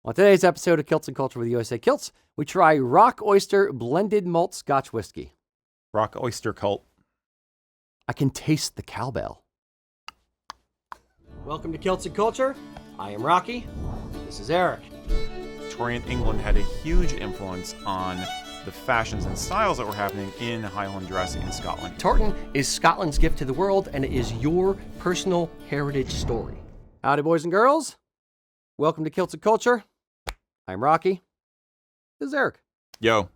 On today's episode of Kilts and Culture with USAK Kilts, we try Rock Oyster blended malt Scotch whiskey. Rock Oyster cult. I can taste the cowbell. Welcome to Kilts and Culture. I am Rocky. This is Erik. Victorian England had a huge influence on the fashions and styles that were happening in Highland dress in Scotland. Tartan is Scotland's gift to the world, and it is your personal heritage story. Howdy, boys and girls. Welcome to Kilts and Culture. I'm Rocky. This is Erik. Yo.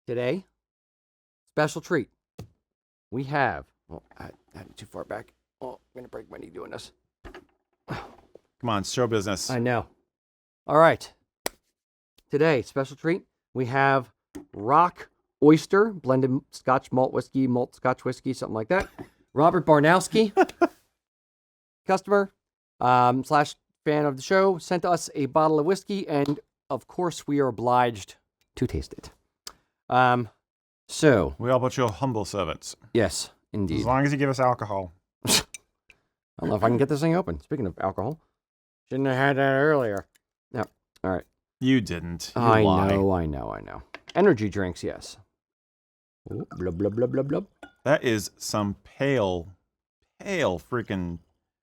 Today, special treat. We have, I had it too far back. Oh, I'm going to break my knee doing this. Come on, show business. I know. All right. Today, special treat. We have Rock Oyster, blended Scotch malt whiskey, malt Scotch whiskey, something like that. Robert Barnowski, customer, slash fan of the show, sent us a bottle of whiskey, and of course we are obliged to taste it. So. We all but your humble servants. Yes, indeed. As long as you give us alcohol. I don't know if I can get this thing open. Speaking of alcohol. Shouldn't have had that earlier. No. All right. You didn't. You I lie. know. Energy drinks, yes. Ooh, blub, blub, blub, blub, blub. That is some pale freaking...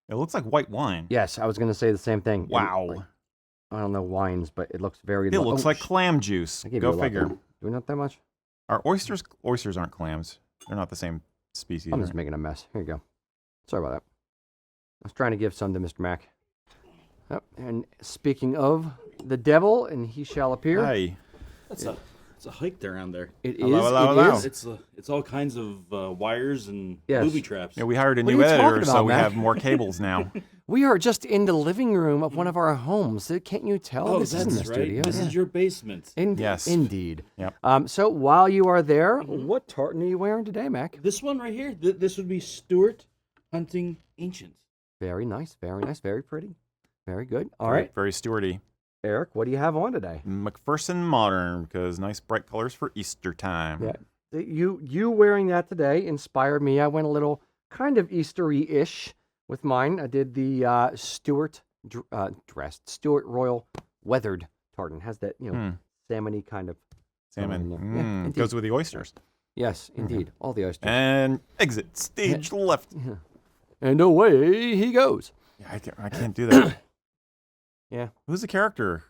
It looks like white wine. Yes, I was going to say the same thing. Wow. Like, I don't know wines, but it looks very... It looks like clam juice. Go figure. Do we not that much? Are oysters aren't clams. They're not the same species. I'm just making a mess. Here you go. Sorry about that. I was trying to give some to Mr. Mac. Oh, and speaking of the devil, and he shall appear. Hey. It's a hike around there. It Hello. is. It's all kinds of wires and Yes. booby traps. Yeah, we hired a What are new you talking editor, so about, we Mac? have more cables now. We are just in the living room of one of our homes. Can't you tell? Oh, this that's isn't the right. studio. This is your basement. Yes. Indeed. Yep. So while you are there, what tartan are you wearing today, Mac? This one right here, this would be Stewart Hunting Ancient. Very nice, very pretty. Very good. All right. Very Stewarty. Erik, what do you have on today? MacPherson Modern, because nice bright colors for Easter time. Yeah. You wearing that today inspired me. I went a little kind of Eastery-ish with mine. I did the Stewart Stewart Royal Weathered Tartan. Has that, salmon-y kind of Salmon. in there. Yeah, indeed. Goes with the oysters. Yes, indeed. All the oysters. And exit stage left. Yeah. And away he goes. Yeah, I can't do that. Yeah. Who's the character?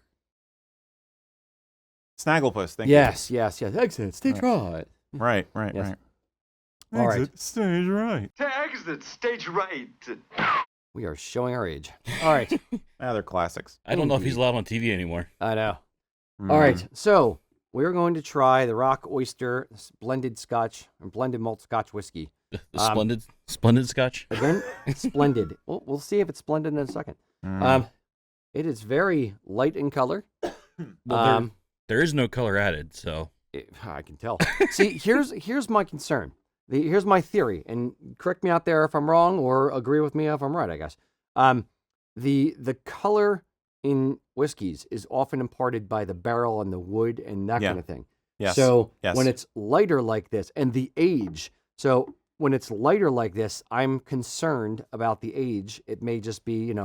Snagglepuss. Thank you. Yes. Exit stage right. Right. Yes. All right. Exit stage right. To exit stage right. We are showing our age. All right. They're classics. I don't know if he's allowed on TV anymore. I know. All right. So we're going to try the Rock Oyster blended Scotch and blended malt Scotch whiskey. The splendid Scotch. Again, splendid. We'll see if it's splendid in a second. It is very light in color. Well, there is no color added, so I can tell. See, here's my concern. Here's my theory, and correct me out there if I'm wrong, or agree with me if I'm right, I guess. The color in whiskeys is often imparted by the barrel and the wood and that kind of thing. Yes. So Yes. when it's lighter like this, and the age, so when it's lighter like this, I'm concerned about the age. It may just be,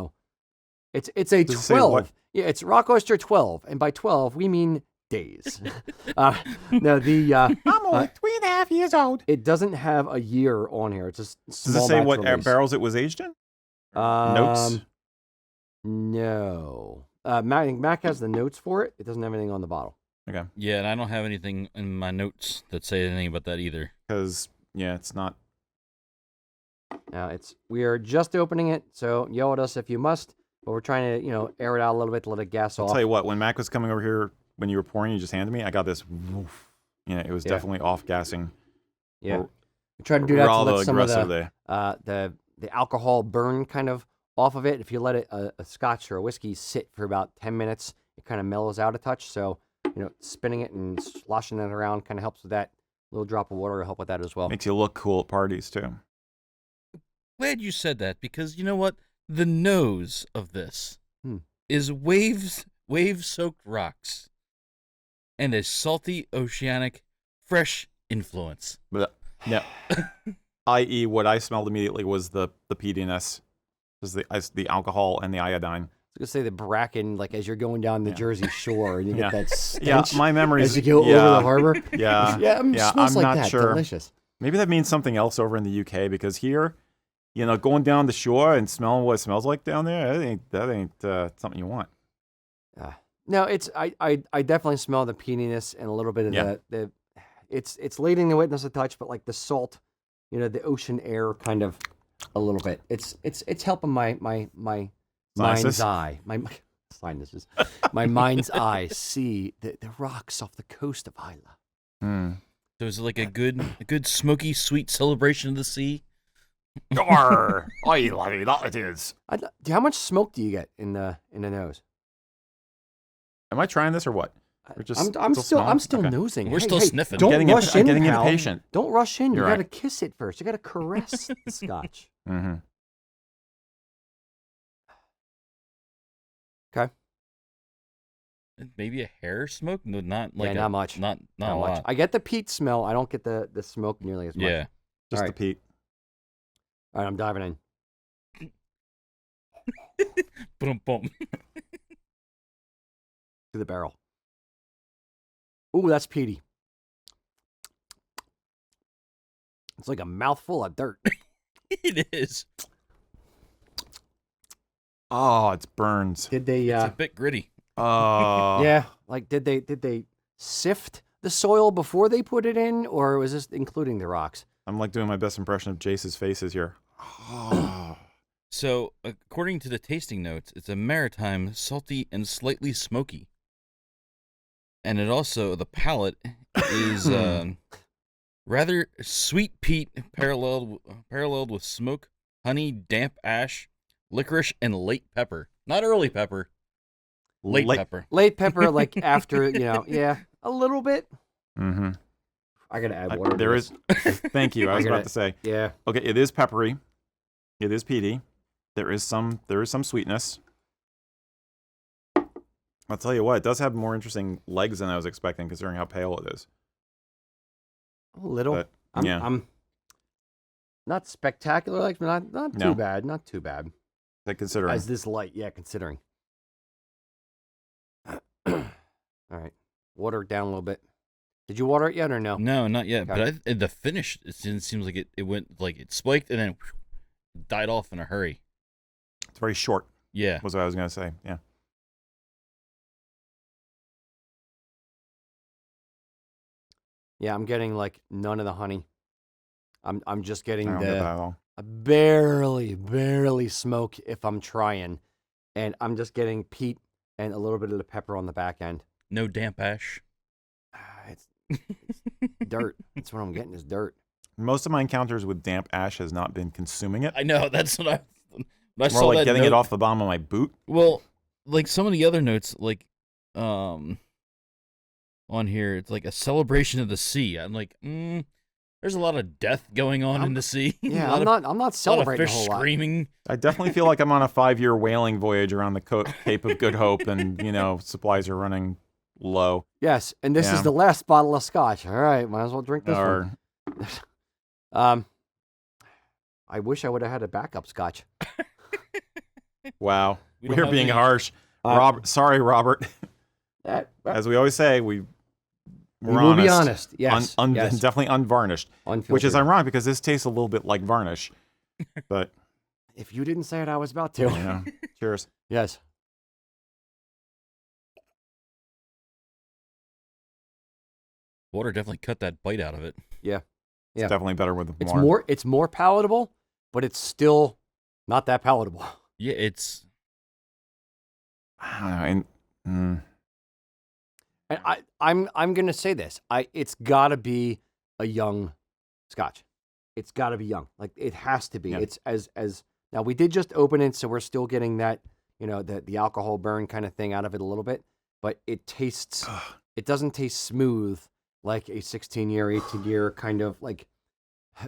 it's a Does it say 12. what? Yeah, it's Rock Oyster 12, and by 12 we mean days. No, I'm only 3.5 years old. it doesn't have a year on here. It's just Does it say what barrels it was aged in? Notes? No. Mac has the notes for it. It doesn't have anything on the bottle. Okay. yeah, and I don't have anything in my notes that say anything about that either. Because, it's not... We are just opening it, so yell at us if you must. But we're trying to, air it out a little bit, let it gas I'll off. tell you what, when Mac was coming over here, when you were pouring, you just handed me, I got this... Woof. It was definitely off-gassing. Yeah. We try to do that to let some of aggressive the alcohol burn kind of off of it. If you let a scotch or a whiskey sit for about 10 minutes, it kind of mellows out a touch. So, spinning it and sloshing it around kind of helps with that. A little drop of water will help with that as well. Makes you look cool at parties, too. Glad you said that, because you know what? The nose of this is wave-soaked rocks and a salty, oceanic, fresh influence. But, yeah. I.e., what I smelled immediately was the peatiness, was the alcohol and the iodine. gonna say the bracken, like as you're going down the Jersey Shore, and you get that Yeah, stench my memories. as you go over the harbor. Yeah, yeah, it smells I'm like not that. sure. Delicious. Maybe that means something else over in the UK because here, going down the shore and smelling what it smells like down there, that ain't something you want. No, it's I definitely smell the peatiness and a little bit of the it's leading the witness a touch, but like the salt, the ocean air kind of a little bit. It's helping my mind's eye, my sinuses, my mind's eye see the rocks off the coast of Islay. So is it like a good smoky sweet celebration of the sea? Arr, I love it. That it is. How much smoke do you get in the nose? Am I trying this or what? I'm still nosing. We're still sniffing. Don't I'm rush in, getting pal. impatient. Don't rush in. You You're got to right. kiss it first. You got to caress the scotch. Mm-hmm. Okay. Maybe a hair smoke? No, not like not much. Not a Not much. lot. I get the peat smell. I don't get the smoke nearly as much. Yeah. Just All the right. peat. All right, I'm diving in. Boom, boom. To the barrel. Ooh, that's peaty. It's like a mouthful of dirt. It is. Oh, it's burns. Did they? It's a bit gritty. Oh. Yeah. Like, did they sift the soil before they put it in, or was this including the rocks? I'm like doing my best impression of Jace's faces here. Oh. So, according to the tasting notes, it's a maritime, salty, and slightly smoky. And it also, the palate is rather sweet peat paralleled with smoke, honey, damp ash, licorice, and late pepper. Not early pepper. Late pepper. Late pepper, like after, a little bit. Mm-hmm. I gotta add water. There is. Thank you. I was about to say. Yeah. Okay, it is peppery. It is peaty. There is some sweetness. I'll tell you what, it does have more interesting legs than I was expecting, considering how pale it is. A little. But, I'm not spectacular legs, but not too bad. Not too bad. Considering. As this light, considering. All right. Water it down a little bit. Did you water it yet or no? No, not yet. Okay. But the finish, it seems like it went, like it spiked and then died off in a hurry. It's very short. Yeah. Was what I was going to say. Yeah. Yeah, I'm getting like none of the honey. I'm just getting I don't get that at all. barely smoke if I'm trying, and I'm just getting peat and a little bit of the pepper on the back end. No damp ash. It's dirt. That's what I'm getting is dirt. Most of my encounters with damp ash has not been consuming it. I know, that's what I More saw like that getting note. it off the bottom of my boot. Well, like some of the other notes, like on here, it's like a celebration of the sea. I'm like, there's a lot of death going on in the sea. Yeah, I'm not celebrating a a lot of whole fish lot. screaming. I definitely feel like I'm on a 5-year whaling voyage around the Cape of Good Hope, and supplies are running low. Yes, and this Yeah. is the last bottle of scotch. All right, might as well drink this one. I wish I would have had a backup scotch. Wow, We don't we're have being any- harsh. Sorry, Robert. As As we always say, we're we will honest. be honest. Yes, yes. Definitely unvarnished. Which is Unfiltered. ironic because this tastes a little bit like varnish. But If you didn't say it, I was about to. cheers. Yes. Water definitely cut that bite out of it. Yeah. It's Yeah. definitely better with It's more. it's more palatable, but it's still not that palatable. Yeah, it's I don't know, And I'm gonna say this. It's gotta be a young scotch. It's gotta be young. Like it has to be. Yeah. It's as now we did just open it, so we're still getting that, the alcohol burn kind of thing out of it a little bit, but it tastes it doesn't taste smooth like a 16-year, 18-year kind of like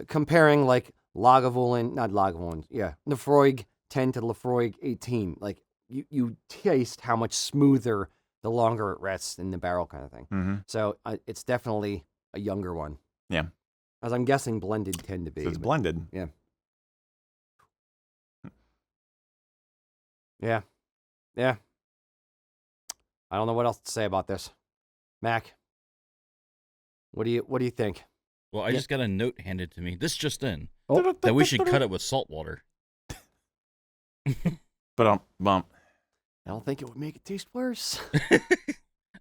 comparing like Lagavulin, not Lagavulin, Lafroig 10 to Lafroig 18. Like you taste how much smoother the longer it rests in the barrel kind of thing. Mm-hmm. So it's definitely a younger one. Yeah. As I'm guessing blended tend to be. So it's but- blended. Yeah. Yeah. I don't know what else to say about this. Mac, what do you think? Well, I just got a note handed to me. This just in. Oh. That we should cut it with salt water. But bump. I don't think it would make it taste worse.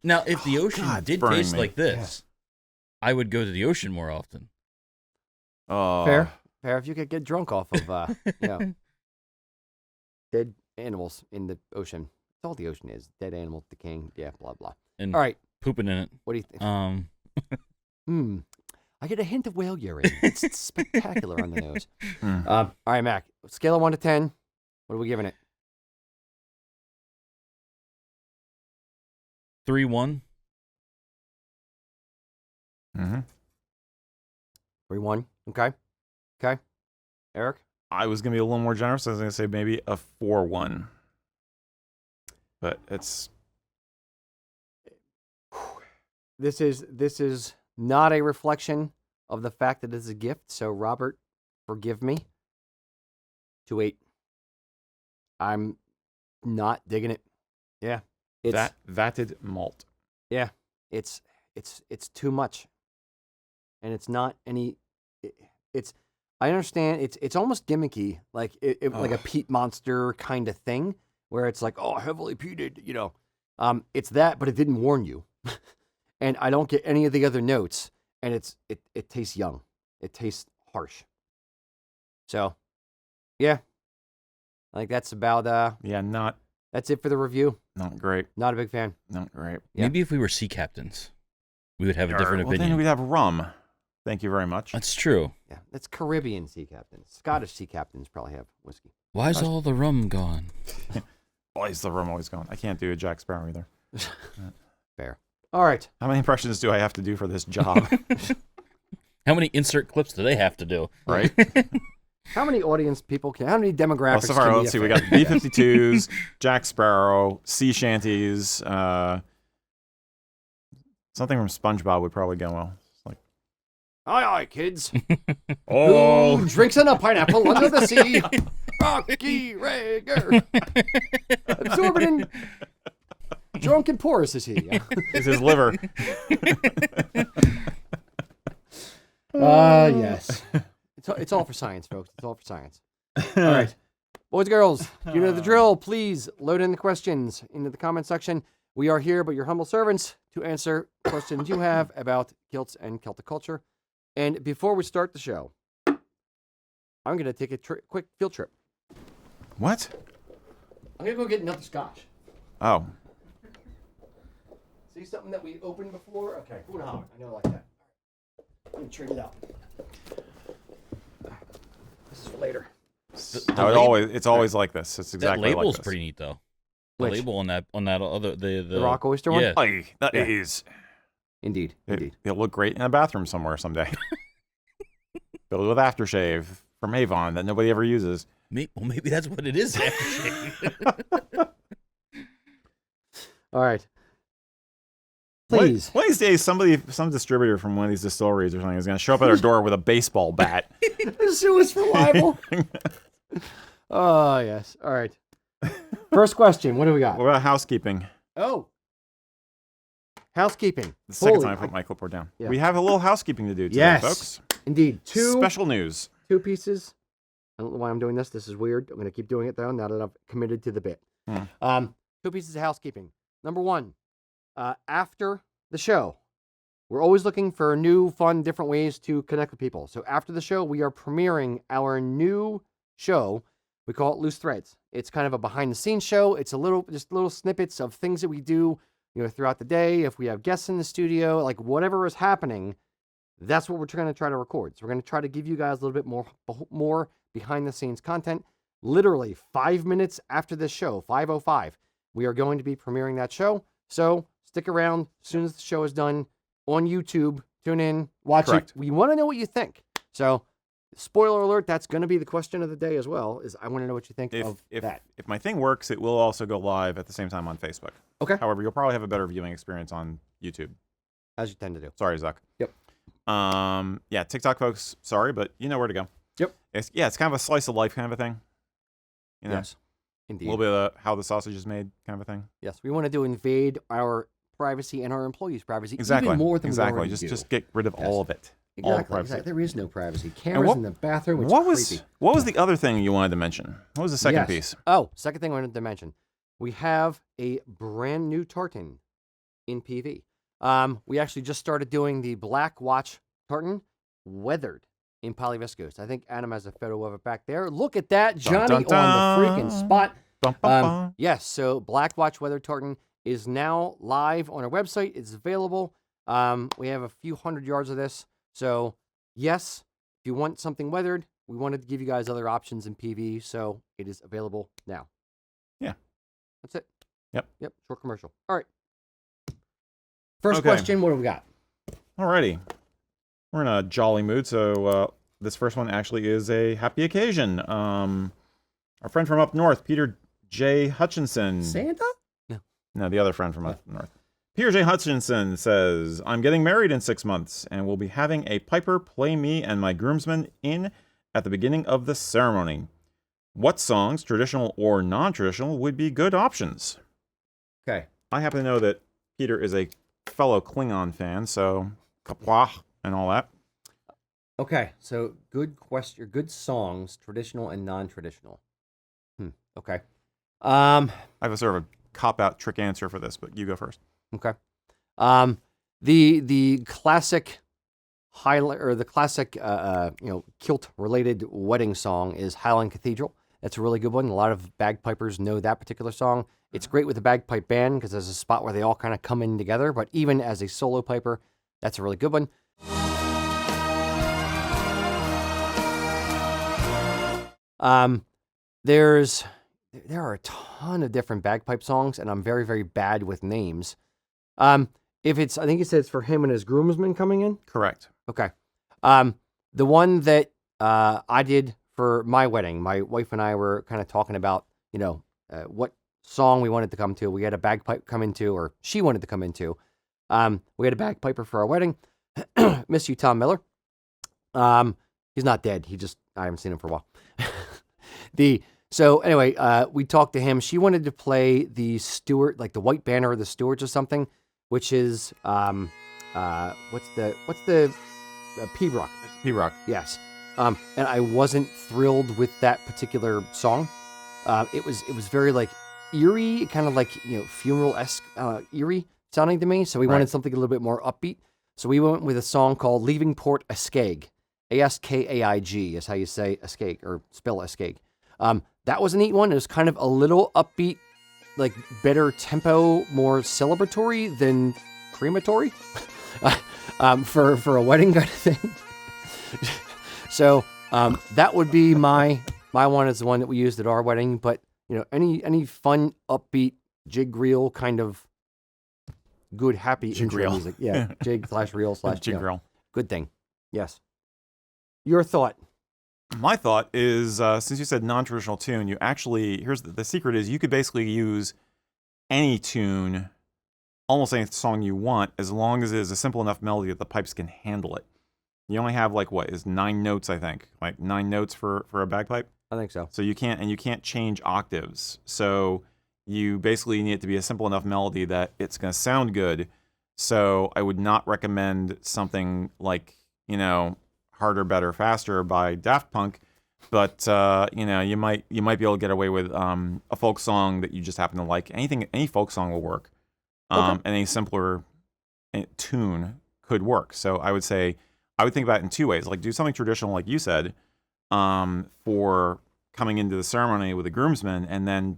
Now, if the ocean God, did burning taste me. like this, I would go to the ocean more often. Fair. If you could get drunk off of, dead animals in the ocean. That's all the ocean is. Dead animals decaying. Yeah, blah, blah. And All right. pooping in it. What do you think? I get a hint of whale urine. It's spectacular on the nose. All right, Mac. Scale of 1 to 10. What are we giving it? 3-1. 3-1. Okay. Erik? I was going to be a little more generous. I was going to say maybe a 4-1. But it's... This is not a reflection of the fact that it's a gift. So, Robert, forgive me. 2-8. I'm not digging it. Yeah. It's Vatted malt. Yeah. It's too much. And it's not any it's I understand it's almost gimmicky, like like a peat monster kind of thing, where it's like, oh, heavily peated, It's that, but it didn't warn you. And I don't get any of the other notes, and it tastes young. It tastes harsh. So, yeah. I think that's about that's it for the review. Not great. Not a big fan. Not great. Yeah. Maybe if we were sea captains, we would have a different Well, opinion. then we'd have rum. Thank you very much. That's true. Yeah, that's Caribbean sea captains. Scottish sea captains probably have whiskey. Why's all the rum gone? Why is the rum always gone? I can't do a Jack Sparrow either. Fair. All right. How many impressions do I have to do for this job? How many insert clips do they have to do? Right? How many audience people how many demographics So far, can let's see. We got B-52s, Jack Sparrow, sea shanties. Something from SpongeBob would probably go well. It's like, aye, kids. oh, Who drinks on a pineapple under the sea? Rocky Rager. Absorbent and drunk and porous is he. it's his liver. Yes. It's all for science, folks. It's all for science. All right. Boys and girls, you know the drill. Please load in the questions into the comment section. We are here, but your humble servants, to answer questions you have about kilts and Celtic culture. And before we start the show, I'm going to take a quick field trip. What? I'm going to go get another scotch. Oh. See something that we opened before? Okay, food holler. I know I like that. Let me trade it out. This is for later. No, it's always like this. It's exactly that label's like this. pretty neat, though. The Which? label on that other the Rock Oyster one? Yeah. Aye, that is. Indeed. It'll look great in a bathroom somewhere someday. Filled with aftershave from Avon that nobody ever uses. Maybe that's what it is. Aftershave. All right. Please. One of these days, some distributor from one of these distilleries or something is going to show up at our door with a baseball bat. Sue us for libel. Oh, yes. All right. First question. What do we got? What about housekeeping? Oh. Housekeeping. The second Holy- time I put my clipboard down. Yeah. We have a little housekeeping to do today, Yes. folks. Indeed. Two Special news. pieces. I don't know why I'm doing this. This is weird. I'm going to keep doing it, though, now that I've committed to the bit. 2 pieces of housekeeping. Number 1, after the show, we're always looking for new, fun, different ways to connect with people. So after the show, we are premiering our new show. We call it Loose Threads. It's kind of a behind-the-scenes show. It's just little snippets of things that we do, throughout the day. If we have guests in the studio, like whatever is happening, that's what we're going to try to record. So we're going to try to give you guys a little bit more behind-the-scenes content. Literally 5 minutes after this show, 5:05, we are going to be premiering that show. So stick around. As soon as the show is done on YouTube, tune in, watch Correct. it. We want to know what you think. So spoiler alert, that's going to be the question of the day as well, is I want to know what you think of that. If my thing works, it will also go live at the same time on Facebook. Okay. However, you'll probably have a better viewing experience on YouTube. As you tend to do. Sorry, Zuck. Yep. Yeah, TikTok folks, sorry, but you know where to go. Yep. It's kind of a slice of life kind of a thing. Yes. Indeed. A little bit of how the sausage is made, kind of a thing. Yes, we wanted to invade our privacy and our employees' privacy Exactly. even more than we already Just get rid of all of it. All Exactly, privacy. exactly. There is no privacy. Cameras in the bathroom, which What is creepy. was the other thing you wanted to mention? What was the second piece? Oh, second thing I wanted to mention. We have a brand new tartan in PV. We actually just started doing the Black Watch tartan, weathered in polyviscose. I think Adam has a photo of it back there. Look at that, Johnny Dun, dun, on the freaking spot. Bum, bum, bum. Yes, so Black Watch weathered tartan is now live on our website. It's available. We have a few hundred yards of this. So, yes, if you want something weathered, we wanted to give you guys other options in PV, so it is available now. Yeah. That's it. Yep. Short commercial. All right. First Okay. question, what do we got? Alrighty. We're in a jolly mood, so this first one actually is a happy occasion. Our friend from up north, Peter J. Hutchinson. Santa? No, the other friend from up north. Peter J. Hutchinson says, I'm getting married in 6 months and will be having a piper play me and my groomsmen in at the beginning of the ceremony. What songs, traditional or non-traditional, would be good options? Okay. I happen to know that Peter is a fellow Klingon fan, so kapwa and all that. Okay, so good question. Good songs, traditional and non-traditional. Okay. I have a sort of a cop-out trick answer for this, but you go first. Okay. The classic Highland or the classic kilt related wedding song is Highland Cathedral. That's a really good one. A lot of bagpipers know that particular song. It's great with the bagpipe band because there's a spot where they all kind of come in together. But even as a solo piper, that's a really good one. There are a ton of different bagpipe songs, and I'm very, very bad with names. If it's, I think you said it's for him and his groomsmen coming in. Correct. Okay. The one that I did for my wedding, my wife and I were kind of talking about, what song we wanted to come to. We had a bagpipe come into, or she wanted to come into. We had a bagpiper for our wedding. Miss you, Tom Miller. He's not dead. I haven't seen him for a while. So anyway, we talked to him. She wanted to play the Stewart, like the white banner of the Stewarts or something, which is what's the P-Rock? P-Rock. Yes. And I wasn't thrilled with that particular song. It was very like eerie, kind of like funeral-esque, eerie sounding to me. So we wanted something a little bit more upbeat. So we went with a song called "Leaving Port Askaig." Askaig is how you say Askaig or spell Askaig. That was a neat one. It was kind of a little upbeat, like better tempo, more celebratory than crematory for a wedding kind of thing. So that would be my one is the one that we used at our wedding. But any fun, upbeat jig reel kind of good, happy Jig intro reel. music. Yeah, jig/reel/ Jig reel. good thing. Yes. Your thought. My thought is, since you said non-traditional tune, you actually, here's the secret is you could basically use any tune, almost any song you want, as long as it is a simple enough melody that the pipes can handle it. You only have 9 notes, I think, like 9 notes for a bagpipe. I think so. So you can't change octaves. So you basically need it to be a simple enough melody that it's going to sound good. So I would not recommend something like, Harder, Better, Faster by Daft Punk, but you might be able to get away with a folk song that you just happen to like. Any folk song will work, and a simpler tune could work. So I would think about it in 2 ways. Like do something traditional, like you said, for coming into the ceremony with the groomsmen, and then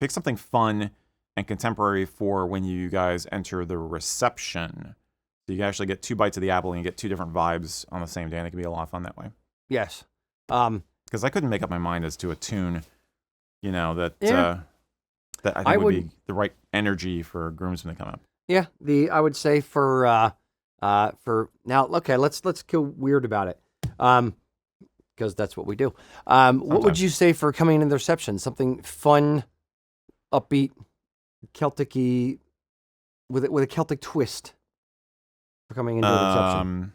pick something fun and contemporary for when you guys enter the reception. So you can actually get 2 bites of the apple and you get 2 different vibes on the same day, and it can be a lot of fun that way. Yes. Because I couldn't make up my mind as to a tune, that I think would be the right energy for groomsmen to come up. Yeah, I would say for now. Okay, let's go weird about it, because that's what we do. What would you say for coming into the reception? Something fun, upbeat, Celtic-y, with a Celtic twist. For coming into the reception.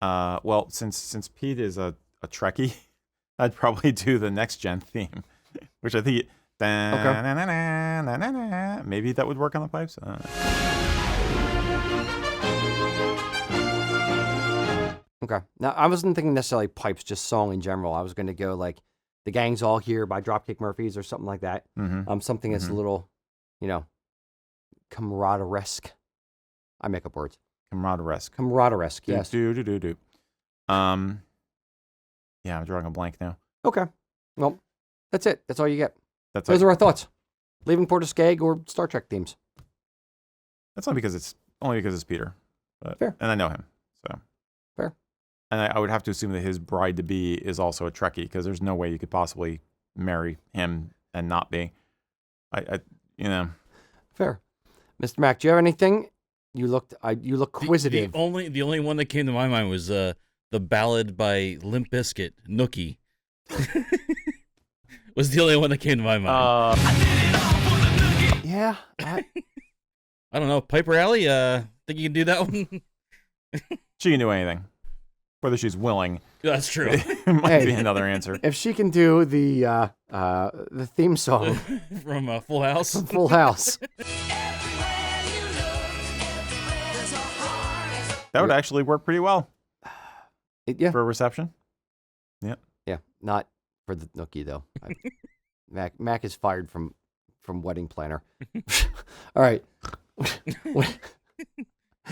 Well, since Pete is a Trekkie, I'd probably do the next gen theme, which I think maybe that would work on the pipes. Okay. Now, I wasn't thinking necessarily pipes, just song in general. I was going to go like The Gang's All Here by Dropkick Murphys or something like that. Something that's a little, camaraderesque. I make up words. Camaraderesque, yes. Yeah, I'm drawing a blank now. Okay. Well, that's it. That's all you get. Those are our thoughts. Leaving Port of Skag or Star Trek themes. That's only because it's Peter. But, Fair. And I know him. So fair. And I would have to assume that his bride-to-be is also a Trekkie, because there's no way you could possibly marry him and not be. Fair. Mr. Mac, do you have anything? You look quizzitive. The only one that came to my mind was the ballad by Limp Bizkit, Nookie. Was the only one that came to my mind. Yeah. I don't know. Piper Alley, think you can do that one? She can do anything. Whether she's willing. That's true. Might be another answer. If she can do the theme song from Full House. From Full House. That would actually work pretty well. Yeah. For a reception. Yeah. Yeah. Not for the Nookie though. Mac is fired from wedding planner. All right.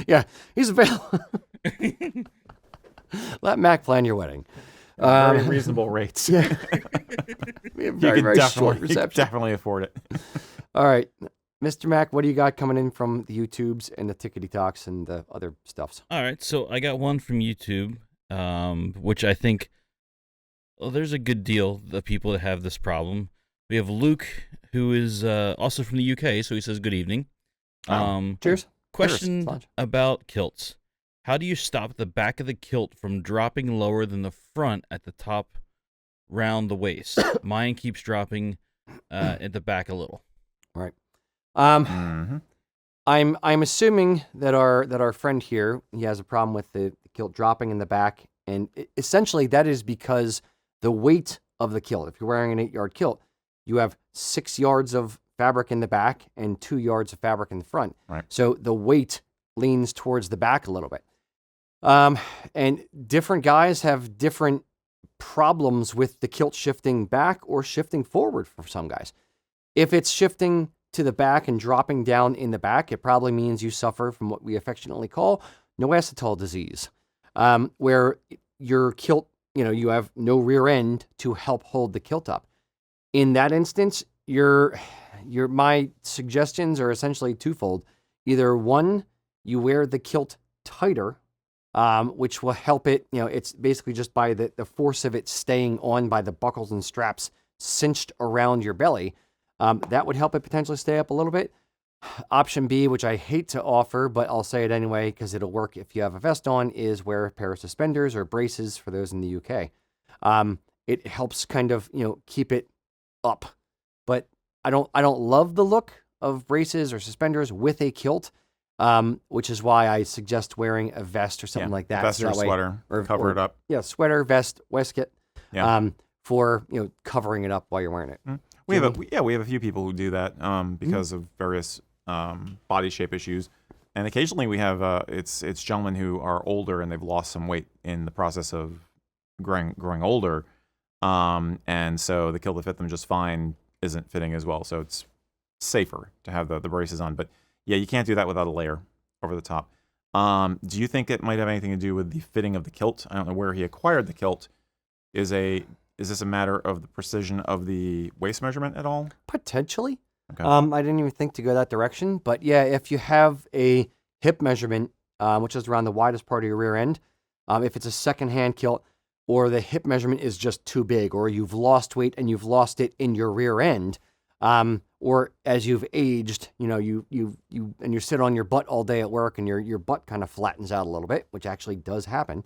Yeah, he's available. Let Mac plan your wedding. Very reasonable rates. Yeah. Very short reception. You could definitely afford it. All right. Mr. Mac, what do you got coming in from the YouTubes and the Tickety Talks and the other stuffs? All right, so I got one from YouTube, which I think there's a good deal of people that have this problem. We have Luke, who is also from the UK, so he says good evening. Cheers. Question Cheers. about kilts. How do you stop the back of the kilt from dropping lower than the front at the top round the waist? Mine keeps dropping at the back a little. Right. I'm assuming that our friend here, he has a problem with the kilt dropping in the back, and essentially that is because the weight of the kilt. If you're wearing an 8-yard kilt, you have 6 yards of fabric in the back and 2 yards of fabric in the front. Right. So the weight leans towards the back a little bit. And different guys have different problems with the kilt shifting back or shifting forward for some guys. If it's shifting to the back and dropping down in the back, it probably means you suffer from what we affectionately call no-acetol disease, where your kilt, you have no rear end to help hold the kilt up. In that instance, my suggestions are essentially twofold. Either one, you wear the kilt tighter, which will help it. It's basically just by the force of it staying on by the buckles and straps cinched around your belly. That would help it potentially stay up a little bit. Option B, which I hate to offer, but I'll say it anyway because it'll work if you have a vest on, is wear a pair of suspenders or braces for those in the UK. It helps kind of, keep it up. But I don't love the look of braces or suspenders with a kilt, which is why I suggest wearing a vest or something like that. Vest or sweater, or cover it up. Yeah, sweater, vest, waistcoat, yeah. For covering it up while you're wearing it. Mm-hmm. We have a few people who do that because of various body shape issues, and occasionally we have it's gentlemen who are older and they've lost some weight in the process of growing older, and so the kilt that fit them just fine isn't fitting as well. So it's safer to have the braces on, but yeah, you can't do that without a layer over the top. Do you think it might have anything to do with the fitting of the kilt? I don't know where he acquired the kilt. Is this a matter of the precision of the waist measurement at all? Potentially. Okay. I didn't even think to go that direction, but yeah, if you have a hip measurement, which is around the widest part of your rear end, if it's a secondhand kilt, or the hip measurement is just too big, or you've lost weight and you've lost it in your rear end, or as you've aged, you sit on your butt all day at work and your butt kind of flattens out a little bit, which actually does happen.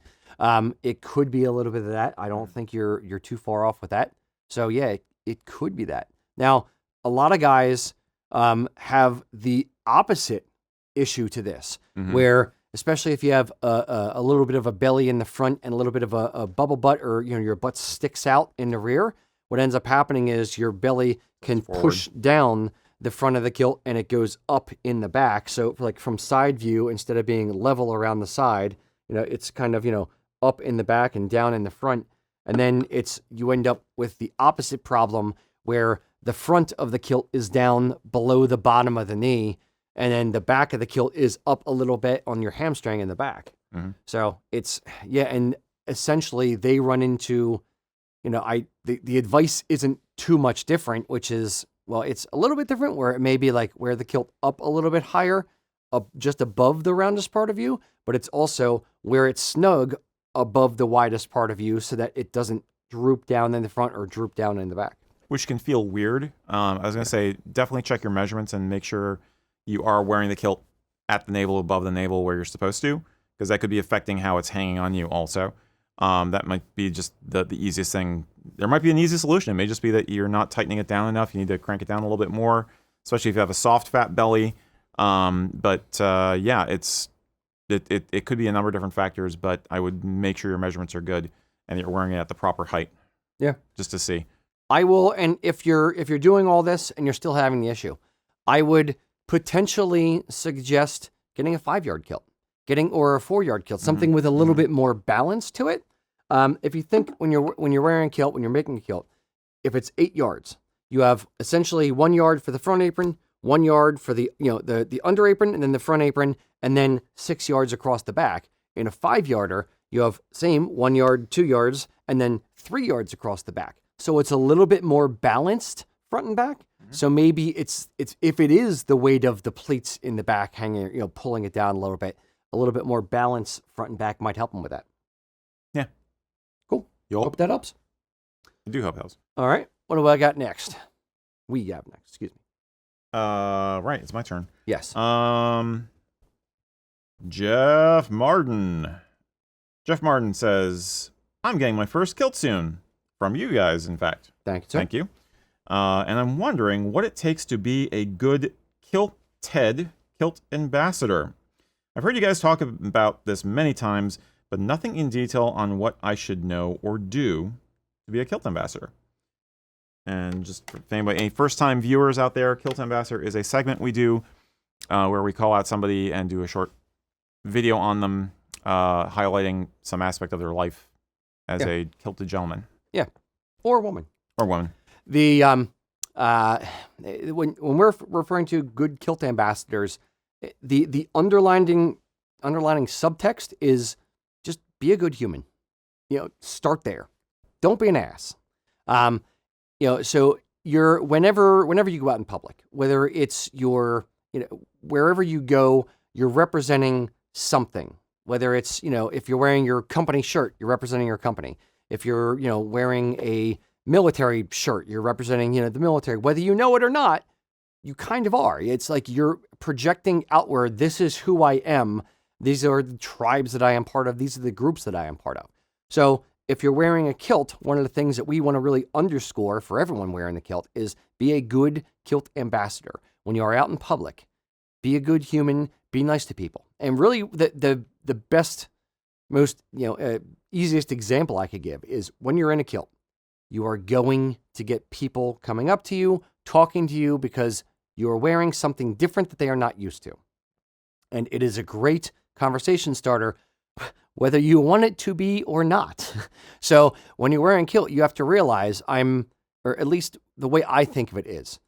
It could be a little bit of that. I don't think you're too far off with that. So yeah, it could be that. Now, a lot of guys have the opposite issue to this, where especially if you have a little bit of a belly in the front and a little bit of a bubble butt, or your butt sticks out in the rear. What ends up happening is your belly can push down the front of the kilt and it goes up in the back. So like from side view, instead of being level around the side, it's kind of, up in the back and down in the front. And then you end up with the opposite problem where the front of the kilt is down below the bottom of the knee, and then the back of the kilt is up a little bit on your hamstring in the back. Mm-hmm. So and essentially they run into, the advice isn't too much different, which is, well, it's a little bit different where it may be like wear the kilt up a little bit higher, up just above the roundest part of you, but it's also where it's snug above the widest part of you so that it doesn't droop down in the front or droop down in the back. Which can feel weird. I was going to say, definitely check your measurements and make sure you are wearing the kilt at the navel, above the navel where you're supposed to, because that could be affecting how it's hanging on you also. That might be just the easiest thing. There might be an easy solution. It may just be that you're not tightening it down enough. You need to crank it down a little bit more, especially if you have a soft, fat belly. It could be a number of different factors, but I would make sure your measurements are good and you're wearing it at the proper height. Yeah. Just to see. I will, and if you're doing all this and you're still having the issue, I would potentially suggest getting a 5-yard kilt, or a 4-yard kilt, something with a little bit more balance to it. If you think when you're wearing a kilt, when you're making a kilt, if it's 8 yards, you have essentially 1 yard for the front apron, 1 yard for the the under apron, and then the front apron, and then 6 yards across the back. In a 5-yarder, you have same 1 yard, 2 yards, and then 3 yards across the back. So it's a little bit more balanced front and back. So maybe it's if it is the weight of the pleats in the back hanging, pulling it down a little bit more balance front and back might help them with that. Yeah. Cool. Hope that helps. I do hope it helps. All right. What do I got next? We have next. Excuse me. Right. It's my turn. Yes. Jeff Martin. Jeff Martin says, I'm getting my first kilt soon. From you guys, in fact. Thank you, sir. Thank you. And I'm wondering what it takes to be a good kilt ambassador. I've heard you guys talk about this many times, but nothing in detail on what I should know or do to be a kilt ambassador. And just for any first-time viewers out there, Kilt Ambassador is a segment we do where we call out somebody and do a short video on them, highlighting some aspect of their life as a kilted gentleman. Yeah, or woman. Or woman. The when we're referring to good kilt ambassadors, the underlining subtext is just be a good human. Start there. Don't be an ass. So whenever you go out in public, whether it's wherever you go, you're representing something. Whether it's, if you're wearing your company shirt, you're representing your company. If you're, wearing a military shirt, you're representing, the military. Whether you know it or not, you kind of are. It's like you're projecting outward. This is who I am. These are the tribes that I am part of. These are the groups that I am part of. So if you're wearing a kilt, one of the things that we want to really underscore for everyone wearing the kilt is be a good kilt ambassador. When you are out in public, be a good human, be nice to people. And really the best, most, easiest example I could give is when you're in a kilt, you are going to get people coming up to you, talking to you because you are wearing something different that they are not used to. And it is a great conversation starter, whether you want it to be or not. So when you're wearing a kilt, you have to realize or at least the way I think of it is,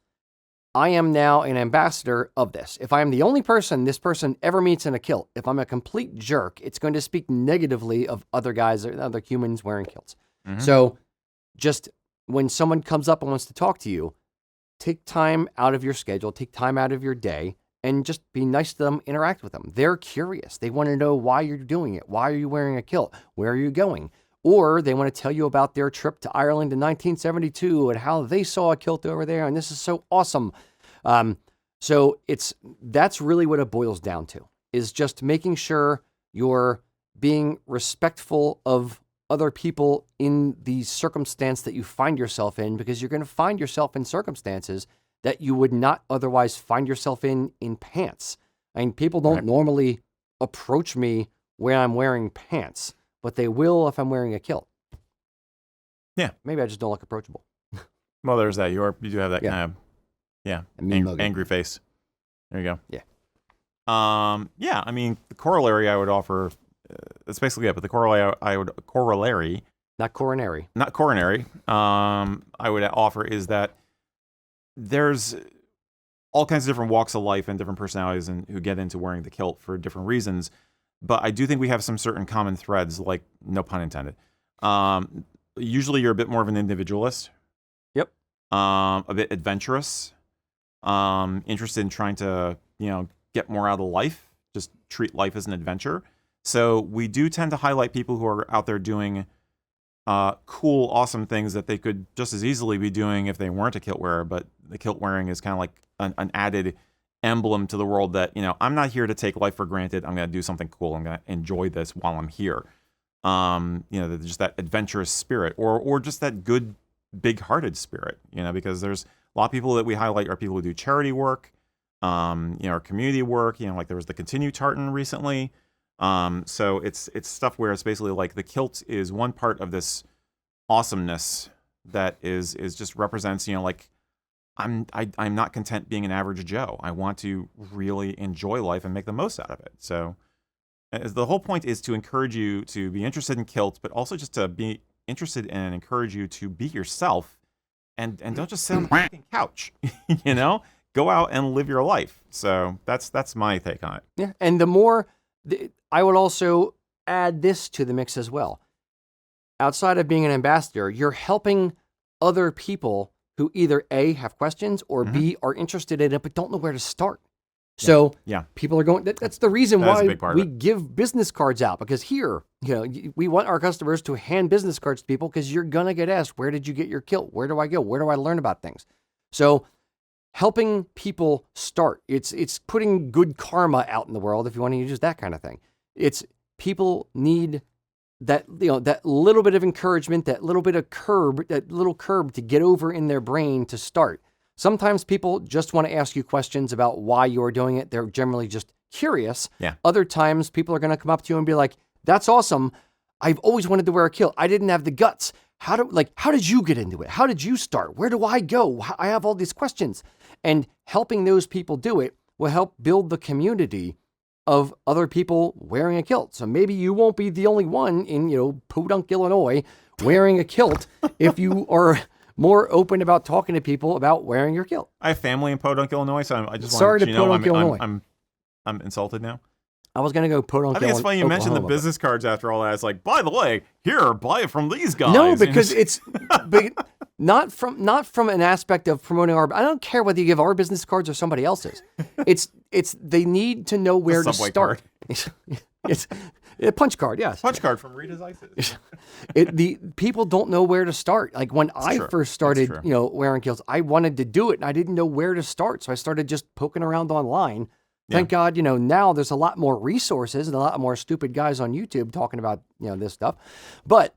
I am now an ambassador of this. If I am the only person this person ever meets in a kilt, if I'm a complete jerk, it's going to speak negatively of other guys or other humans wearing kilts. Mm-hmm. So just when someone comes up and wants to talk to you, take time out of your schedule, take time out of your day, and just be nice to them, interact with them. They're curious. They want to know why you're doing it. Why are you wearing a kilt? Where are you going? Or they want to tell you about their trip to Ireland in 1972 and how they saw a kilt over there, and this is so awesome. So that's really what it boils down to, is just making sure you're being respectful of other people in the circumstance that you find yourself in, because you're going to find yourself in circumstances that you would not otherwise find yourself in pants. I mean, people don't normally approach me when I'm wearing pants, but they will if I'm wearing a kilt. Yeah. Maybe I just don't look approachable. Well, there's that. You do have that Yeah. kind of, A mean mugger. angry face. There you go. Yeah. Yeah. I mean, the corollary I would offer, that's basically it. But the corollary, Not coronary. not coronary, I would offer is that there's all kinds of different walks of life and different personalities and who get into wearing the kilt for different reasons. But I do think we have some certain common threads, like no pun intended. Usually you're a bit more of an individualist. Yep. A bit adventurous. Interested in trying to, get more out of life. Just treat life as an adventure. So we do tend to highlight people who are out there doing cool, awesome things that they could just as easily be doing if they weren't a kilt wearer. But the kilt wearing is kind of like an added emblem to the world that, I'm not here to take life for granted. I'm going to do something cool. I'm going to enjoy this while I'm here. Just that adventurous spirit or just that good, big-hearted spirit, because there's a lot of people that we highlight are people who do charity work, or community work, like there was the Continue Tartan recently. So it's stuff where it's basically like the kilt is one part of this awesomeness that is just represents, like I'm not content being an average Joe. I want to really enjoy life and make the most out of it. So the whole point is to encourage you to be interested in kilts, but also just to be interested in and encourage you to be yourself and don't just sit on the fucking couch, Go out and live your life. So that's my take on it. Yeah, and I would also add this to the mix as well. Outside of being an ambassador, you're helping other people who either A, have questions, or B, are interested in it but don't know where to start. So people are going, that's the reason why we give business cards out, because here, we want our customers to hand business cards to people because you're going to get asked, where did you get your kilt? Where do I go? Where do I learn about things? So helping people start, it's putting good karma out in the world, if you want to use that kind of thing. It's people need that, that little bit of encouragement, that little bit of curb to get over in their brain to start. Sometimes people just want to ask you questions about why you're doing it. They're generally just curious. Yeah. Other times people are going to come up to you and be like, that's awesome. I've always wanted to wear a kilt. I didn't have the guts. How did you get into it? How did you start? Where do I go? I have all these questions. And helping those people do it will help build the community of other people wearing a kilt. So maybe you won't be the only one in, Podunk, Illinois, wearing a kilt if you are more open about talking to people about wearing your kilt. I have family in Podunk, Illinois, so I just Sorry want to you know Podunk, Illinois. I'm insulted now. I was going to go Podunk, I think it's funny you mentioned the business cards after all that. It's like, by the way, here, buy it from these guys. No, because it's not from an aspect of promoting I don't care whether you give our business cards or somebody else's. It's they need to know where to start. It's a punch card, yes. Punch card from Rita's Ices. The people don't know where to start. Like when I first started, wearing kilts, I wanted to do it and I didn't know where to start. So I started just poking around online. Thank God, now there's a lot more resources and a lot more stupid guys on YouTube talking about, this stuff. But,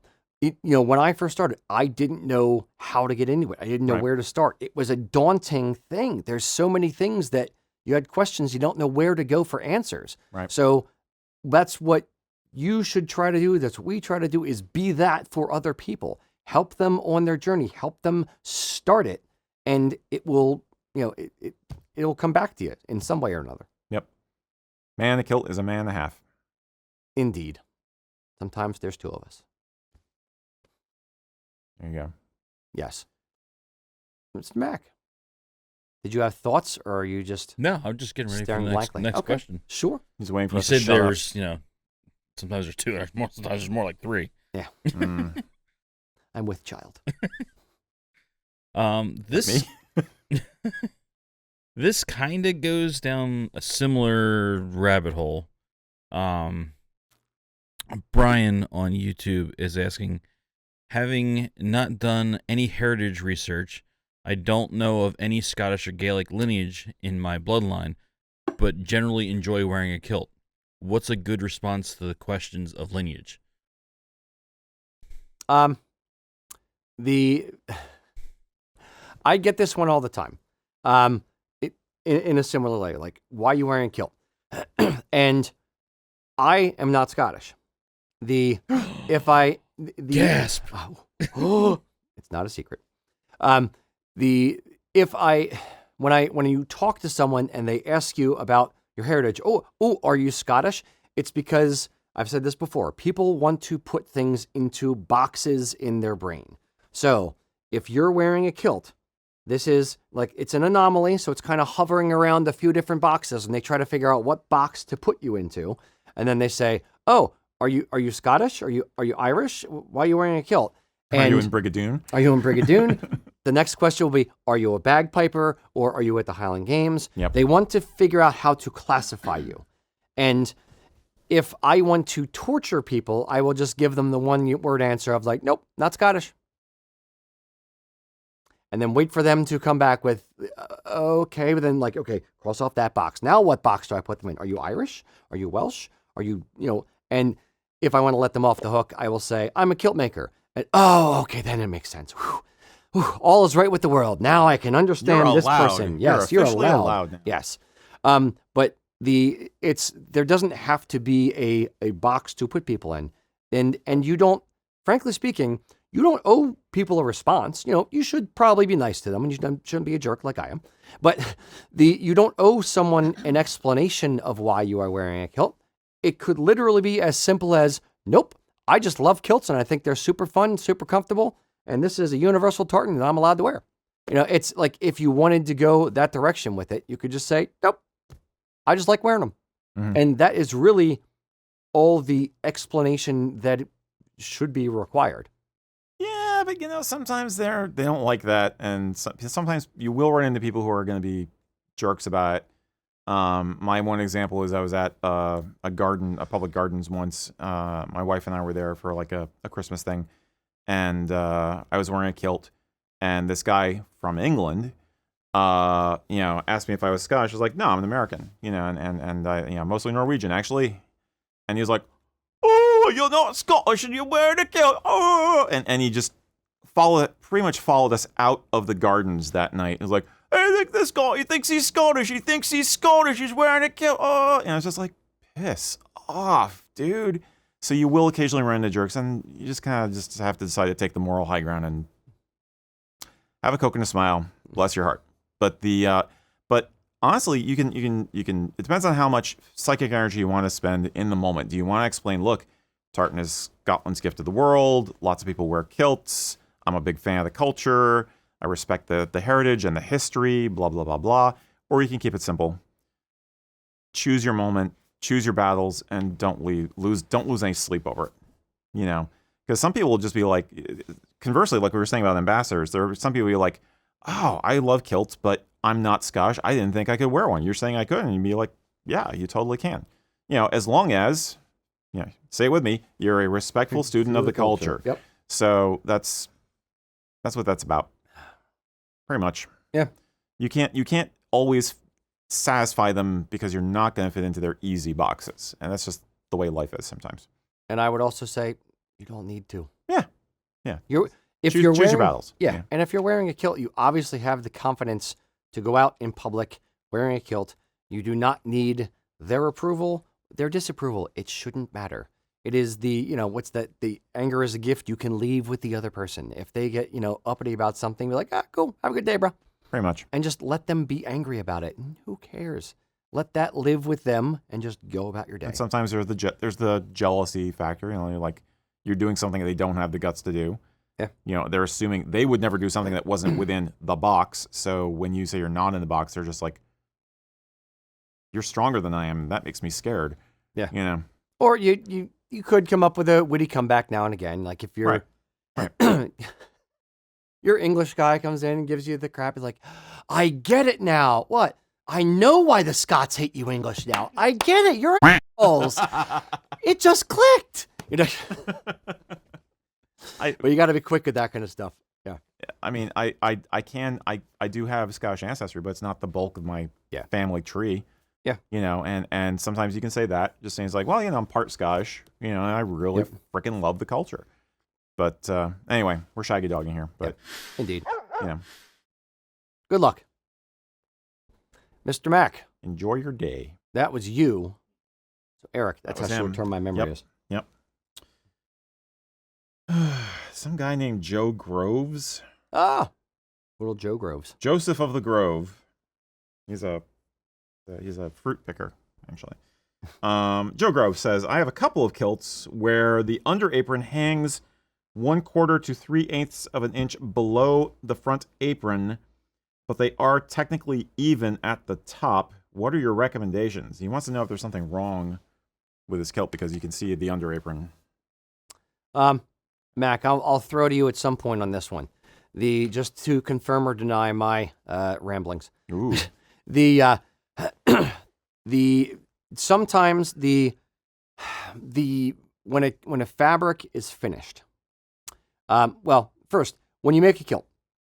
when I first started, I didn't know how to get into it. I didn't know where to start. It was a daunting thing. There's so many things that you had questions, you don't know where to go for answers. Right. So that's what you should try to do. That's what we try to do, is be that for other people. Help them on their journey. Help them start it. And it will, it'll come back to you in some way or another. Yep. Man, the kilt is a man and a half. Indeed. Sometimes there's two of us. There you go. Yes. Mr. Mac, did you have thoughts, or are you just No, I'm just getting ready for staring the next blankly? Okay. question. Sure. He's waiting for You us to said shut up. there's, sometimes there's two, sometimes there's more like three. Yeah. Mm. I'm with child. This this kind of goes down a similar rabbit hole. Brian on YouTube is asking, having not done any heritage research, I don't know of any Scottish or Gaelic lineage in my bloodline, but generally enjoy wearing a kilt. What's a good response to the questions of lineage? I get this one all the time. In a similar way, like, why are you wearing a kilt? And I am not Scottish. If I Gasp. It's not a secret. When you talk to someone and they ask you about your heritage, are you Scottish? It's because I've said this before. People want to put things into boxes in their brain. So if you're wearing a kilt, this is like, it's an anomaly. So it's kind of hovering around a few different boxes and they try to figure out what box to put you into. And then they say, oh, are you Scottish? Are you Irish? Why are you wearing a kilt? Are you in Brigadoon? Are you in Brigadoon? The next question will be, are you a bagpiper or are you at the Highland Games? Yep. They want to figure out how to classify you. And if I want to torture people, I will just give them the one-word answer of like, nope, not Scottish. And then wait for them to come back with, okay, but then like, okay, cross off that box. Now what box do I put them in? Are you Irish? Are you Welsh? Are you, and if I want to let them off the hook, I will say, I'm a kilt maker. And, okay, then it makes sense. Whew. All is right with the world. Now I can understand this person. Yes, you're allowed. Now. Yes. But there doesn't have to be a box to put people in. And you don't, frankly speaking, you don't owe people a response. You should probably be nice to them and you shouldn't be a jerk like I am. But you don't owe someone an explanation of why you are wearing a kilt. It could literally be as simple as, nope, I just love kilts and I think they're super fun, super comfortable. And this is a universal tartan that I'm allowed to wear. It's like if you wanted to go that direction with it, you could just say, nope, I just like wearing them. Mm-hmm. And that is really all the explanation that should be required. Yeah, but sometimes they don't like that. And sometimes you will run into people who are going to be jerks about it. My one example is I was at a public gardens once. My wife and I were there for like a Christmas thing. And I was wearing a kilt, and this guy from England, asked me if I was Scottish. I was like, no, I'm an American, and I, mostly Norwegian, actually. And he was like, oh, you're not Scottish, and you're wearing a kilt. Oh, and he just pretty much followed us out of the gardens that night. He was like, I think this guy, he thinks he's Scottish. He thinks he's Scottish. He's wearing a kilt. Oh, and I was just like, piss off, dude. So you will occasionally run into jerks, and you just kind of just have to decide to take the moral high ground and have a Coke and a smile. Bless your heart. But but honestly, you can. It depends on how much psychic energy you want to spend in the moment. Do you want to explain? Look, tartan is Scotland's gift to the world. Lots of people wear kilts. I'm a big fan of the culture. I respect the heritage and the history. Blah blah blah blah. Or you can keep it simple. Choose your moment. Choose your battles and don't lose any sleep over it, because some people will just be like, conversely, like we were saying about ambassadors, there are some people who are like, oh, I love kilts, but I'm not Scottish. I didn't think I could wear one. You're saying I could, and you'd be like, yeah, you totally can. As long as, say it with me, you're a respectful student of the culture. Yep. So that's what that's about. Pretty much. Yeah. You can't always satisfy them because you're not going to fit into their easy boxes. And that's just the way life is sometimes. And I would also say you don't need to. Yeah. Choose your battles. Yeah. And if you're wearing a kilt, you obviously have the confidence to go out in public wearing a kilt. You do not need their approval, their disapproval. It shouldn't matter. It is the anger is a gift you can leave with the other person. If they get, uppity about something, be like, cool, have a good day, bro. Pretty much. And just let them be angry about it. And who cares? Let that live with them and just go about your day. And sometimes there's the jealousy factor. You're doing something that they don't have the guts to do. Yeah. They're assuming they would never do something that wasn't within the box. So when you say you're not in the box, they're just like, you're stronger than I am. That makes me scared. Yeah. Or you could come up with a witty comeback now and again. Like if you're right. Your English guy comes in and gives you the crap. He's like, I get it now. What? I know why the Scots hate you English now. I get it. You're assholes. It just clicked. But you got to be quick with that kind of stuff. Yeah. I mean, I do have Scottish ancestry, but it's not the bulk of my family tree. Yeah. And sometimes you can say that. Just saying it's like, well, I'm part Scottish, and I really freaking love the culture. But anyway, we're shaggy dogging here. But indeed. Yeah. Good luck. Mr. Mac. Enjoy your day. That was you So Erik, that's how was him. short-term my memory is. Yep. Some guy named Joe Groves. Ah, little Joe Groves. Joseph of the Grove. He's a fruit picker, actually. Joe Grove says, I have a couple of kilts where the under apron hangs 1/4 to 3/8 of an inch below the front apron, but they are technically even at the top. What are your recommendations? He wants to know if there's something wrong with his kilt because you can see the under apron. Mac, I'll throw to you at some point on this one. Just to confirm or deny my ramblings. Ooh. Sometimes when a fabric is finished. Well, first, when you make a kilt,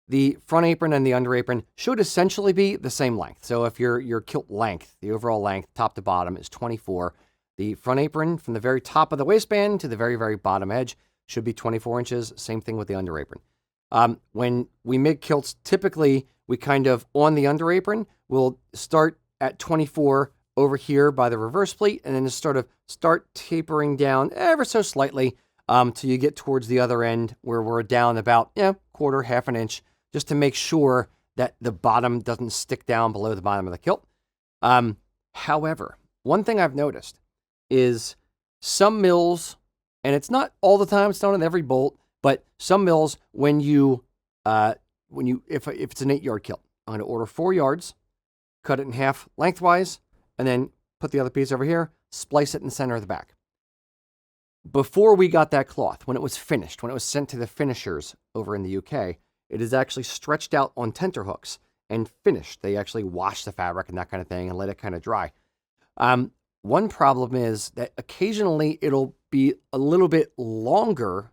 the front apron and the under apron should essentially be the same length. So if your kilt length, the overall length, top to bottom, is 24, the front apron from the very top of the waistband to the very, very bottom edge should be 24 inches. Same thing with the under apron. When we make kilts, typically we kind of, on the under apron, we'll start at 24 over here by the reverse pleat, and then just sort of start tapering down ever so slightly till you get towards the other end where we're down about quarter, half an inch, just to make sure that the bottom doesn't stick down below the bottom of the kilt. However, one thing I've noticed is some mills, and it's not all the time, it's not on every bolt, but some mills, if it's an 8-yard kilt, I'm going to order 4 yards, cut it in half lengthwise, and then put the other piece over here, splice it in the center of the back. Before we got that cloth, when it was finished, when it was sent to the finishers over in the UK, it is actually stretched out on tenterhooks and finished. They actually wash the fabric and that kind of thing and let it kind of dry. One problem is that occasionally it'll be a little bit longer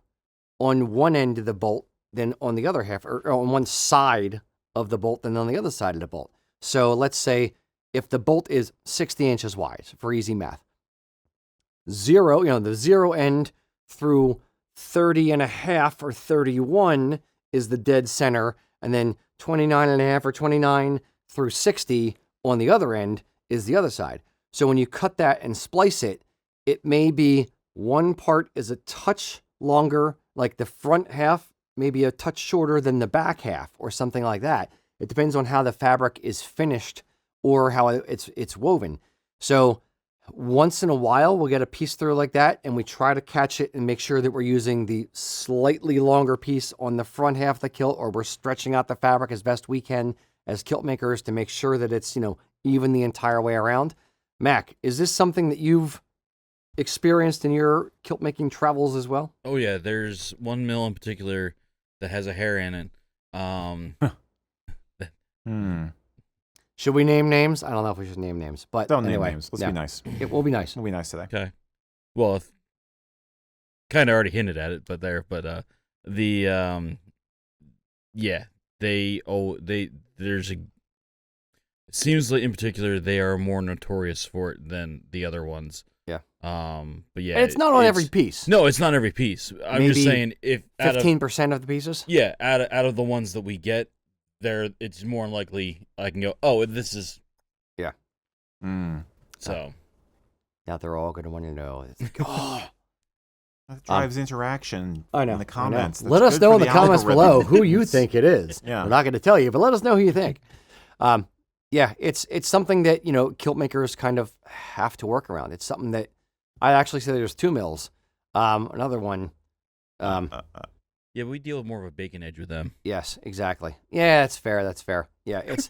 on one end of the bolt than on the other half, or on one side of the bolt than on the other side of the bolt. So let's say if the bolt is 60 inches wide, for easy math, the zero end through 30 and a half or 31 is the dead center, and then 29 and a half or 29 through 60 on the other end is the other side. So when you cut that and splice it, it may be one part is a touch longer, like the front half maybe a touch shorter than the back half or something like that. It depends on how the fabric is finished or how it's woven. So once in a while, we'll get a piece through like that, and we try to catch it and make sure that we're using the slightly longer piece on the front half of the kilt, or we're stretching out the fabric as best we can as kilt makers to make sure that it's, even the entire way around. Mac, is this something that you've experienced in your kilt making travels as well? Oh yeah, there's one mill in particular that has a hair in it. Should we name names? I don't know if we should name names, but don't anyway, name names. Let's be nice. It will be nice. We'll be nice today. Okay. Well, kind of already hinted at it, it seems like in particular they are more notorious for it than the other ones. Yeah. But yeah, and it's not on every piece. No, it's not every piece. I'm Maybe just saying, if 15% of the pieces. Yeah, out of the ones that we get, it's more likely I can go, oh, this is. Yeah. So. Now they're all going to want to know. It's like, oh. That drives interaction I know, in the comments. Let us know in the comments below who you think it is. Yeah. We're not going to tell you, but let us know who you think. Yeah, it's something that, kilt makers kind of have to work around. It's something that I actually say there's 2 mills. Another one. Yeah, we deal with more of a bacon edge with them. Yes, exactly. Yeah, that's fair. Yeah, it's.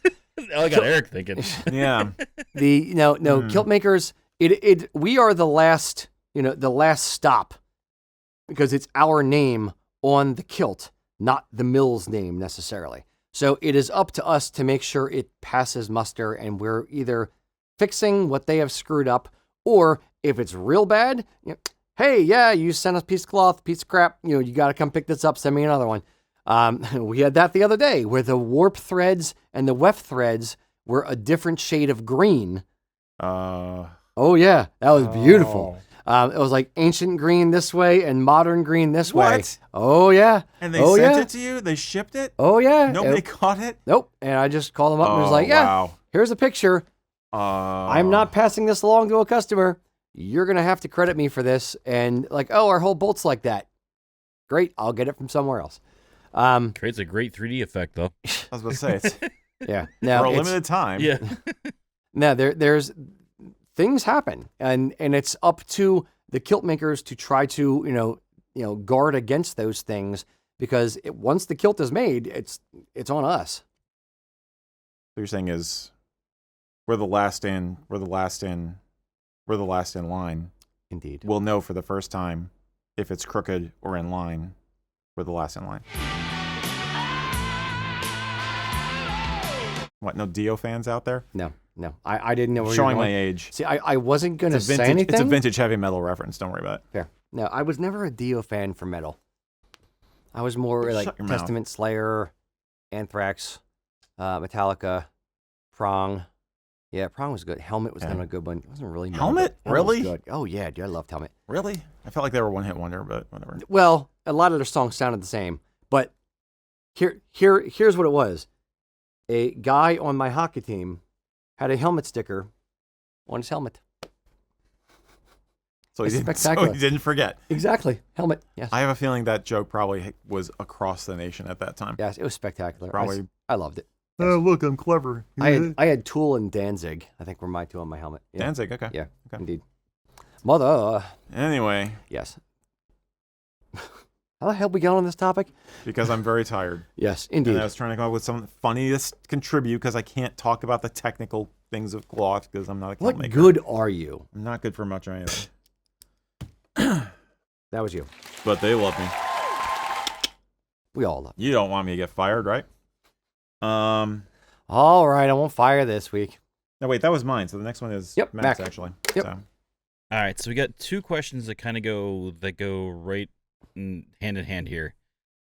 I got Erik thinking. Yeah. Kilt makers. We are the last stop, because it's our name on the kilt, not the mill's name necessarily. So it is up to us to make sure it passes muster, and we're either fixing what they have screwed up, or if it's real bad, hey, yeah, you sent us a piece of cloth, piece of crap, you got to come pick this up, send me another one. We had that the other day where the warp threads and the weft threads were a different shade of green. Oh, yeah, that was beautiful. It was like ancient green this way and modern green this way. What? Oh, yeah. And they sent it to you? They shipped it? Oh, yeah. Nobody caught it? Nope. And I just called them up and was like, yeah, wow. here's a picture. I'm not passing this along to a customer. you're going to have to credit me for this. And like, oh, our whole bolt's like that. Great. I'll get it from somewhere else. Creates a great 3D effect, though. I was about to say, it's Yeah. Now, for a limited time. Yeah. Now, there's things happen. And it's up to the kilt makers to try to, guard against those things. Because once the kilt is made, it's on us. What you're saying is, we're the last in line. Indeed. We'll know for the first time if it's crooked or in line. We're the last in line. What? No Dio fans out there? No. I didn't know where you were Showing going. my age. See, I wasn't going to say anything. It's a vintage heavy metal reference. Don't worry about it. Fair. No, I was never a Dio fan for metal. I was more Shut like your mouth. Testament, Slayer, Anthrax, Metallica, Prong. Yeah, Prong was good. Helmet was kind of a good one. It wasn't really metal, Helmet? but was Really? good. Oh yeah, dude, I loved Helmet. Really? I felt like they were one hit wonder, but whatever. Well, a lot of their songs sounded the same, but here's what it was. A guy on my hockey team had a helmet sticker on his helmet. So It's he spectacular. didn't forget. Exactly, helmet. Yes, I have a feeling that joke probably was across the nation at that time. yes, it was spectacular. Probably. I loved it. Oh, look, I'm clever. I had Tool and Danzig. I think were my two on my helmet. Yeah. Danzig, okay. Yeah, Okay. indeed. Mother. Anyway, Yes. How the hell we got on this topic? because I'm very tired. Yes, And indeed. I was trying to come up with something funny to contribute because I can't talk about the technical things of cloth because I'm not a kilt What maker. good are you? I'm not good for much or anything. That was you. But they love me. We all love. You don't want me to get fired, right? All right, I won't fire this week. No, wait, that was mine. So the next one is Yep, Max, Mac. actually. Yep. So, All right, so we got two questions that kind of go right hand in hand here.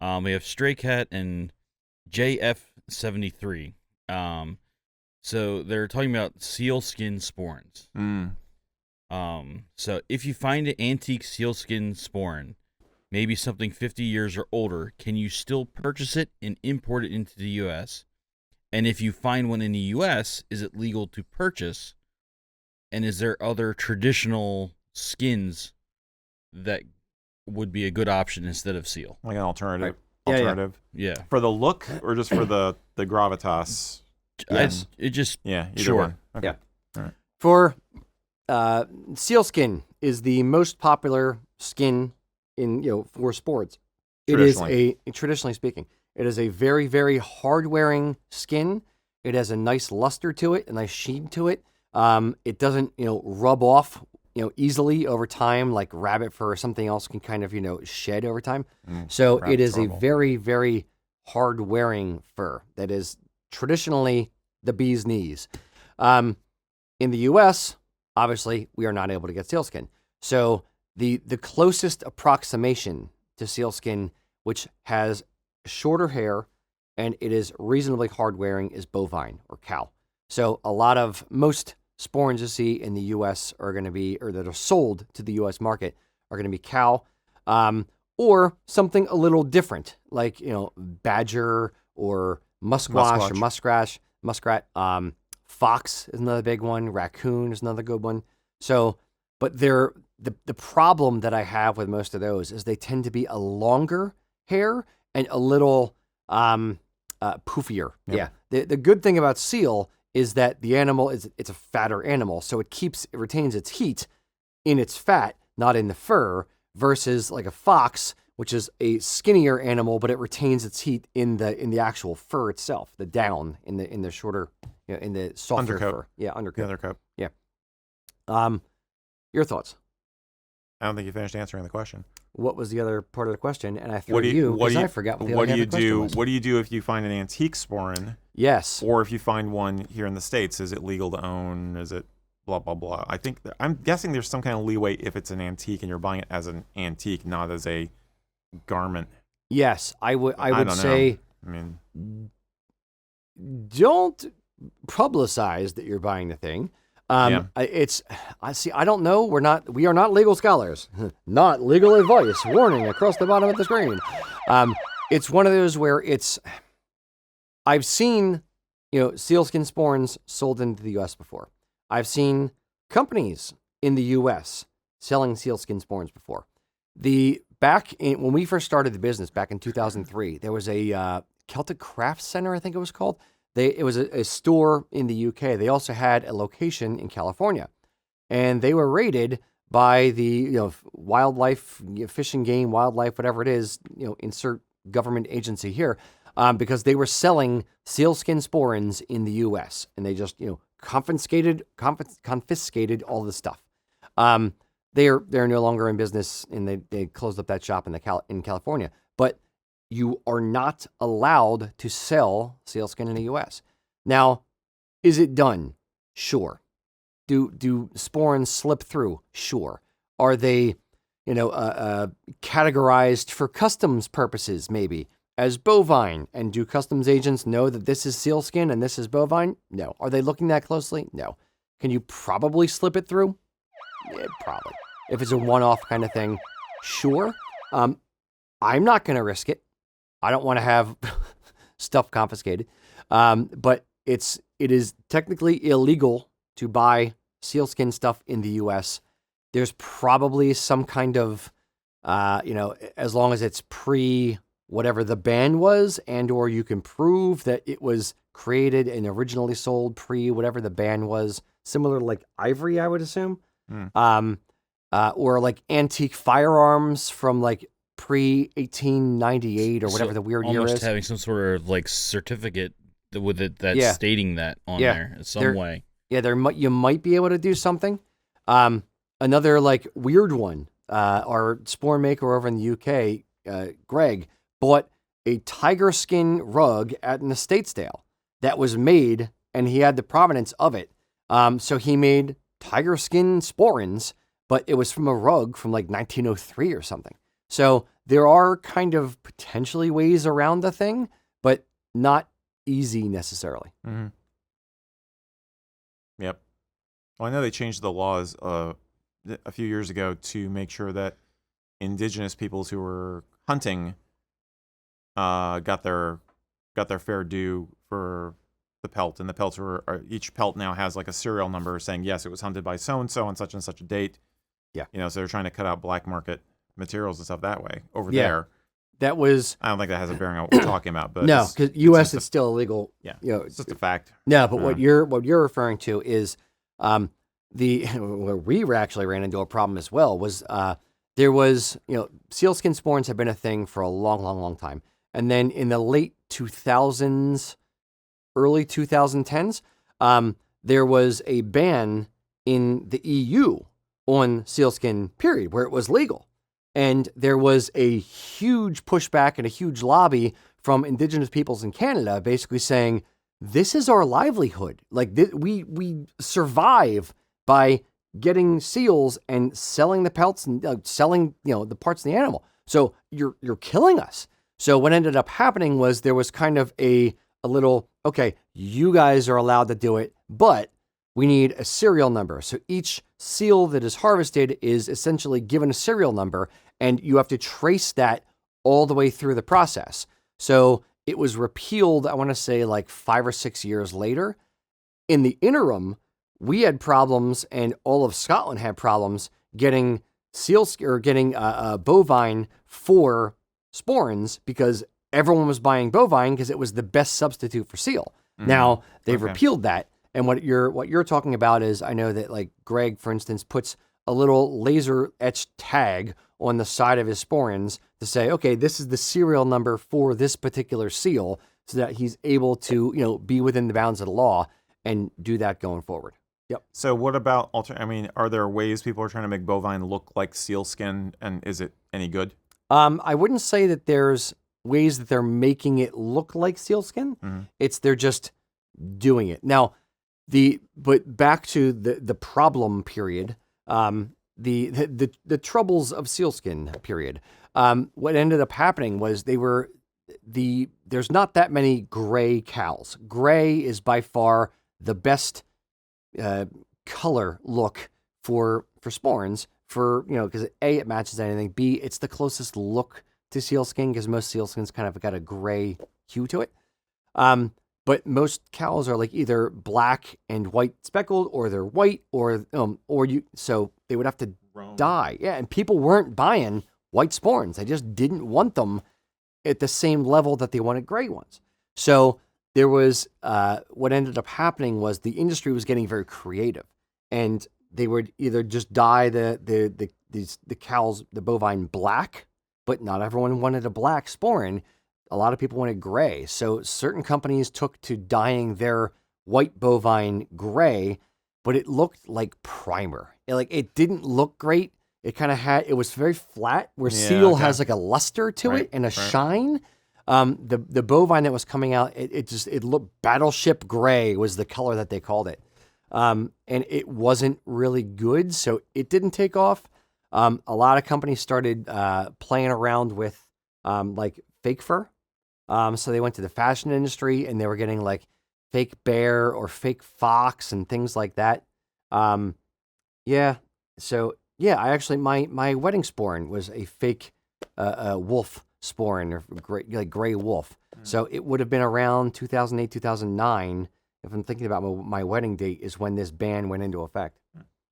We have Stray Cat and JF73. So they're talking about sealskin sporrans. So if you find an antique sealskin sporran, maybe something 50 years or older, can you still purchase it and import it into the U.S.? And if you find one in the U.S., is it legal to purchase? And is there other traditional skins that would be a good option instead of seal? like an alternative. Right. Yeah, yeah. Alternative. Yeah. For the look or just for the gravitas? It just Yeah, either Sure. one. Okay. Yeah. For sealskin is the most popular skin in for sports. It is traditionally speaking, it is a very, very hard wearing skin. It has a nice luster to it, a nice sheen to it. It doesn't rub off easily over time like rabbit fur or something else can kind of shed over time. So it is horrible. a very, very hard wearing fur that is traditionally the bee's knees. In the U.S., obviously, we are not able to get sealskin. So the closest approximation to sealskin, which has shorter hair and it is reasonably hard wearing, is bovine or cow. So most sporrans you see in the U.S. are going to be, or that are sold to the U.S. market, are going to be cow, or something a little different, like badger or musquash or muskrat. Fox is another big one. Raccoon is another good one. So, but the problem that I have with most of those is they tend to be a longer hair and a little poofier. Yep. Yeah. The good thing about seal is that the animal it's a fatter animal, so it retains its heat in its fat, not in the fur, versus like a fox, which is a skinnier animal, but it retains its heat in the actual fur itself, the down in the shorter, in the softer Undercoat. fur. Yeah, The undercoat. other cup. Your thoughts? I don't think you finished answering the question. What was the other part of the question? And I threw What do you, because I forgot what the other half of the question was. What do you do if you find an antique sporran, Yes. or if you find one here in the States? Is it legal to own? Is it blah blah blah? I'm guessing there's some kind of leeway if it's an antique and you're buying it as an antique, not as a garment. Yes, I would don't say I mean, don't publicize that you're buying the thing. Yeah. I don't know. We are not legal scholars. Not legal advice. Warning across the bottom of the screen. It's one of those where I've seen, sealskin sporrans sold into the U.S. before. I've seen companies in the U.S. selling sealskin sporrans before. When we first started the business back in 2003, there was a Celtic Craft Center, I think it was called. It was a store in the UK. They also had a location in California, and they were raided by the wildlife, fish and game, wildlife, whatever it is, insert government agency here, because they were selling sealskin sporrans in the U.S. and they just confiscated all the stuff. They're no longer in business, and they closed up that shop in California. But you are not allowed to sell sealskin in the U.S. Now, is it done? Sure. Do sporrans slip through? Sure. Are they, categorized for customs purposes, maybe, as bovine? And do customs agents know that this is sealskin and this is bovine? No. Are they looking that closely? No. Can you probably slip it through? Yeah, probably. If it's a one-off kind of thing, sure. I'm not going to risk it. I don't want to have stuff confiscated. But it is technically illegal to buy sealskin stuff in the U.S. There's probably some kind of, as long as it's pre whatever the ban was, and or you can prove that it was created and originally sold pre whatever the ban was, similar to like ivory, I would assume. Or like antique firearms from like pre-1898 or whatever the weird year is. Almost having some sort of like certificate with it that's stating that on there in some way. Yeah, you might be able to do something. Another like weird one, our sporran maker over in the UK, Greg, bought a tiger skin rug at an estate sale that was made, and he had the provenance of it. So he made tiger skin sporrans, but it was from a rug from like 1903 or something. So there are kind of potentially ways around the thing, but not easy necessarily. Mm-hmm. Yep. Well, I know they changed the laws a few years ago to make sure that indigenous peoples who were hunting got their fair due for the pelt, and the pelts each pelt now has like a serial number saying yes, it was hunted by so and such a date. Yeah. So they're trying to cut out black market materials and stuff that way over there. That was. I don't think that has a bearing on what we're talking about, but no, because U.S. is still illegal. Yeah, it's just a fact. No, but what you're referring to is where we actually ran into a problem as well was there was sealskin sporrans have been a thing for a long time, and then in the late 2000s, early 2010s, there was a ban in the EU on sealskin, period, where it was legal. And there was a huge pushback and a huge lobby from indigenous peoples in Canada basically saying, this is our livelihood. Like, we survive by getting seals and selling the pelts and selling, the parts of the animal. So you're killing us. So what ended up happening was there was kind of a little, okay, you guys are allowed to do it, but we need a serial number. So each seal that is harvested is essentially given a serial number, and you have to trace that all the way through the process. So it was repealed, I want to say like 5 or 6 years later. In the interim, we had problems, and all of Scotland had problems getting bovine for sporrans because everyone was buying bovine because it was the best substitute for seal. Now they've repealed that. And what you're talking about is, I know that like Greg, for instance, puts a little laser etched tag on the side of his sporrans to say, okay, this is the serial number for this particular seal, so that he's able to, be within the bounds of the law and do that going forward. Yep. So what about are there ways people are trying to make bovine look like sealskin, and is it any good? I wouldn't say that there's ways that they're making it look like sealskin. Mm-hmm. They're just doing it. Now, but back to the problem period, the troubles of sealskin period. What ended up happening was there's not that many gray cows. Gray is by far the best color look for sporrans, because A, it matches anything. B, it's the closest look to sealskin because most sealskins kind of got a gray hue to it. but most cows are like either black and white speckled, or they're white, so they would have to die. Yeah, and people weren't buying white sporrans. They just didn't want them at the same level that they wanted gray ones. So there was what ended up happening was the industry was getting very creative, and they would either just dye the cows, the bovine, black, but not everyone wanted a black sporran. A lot of people wanted gray. So certain companies took to dyeing their white bovine gray, but it looked like primer. It didn't look great. It kind of it was very flat, where seal has like a luster to it and a shine. The bovine that was coming out, it looked battleship gray was the color that they called it. And it wasn't really good, so it didn't take off. A lot of companies started playing around with like fake fur. So they went to the fashion industry, and they were getting like fake bear or fake fox and things like that. I actually, my wedding sporran was a fake wolf sporran, or gray wolf. So it would have been around 2008, 2009. If I'm thinking about my wedding date, is when this ban went into effect.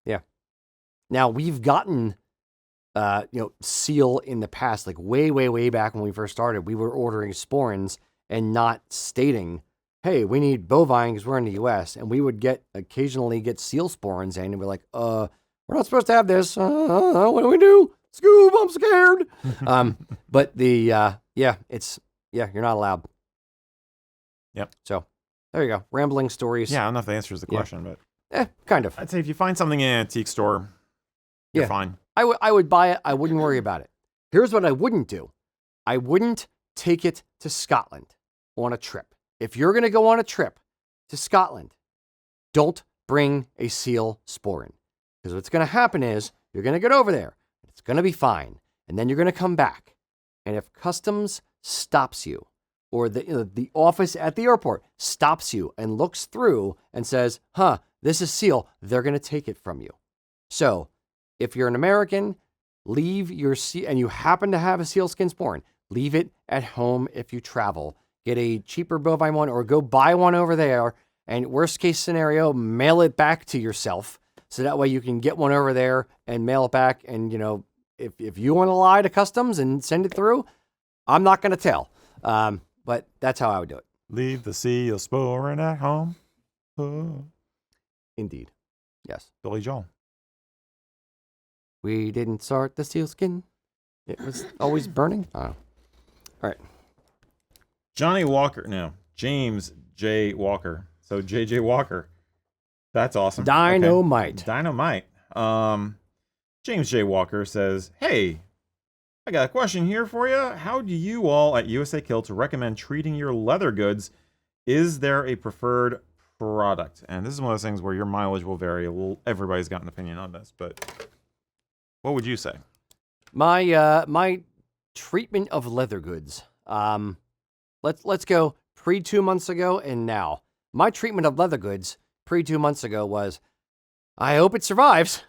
Yeah. Now we've gotten, seal in the past, like way, way, way back when we first started. We were ordering sporrans and not stating, "Hey, we need bovine because we're in the U.S." And we would occasionally get seal sporrans in, and we're like, "We're not supposed to have this. What do we do? Scoob, I'm scared." But you're not allowed. Yep. So there you go. Rambling stories. Yeah, I don't know if that answers the question, but kind of. I'd say if you find something in an antique store, you're fine. I would buy it. I wouldn't worry about it. Here's what I wouldn't do. I wouldn't take it to Scotland on a trip. If you're going to go on a trip to Scotland, don't bring a seal sporran. Because what's going to happen is you're going to get over there. It's going to be fine. And then you're going to come back. And if customs stops you, or the office at the airport stops you and looks through and says, this is seal, they're going to take it from you. So if you're an American, leave your seal, and you happen to have a sealskin sporran, leave it at home if you travel. Get a cheaper bovine one, or go buy one over there, and worst case scenario, mail it back to yourself. So that way you can get one over there and mail it back. And, if you want to lie to customs and send it through, I'm not going to tell. But that's how I would do it. Leave the seal sporran at home. Oh. Indeed. Yes. Billy Joel. We didn't start the sealskin. It was always burning. Oh. All right. James J. Walker. So J.J. Walker. That's awesome. Dynamite. Okay. Dynamite. James J. Walker says, "Hey, I got a question here for you. How do you all at USAK Kilts recommend treating your leather goods? Is there a preferred product?" And this is one of those things where your mileage will vary. Everybody's got an opinion on this, but what would you say? My treatment of leather goods. Let's go pre 2 months ago and now. My treatment of leather goods pre 2 months ago was, I hope it survives.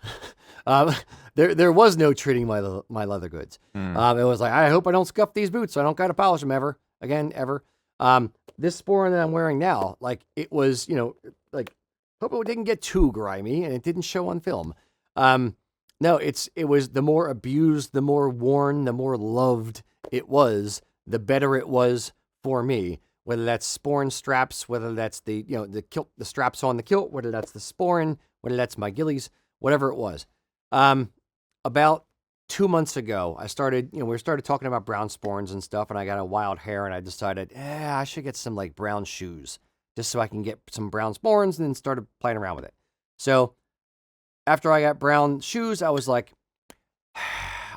There was no treating my leather goods. It was like, I hope I don't scuff these boots, so I don't got to polish them ever. This sporran that I'm wearing now, it was, hope it didn't get too grimy and it didn't show on film. No, it was the more abused, the more worn, the more loved it was, the better it was for me. Whether that's sporran straps, whether that's the kilt, the straps on the kilt, whether that's the sporran, whether that's my gillies, whatever it was. About 2 months ago, we started talking about brown sporrans and stuff, and I got a wild hair, and I decided, I should get some brown shoes just so I can get some brown sporrans, and then started playing around with it. So after I got brown shoes, I was like,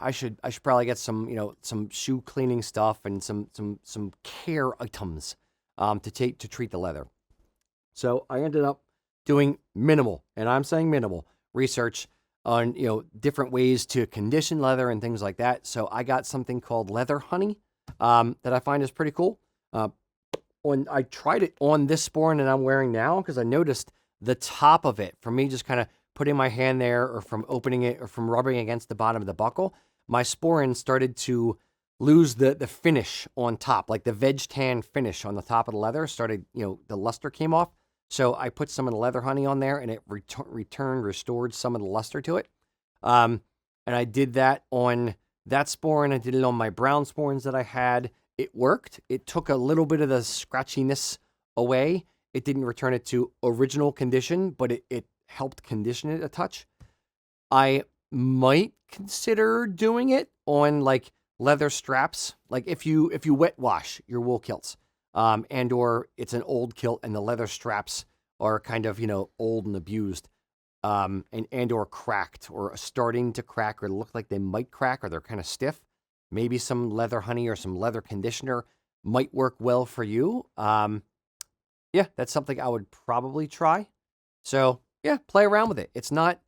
I should probably get some shoe cleaning stuff and some care items to treat the leather. So I ended up doing minimal, and I'm saying minimal, research on different ways to condition leather and things like that. So I got something called leather honey that I find is pretty cool. I tried it on this sporran that I'm wearing now because I noticed the top of it, from me just kind of putting my hand there, or from opening it, or from rubbing against the bottom of the buckle, my sporran started to lose the finish on top, like the veg tan finish on the top of the leather started, the luster came off. So I put some of the leather honey on there and it restored some of the luster to it. And I did that on that sporran. I did it on my brown sporrans that I had. It worked. It took a little bit of the scratchiness away. It didn't return it to original condition, but it helped condition it a touch. I might consider doing it on like leather straps. Like if you wet wash your wool kilts, and or it's an old kilt and the leather straps are kind of, old and abused, and or cracked or starting to crack or look like they might crack or they're kind of stiff. Maybe some leather honey or some leather conditioner might work well for you. Yeah, that's something I would probably try. So yeah, play around with it. It's not,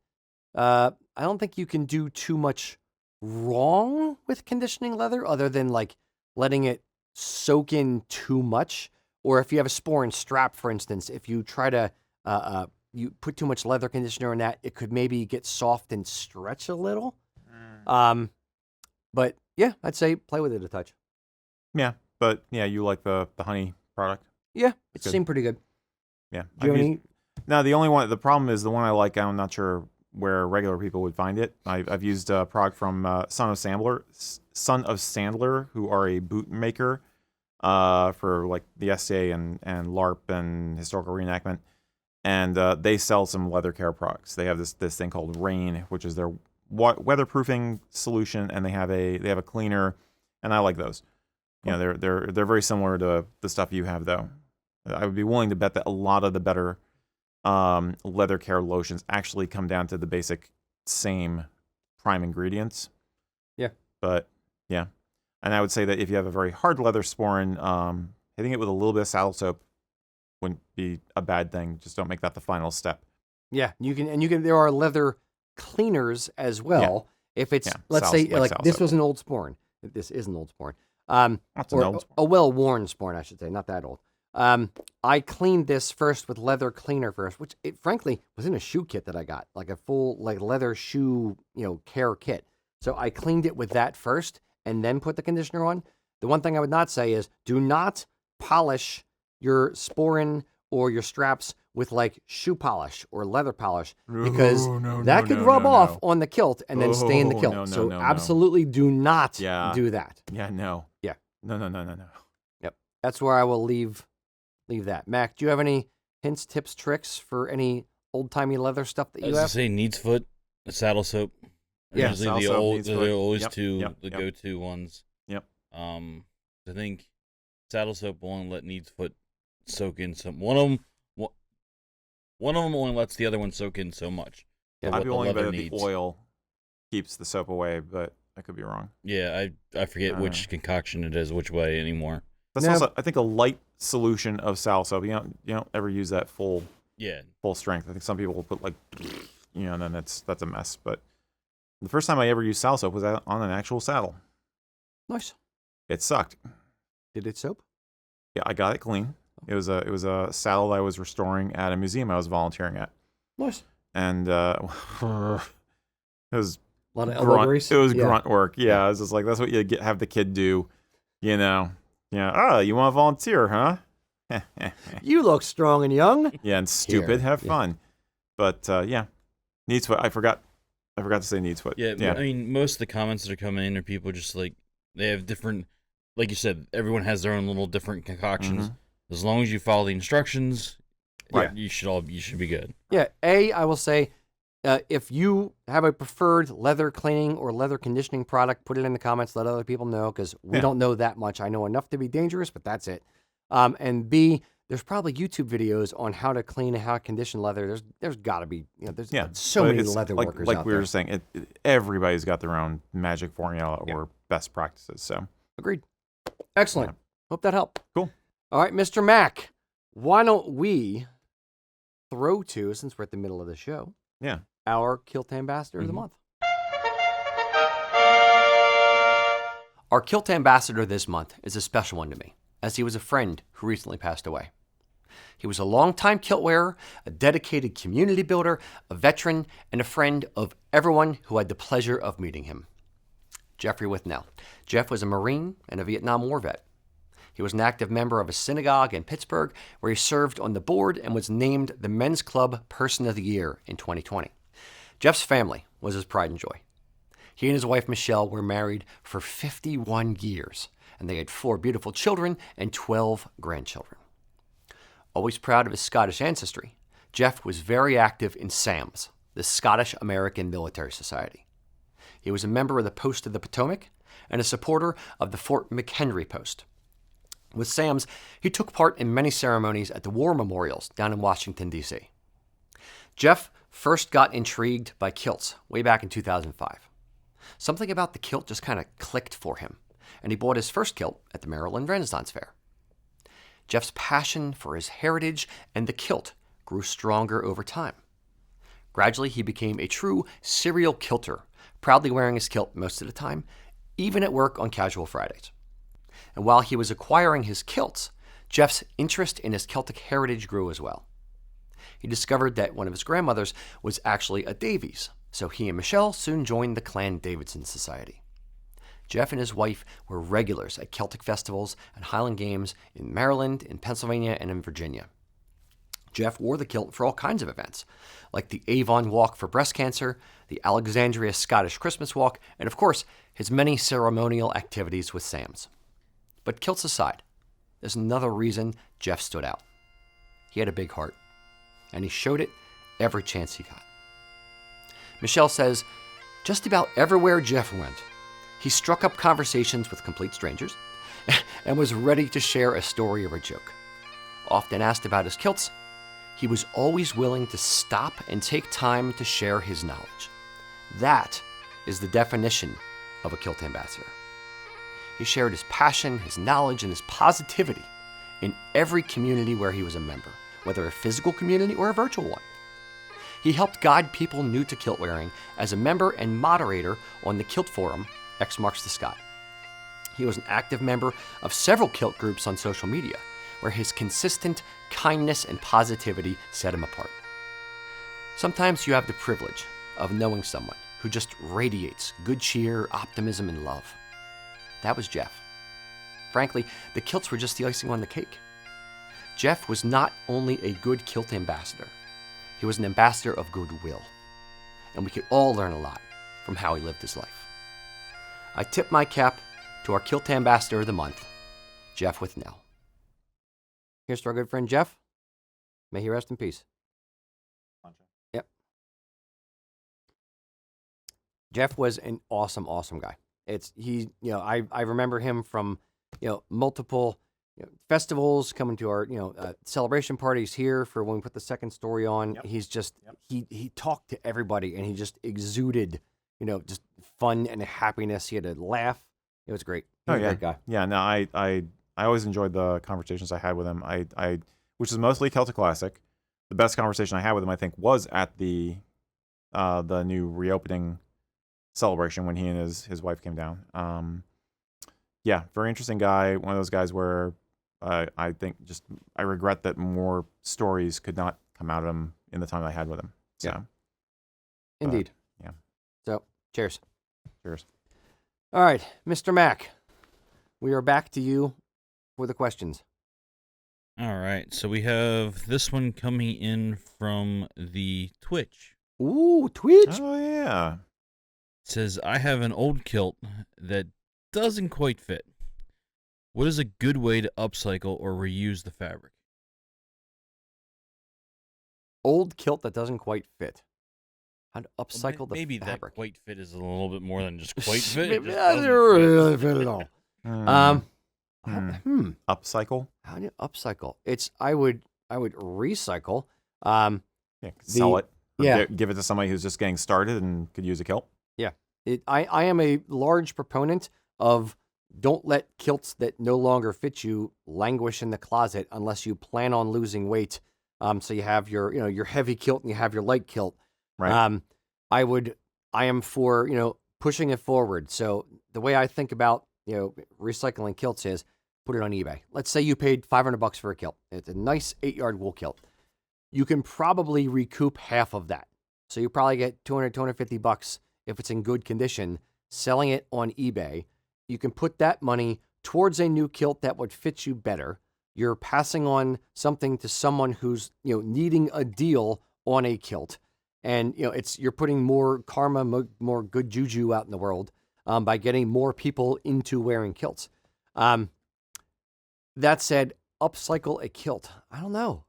I don't think you can do too much wrong with conditioning leather other than like letting it soak in too much. Or if you have a sporran strap, for instance, if you try to, you put too much leather conditioner in that, it could maybe get soft and stretch a little. But yeah, I'd say play with it a touch. Yeah, but yeah, you like the honey product? Yeah, it Good. seemed pretty good. Yeah. Do you have any? No, the problem is the one I like, I'm not sure where regular people would find it. I've used a product from Son of Sandler, who are a boot maker for like the SCA and LARP and historical reenactment. And they sell some leather care products. They have this thing called Rain, which is their weatherproofing solution, and they have a cleaner, and I like those. You know, they're very similar to the stuff you have, though. I would be willing to bet that a lot of the better leather care lotions actually come down to the basic same prime ingredients. Yeah. But yeah, and I would say that if you have a very hard leather sporran, hitting it with a little bit of saddle soap wouldn't be a bad thing. Just don't make that the final step. Yeah, you can. There are leather cleaners as well. Yeah. If it's let's say like this was an old sporran. This is an old sporran. That's an old sporran. A well-worn sporran, I should say, not that old. I cleaned this first with leather cleaner first, which it frankly was in a shoe kit that I got, like a full like leather shoe, care kit. So I cleaned it with that first and then put the conditioner on. The one thing I would not say is do not polish your sporran or your straps with like shoe polish or leather polish because that could rub off on the kilt and then stain the kilt. So absolutely do not do that. Yeah, no. Yeah. No. Yep. That's where I will leave that. Mac, do you have any hints, tips, tricks for any old-timey leather stuff that you have? I say needs foot, a saddle soap. Yeah, Usually they're always the go-to ones. Yep. I think saddle soap won't let needs foot soak in some. One of them only lets the other one soak in so much. Yeah, I'd be willing to bet the oil keeps the soap away, but I could be wrong. Yeah, I forget which concoction it is, which way anymore. That's also, I think, a light solution of saddle soap. You don't ever use that full strength. I think some people will put like, and then that's a mess. But the first time I ever used saddle soap was on an actual saddle. Nice. It sucked. Did it soap? Yeah, I got it clean. It was a saddle that I was restoring at a museum I was volunteering at. Nice. And it was a lot of elbow grease. It was grunt work. Yeah, I was just like, that's what you have the kid do, Yeah. Oh, you want to volunteer, huh? You look strong and young. Yeah, and stupid. Have fun. But needs foot. I forgot to say needs foot. Yeah. I mean, most of the comments that are coming in are people just like they have different. Like you said, everyone has their own little different concoctions. Mm-hmm. As long as you follow the instructions, you should be good. Yeah. I will say, if you have a preferred leather cleaning or leather conditioning product, put it in the comments. Let other people know because we don't know that much. I know enough to be dangerous, but that's it. And B, there's probably YouTube videos on how to clean and how to condition leather. There's got to be, there's so many leather workers out there. Like we were saying, everybody's got their own magic formula or best practices. So agreed. Excellent. Hope that helped. Cool. All right, Mr. Mac, why don't we throw to, since we're at the middle of the show, our Kilt Ambassador of the Month. Our Kilt Ambassador this month is a special one to me, as he was a friend who recently passed away. He was a longtime kilt wearer, a dedicated community builder, a veteran, and a friend of everyone who had the pleasure of meeting him. Jeffrey Withnell. Jeff was a Marine and a Vietnam War vet. He was an active member of a synagogue in Pittsburgh where he served on the board and was named the Men's Club Person of the Year in 2020. Jeff's family was his pride and joy. He and his wife Michelle were married for 51 years, and they had 4 beautiful children and 12 grandchildren. Always proud of his Scottish ancestry, Jeff was very active in SAMS, the Scottish American Military Society. He was a member of the Post of the Potomac and a supporter of the Fort McHenry Post. With SAMS, he took part in many ceremonies at the war memorials down in Washington, D.C. Jeff first got intrigued by kilts way back in 2005. Something about the kilt just kind of clicked for him, and he bought his first kilt at the Maryland Renaissance Fair. Jeff's passion for his heritage and the kilt grew stronger over time. Gradually, he became a true serial kilter, proudly wearing his kilt most of the time, even at work on casual Fridays. And while he was acquiring his kilts, Jeff's interest in his Celtic heritage grew as well. He discovered that one of his grandmothers was actually a Davies, so he and Michelle soon joined the Clan Davidson Society. Jeff and his wife were regulars at Celtic festivals and Highland Games in Maryland, in Pennsylvania, and in Virginia. Jeff wore the kilt for all kinds of events, like the Avon Walk for breast cancer, the Alexandria Scottish Christmas Walk, and of course, his many ceremonial activities with SAMS. But kilts aside, there's another reason Jeff stood out. He had a big heart, and he showed it every chance he got. Michelle says, just about everywhere Jeff went, he struck up conversations with complete strangers and was ready to share a story or a joke. Often asked about his kilts, he was always willing to stop and take time to share his knowledge. That is the definition of a kilt ambassador. He shared his passion, his knowledge, and his positivity in every community where he was a member, whether a physical community or a virtual one. He helped guide people new to kilt wearing as a member and moderator on the kilt forum, X Marks the Sky. He was an active member of several kilt groups on social media, where his consistent kindness and positivity set him apart. Sometimes you have the privilege of knowing someone who just radiates good cheer, optimism, and love. That was Jeff. Frankly, the kilts were just the icing on the cake. Jeff was not only a good kilt ambassador, he was an ambassador of goodwill. And we could all learn a lot from how he lived his life. I tip my cap to our Kilt Ambassador of the Month, Jeff Withnell. Here's to our good friend Jeff. May he rest in peace. Yep. Jeff was an awesome, awesome guy. I remember him from, multiple festivals, coming to our, celebration parties here for when we put the second story on. Yep. He's just, he talked to everybody and he just exuded, just fun and happiness. He had a laugh. It was great. He was a great guy. Yeah, no, I always enjoyed the conversations I had with him. Which is mostly Celtic Classic. The best conversation I had with him, I think, was at the new reopening celebration when he and his wife came down. Very interesting guy. One of those guys where I think I regret that more stories could not come out of him in the time I had with him. So, yeah. Indeed. Yeah. So, cheers. Cheers. All right, Mr. Mac, we are back to you for the questions. All right, so we have this one coming in from the Twitch. Ooh, Twitch. Oh, yeah. It says, I have an old kilt that doesn't quite fit. What is a good way to upcycle or reuse the fabric? Old kilt that doesn't quite fit. How to upcycle the maybe fabric. That quite fit is a little bit more than just quite fit. It just doesn't doesn't really fit at all. Upcycle? How do you upcycle? I would recycle. Sell it. Yeah. Give it to somebody who's just getting started and could use a kilt. Yeah. I am a large proponent of don't let kilts that no longer fit you languish in the closet unless you plan on losing weight. So you have your heavy kilt and you have your light kilt. Right. I am for, pushing it forward. So the way I think about, recycling kilts is put it on eBay. Let's say you paid $500 for a kilt. It's a nice 8-yard wool kilt. You can probably recoup half of that. So you probably get $200, $250 if it's in good condition. selling it on eBay. You can put that money towards a new kilt that would fit you better. You're passing on something to someone who's, needing a deal on a kilt. And, you're putting more karma, more good juju out in the world by getting more people into wearing kilts. That said, upcycle a kilt. I don't know.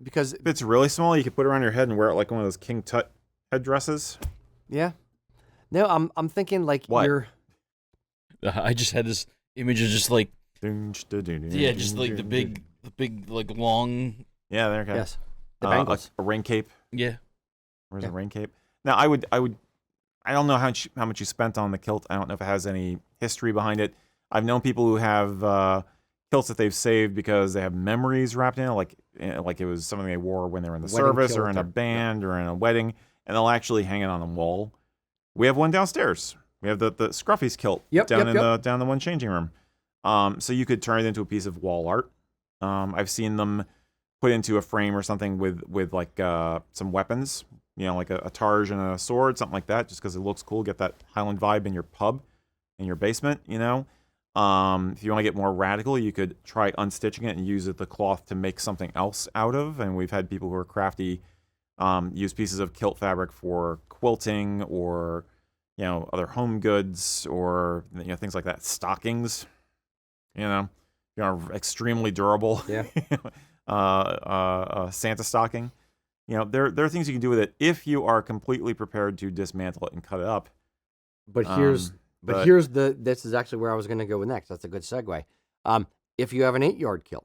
Because If it's really small, you could put it around your head and wear it like one of those King Tut headdresses. yeah. No, I'm thinking What? you're. I just had this image of just like the big like long. Yeah, there you go. Yes. The bangles. A rain cape. Yeah. Where's a rain cape? Now, I don't know how much you spent on the kilt. I don't know if it has any history behind it. I've known people who have kilts that they've saved because they have memories wrapped in it, like it was something they wore when they were in the service or in a band or in a wedding, and they'll actually hang it on the wall. We have one downstairs. We have the Scruffy's kilt down the one changing room. So you could turn it into a piece of wall art. I've seen them put into a frame or something with like some weapons, like a targe and a sword, something like that, just because it looks cool. Get that Highland vibe in your pub, in your basement, If you want to get more radical, you could try unstitching it and use the cloth to make something else out of. And we've had people who are crafty use pieces of kilt fabric for quilting or, other home goods or, things like that. Stockings, extremely durable. Yeah. Santa stocking. There are things you can do with it if you are completely prepared to dismantle it and cut it up. But this is actually where I was going to go with next. That's a good segue. If you have an 8-yard kilt,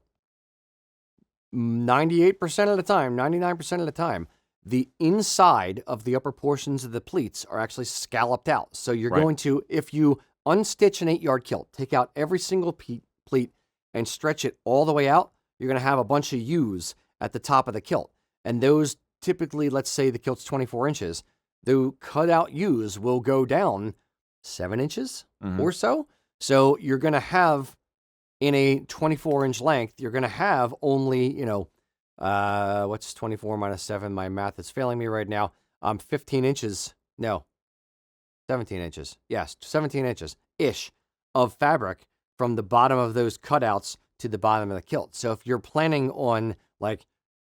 98% of the time, 99% of the time, the inside of the upper portions of the pleats are actually scalloped out. So you're going to, if you unstitch an 8-yard kilt, take out every single pleat and stretch it all the way out, you're going to have a bunch of U's at the top of the kilt. And those typically, let's say the kilt's 24 inches, the cut out U's will go down 7 inches or so. So you're going to have, in a 24-inch length, you're going to have only, what's 24 minus 7? My math is failing me right now. 15 inches. No, 17 inches. Yes, 17 inches-ish of fabric from the bottom of those cutouts to the bottom of the kilt. So if you're planning on,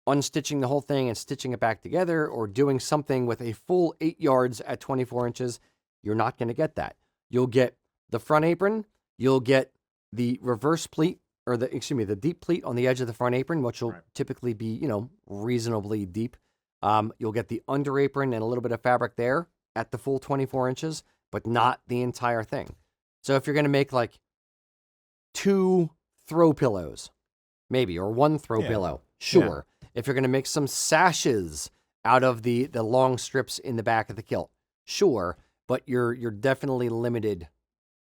unstitching the whole thing and stitching it back together or doing something with a full 8 yards at 24 inches, you're not going to get that. You'll get the front apron. You'll get the reverse pleat, or the deep pleat on the edge of the front apron, which will typically be, reasonably deep. You'll get the under apron and a little bit of fabric there at the full 24 inches, but not the entire thing. So if you're going to make 2 throw pillows, maybe, or 1 throw pillow, sure. Yeah. If you're going to make some sashes out of the long strips in the back of the kilt, sure. But you're definitely limited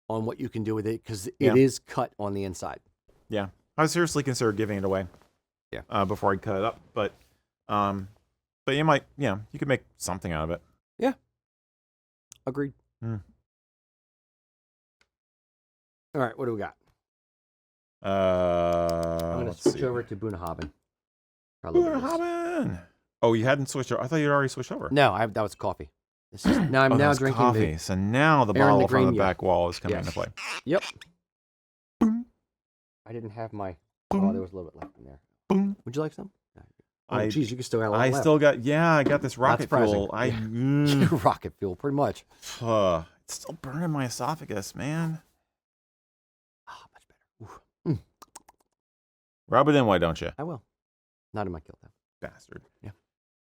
on what you can do with it because it is cut on the inside. Yeah, I would seriously consider giving it away. Yeah. Before I cut it up, but you might, you could make something out of it. Yeah. Agreed. Hmm. All right, what do we got? I'm going to switch over to Bunnahabhain. Bunnahabhain. Oh, you hadn't switched over? I thought you'd already switched over. No, that was coffee. I'm now drinking coffee. So now the bottle from the back wall is coming into play. Yep. Boom. I didn't have my. Oh, there was a little bit left in there. Boom. Would you like some? Oh, geez, you can still have a lot left. I got this rocket fuel. Rocket fuel, pretty much. It's still burning my esophagus, man. Much better. Rub it in, why don't you? I will. Not in my kilt, though. Bastard. Yeah.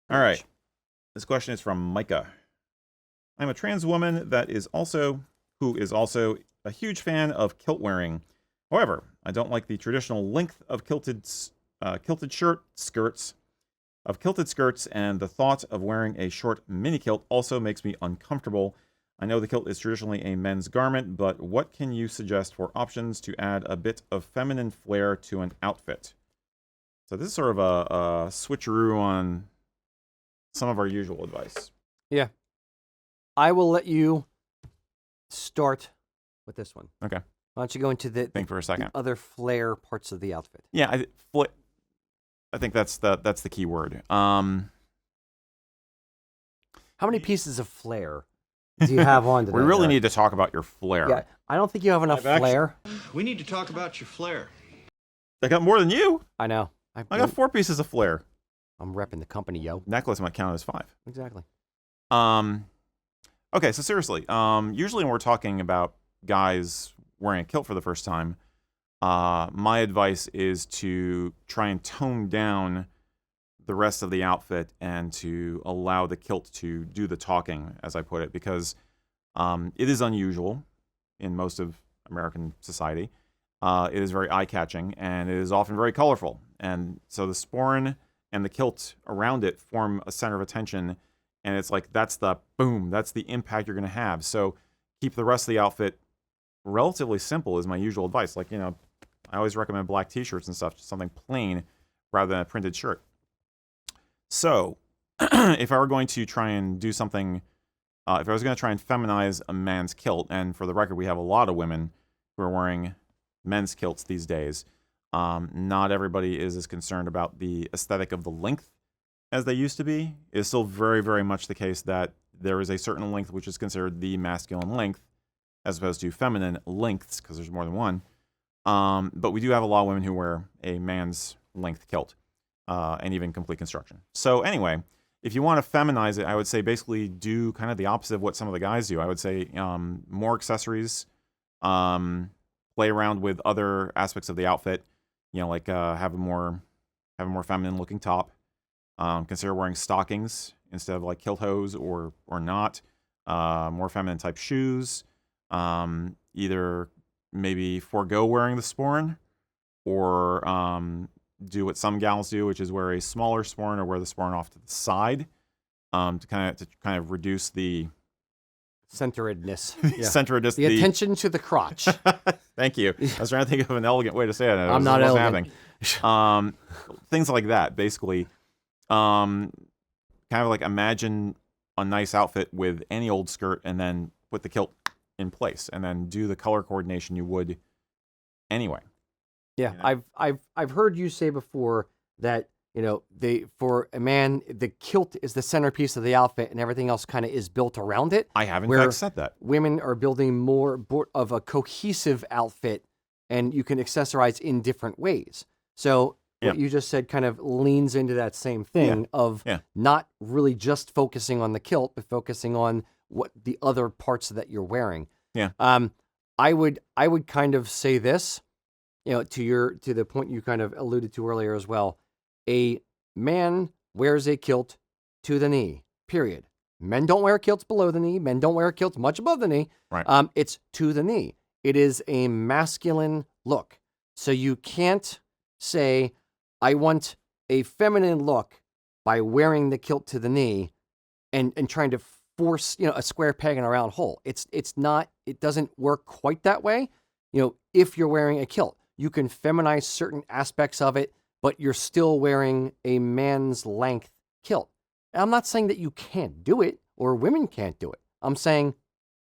All right. This question is from Micah. I'm a trans woman who is also a huge fan of kilt wearing. However, I don't like the traditional length of kilted skirts, and the thought of wearing a short mini kilt also makes me uncomfortable. I know the kilt is traditionally a men's garment, but what can you suggest for options to add a bit of feminine flair to an outfit? So this is sort of a switcheroo on some of our usual advice. Yeah. I will let you start with this one. Okay. Why don't you go into think for a second. The other flair parts of the outfit? Yeah, I think that's the key word. How many pieces of flair do you have on today? We really Erik? need to talk about your flair. Yeah, I don't think you have enough flair. We need to talk about your flair. I got more than you. I know. I got 4 pieces of flair. I'm repping the company, yo. Necklace might count as 5. Exactly. Okay, so seriously, usually when we're talking about guys wearing a kilt for the first time, my advice is to try and tone down the rest of the outfit and to allow the kilt to do the talking, as I put it, because it is unusual in most of American society. It is very eye-catching, and it is often very colorful. And so the sporran and the kilt around it form a center of attention, and it's like, that's the boom, that's the impact you're going to have. So keep the rest of the outfit relatively simple is my usual advice. Like, I always recommend black t-shirts and stuff, just something plain rather than a printed shirt. So if I were going to try and do something, if I was going to try and feminize a man's kilt, and for the record, we have a lot of women who are wearing men's kilts these days. Not everybody is as concerned about the aesthetic of the length as they used to be. It's still very, very much the case that there is a certain length which is considered the masculine length as opposed to feminine lengths, because there's more than one. But we do have a lot of women who wear a man's length kilt, and even complete construction. So anyway, if you want to feminize it, I would say basically do kind of the opposite of what some of the guys do. I would say more accessories, play around with other aspects of the outfit, like have a more feminine looking top. Consider wearing stockings instead of like kilt hose or not. More feminine type shoes. Either maybe forego wearing the sporran, or do what some gals do, which is wear a smaller sporran or wear the sporran off to the side, to kind of reduce the Centeredness. centeredness. The attention to the crotch. Thank you. I was trying to think of an elegant way to say it. I'm not elegant. Things like that, basically. Kind of like imagine a nice outfit with any old skirt and then put the kilt in place and then do the color coordination you would anyway. Yeah, I've heard you say before that, for a man, the kilt is the centerpiece of the outfit and everything else kind of is built around it. I have in where fact said that. Women are building more of a cohesive outfit, and you can accessorize in different ways. So what you just said kind of leans into that same thing of not really just focusing on the kilt, but focusing on what the other parts that you're wearing. Yeah. I would kind of say this, to the point you kind of alluded to earlier as well. A man wears a kilt to the knee, period. Men don't wear kilts below the knee. Men don't wear kilts much above the knee. Right. It's to the knee. It is a masculine look. So you can't say, I want a feminine look by wearing the kilt to the knee and trying to force, a square peg in a round hole. It doesn't work quite that way. If you're wearing a kilt, you can feminize certain aspects of it, but you're still wearing a man's length kilt. And I'm not saying that you can't do it or women can't do it. I'm saying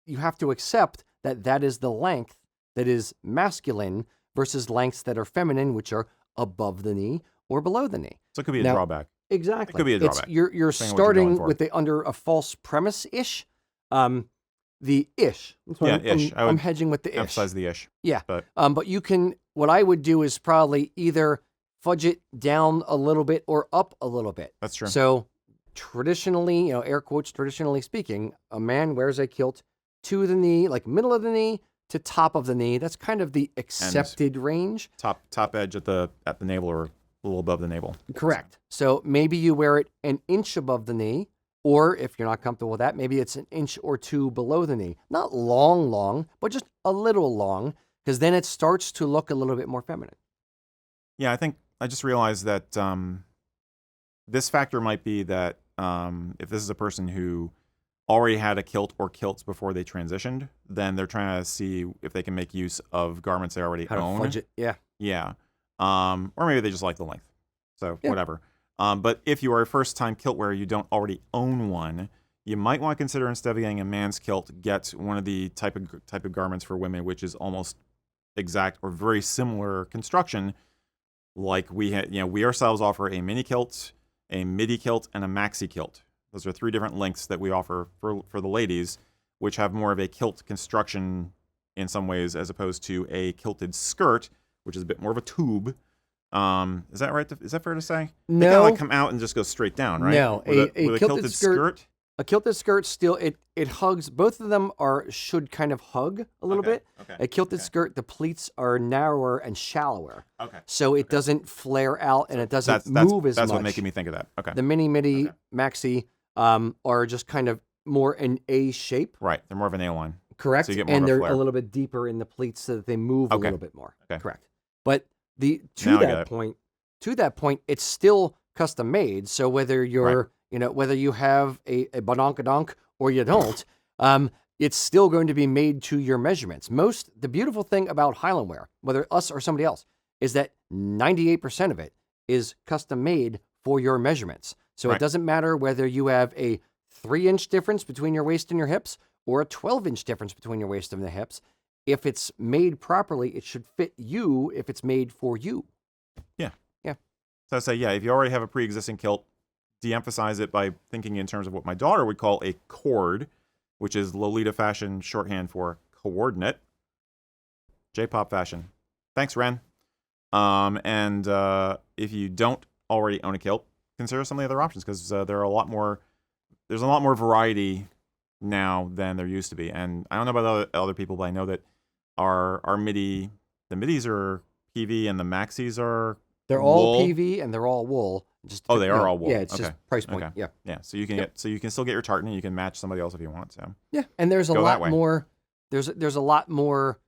you have to accept that that is the length that is masculine versus lengths that are feminine, which are above the knee or below the knee. So it could be a drawback. Exactly. It could be a drawback. You're starting with under a false premise-ish. The ish. Ish. I'm hedging with the ish. Emphasize the ish. Yeah. But you can, what I would do is probably either fudge it down a little bit or up a little bit. That's true. So traditionally, air quotes, traditionally speaking, a man wears a kilt to the knee, like middle of the knee to top of the knee. That's kind of the accepted range. Top edge at the navel or a little above the navel. Correct. So maybe you wear it an inch above the knee, or if you're not comfortable with that, maybe it's an inch or two below the knee. Not long, but just a little long, because then it starts to look a little bit more feminine. Yeah, I think I just realized that this factor might be that if this is a person who already had a kilt or kilts before they transitioned, then they're trying to see if they can make use of garments they already How own. to fudge it. Yeah. Yeah. Or maybe they just like the length. So whatever. But if you are a first-time kilt wearer, you don't already own one, you might want to consider, instead of getting a man's kilt, get one of the type of garments for women, which is almost exact or very similar construction. Like we ourselves offer a mini-kilt, a midi-kilt, and a maxi-kilt. Those are 3 different lengths that we offer for the ladies. which have more of a kilt construction in some ways, as opposed to a kilted skirt, which is a bit more of a tube. Is that right? Is that fair to say? No. They kind of like come out and just go straight down, right? No, With a kilted skirt. A kilted skirt still it hugs. Both of them should kind of hug a little bit. Okay. A kilted skirt, the pleats are narrower and shallower. Okay. So it doesn't flare out and it doesn't move as much. That's what making me think of that. Okay. The mini maxi are just kind of more an A shape. Right. They're more of an A line. Correct. So you get more and of a they're flare. a little bit deeper in the pleats so that they move a little bit more. Okay. Correct. But to that point, it's still custom made. So whether you're whether you have a badonkadonk or you don't, it's still going to be made to your measurements. The beautiful thing about Highland wear, whether us or somebody else, is that 98% of it is custom made for your measurements. So it doesn't matter whether you have a 3-inch difference between your waist and your hips or a 12-inch difference between your waist and the hips. If it's made properly, it should fit you if it's made for you. Yeah. Yeah. So I say, if you already have a pre-existing kilt, de-emphasize it by thinking in terms of what my daughter would call a cord, which is Lolita fashion shorthand for coordinate. J-pop fashion. Thanks, Ren. And if you don't already own a kilt, consider some of the other options, because there's a lot more variety now than there used to be. And I don't know about other people, but I know that our the midis are PV and the maxis are They're all PV and they're all wool. They are all wool. Yeah, it's just price point. Okay. Yeah. So you can still get your tartan and you can match somebody else if you want. So yeah, and there's a lot more. There's a lot more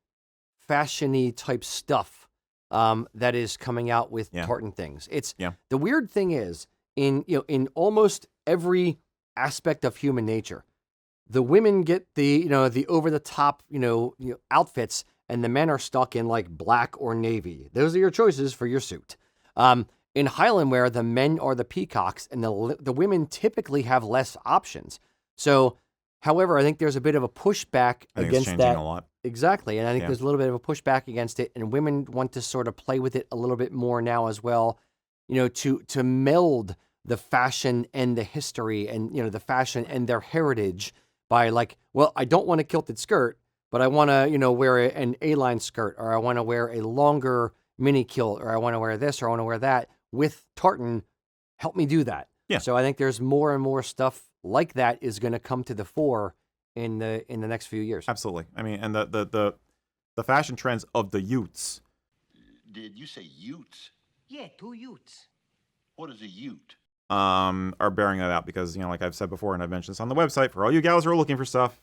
fashiony type stuff that is coming out with tartan things. The weird thing is in almost every aspect of human nature, the women get the over the top outfits, and the men are stuck in like black or navy. Those are your choices for your suit. In Highland wear, the men are the peacocks, and the women typically have less options. So, however, I think there's a bit of a pushback against changing that. A lot. Exactly, and I think there's a little bit of a pushback against it, and women want to sort of play with it a little bit more now as well. To meld the fashion and the history, and the fashion and their heritage by I don't want a kilted skirt, but I want to wear an A-line skirt, or I want to wear a longer mini-kilt, or I want to wear this, or I want to wear that. With tartan, help me do that. Yeah. So I think there's more and more stuff like that is going to come to the fore in the next few years. Absolutely. I mean, and the fashion trends of the youths. Did you say utes? Yeah, 2 utes. What is a ute? Are bearing that out because, like I've said before, and I've mentioned this on the website, for all you gals who are looking for stuff,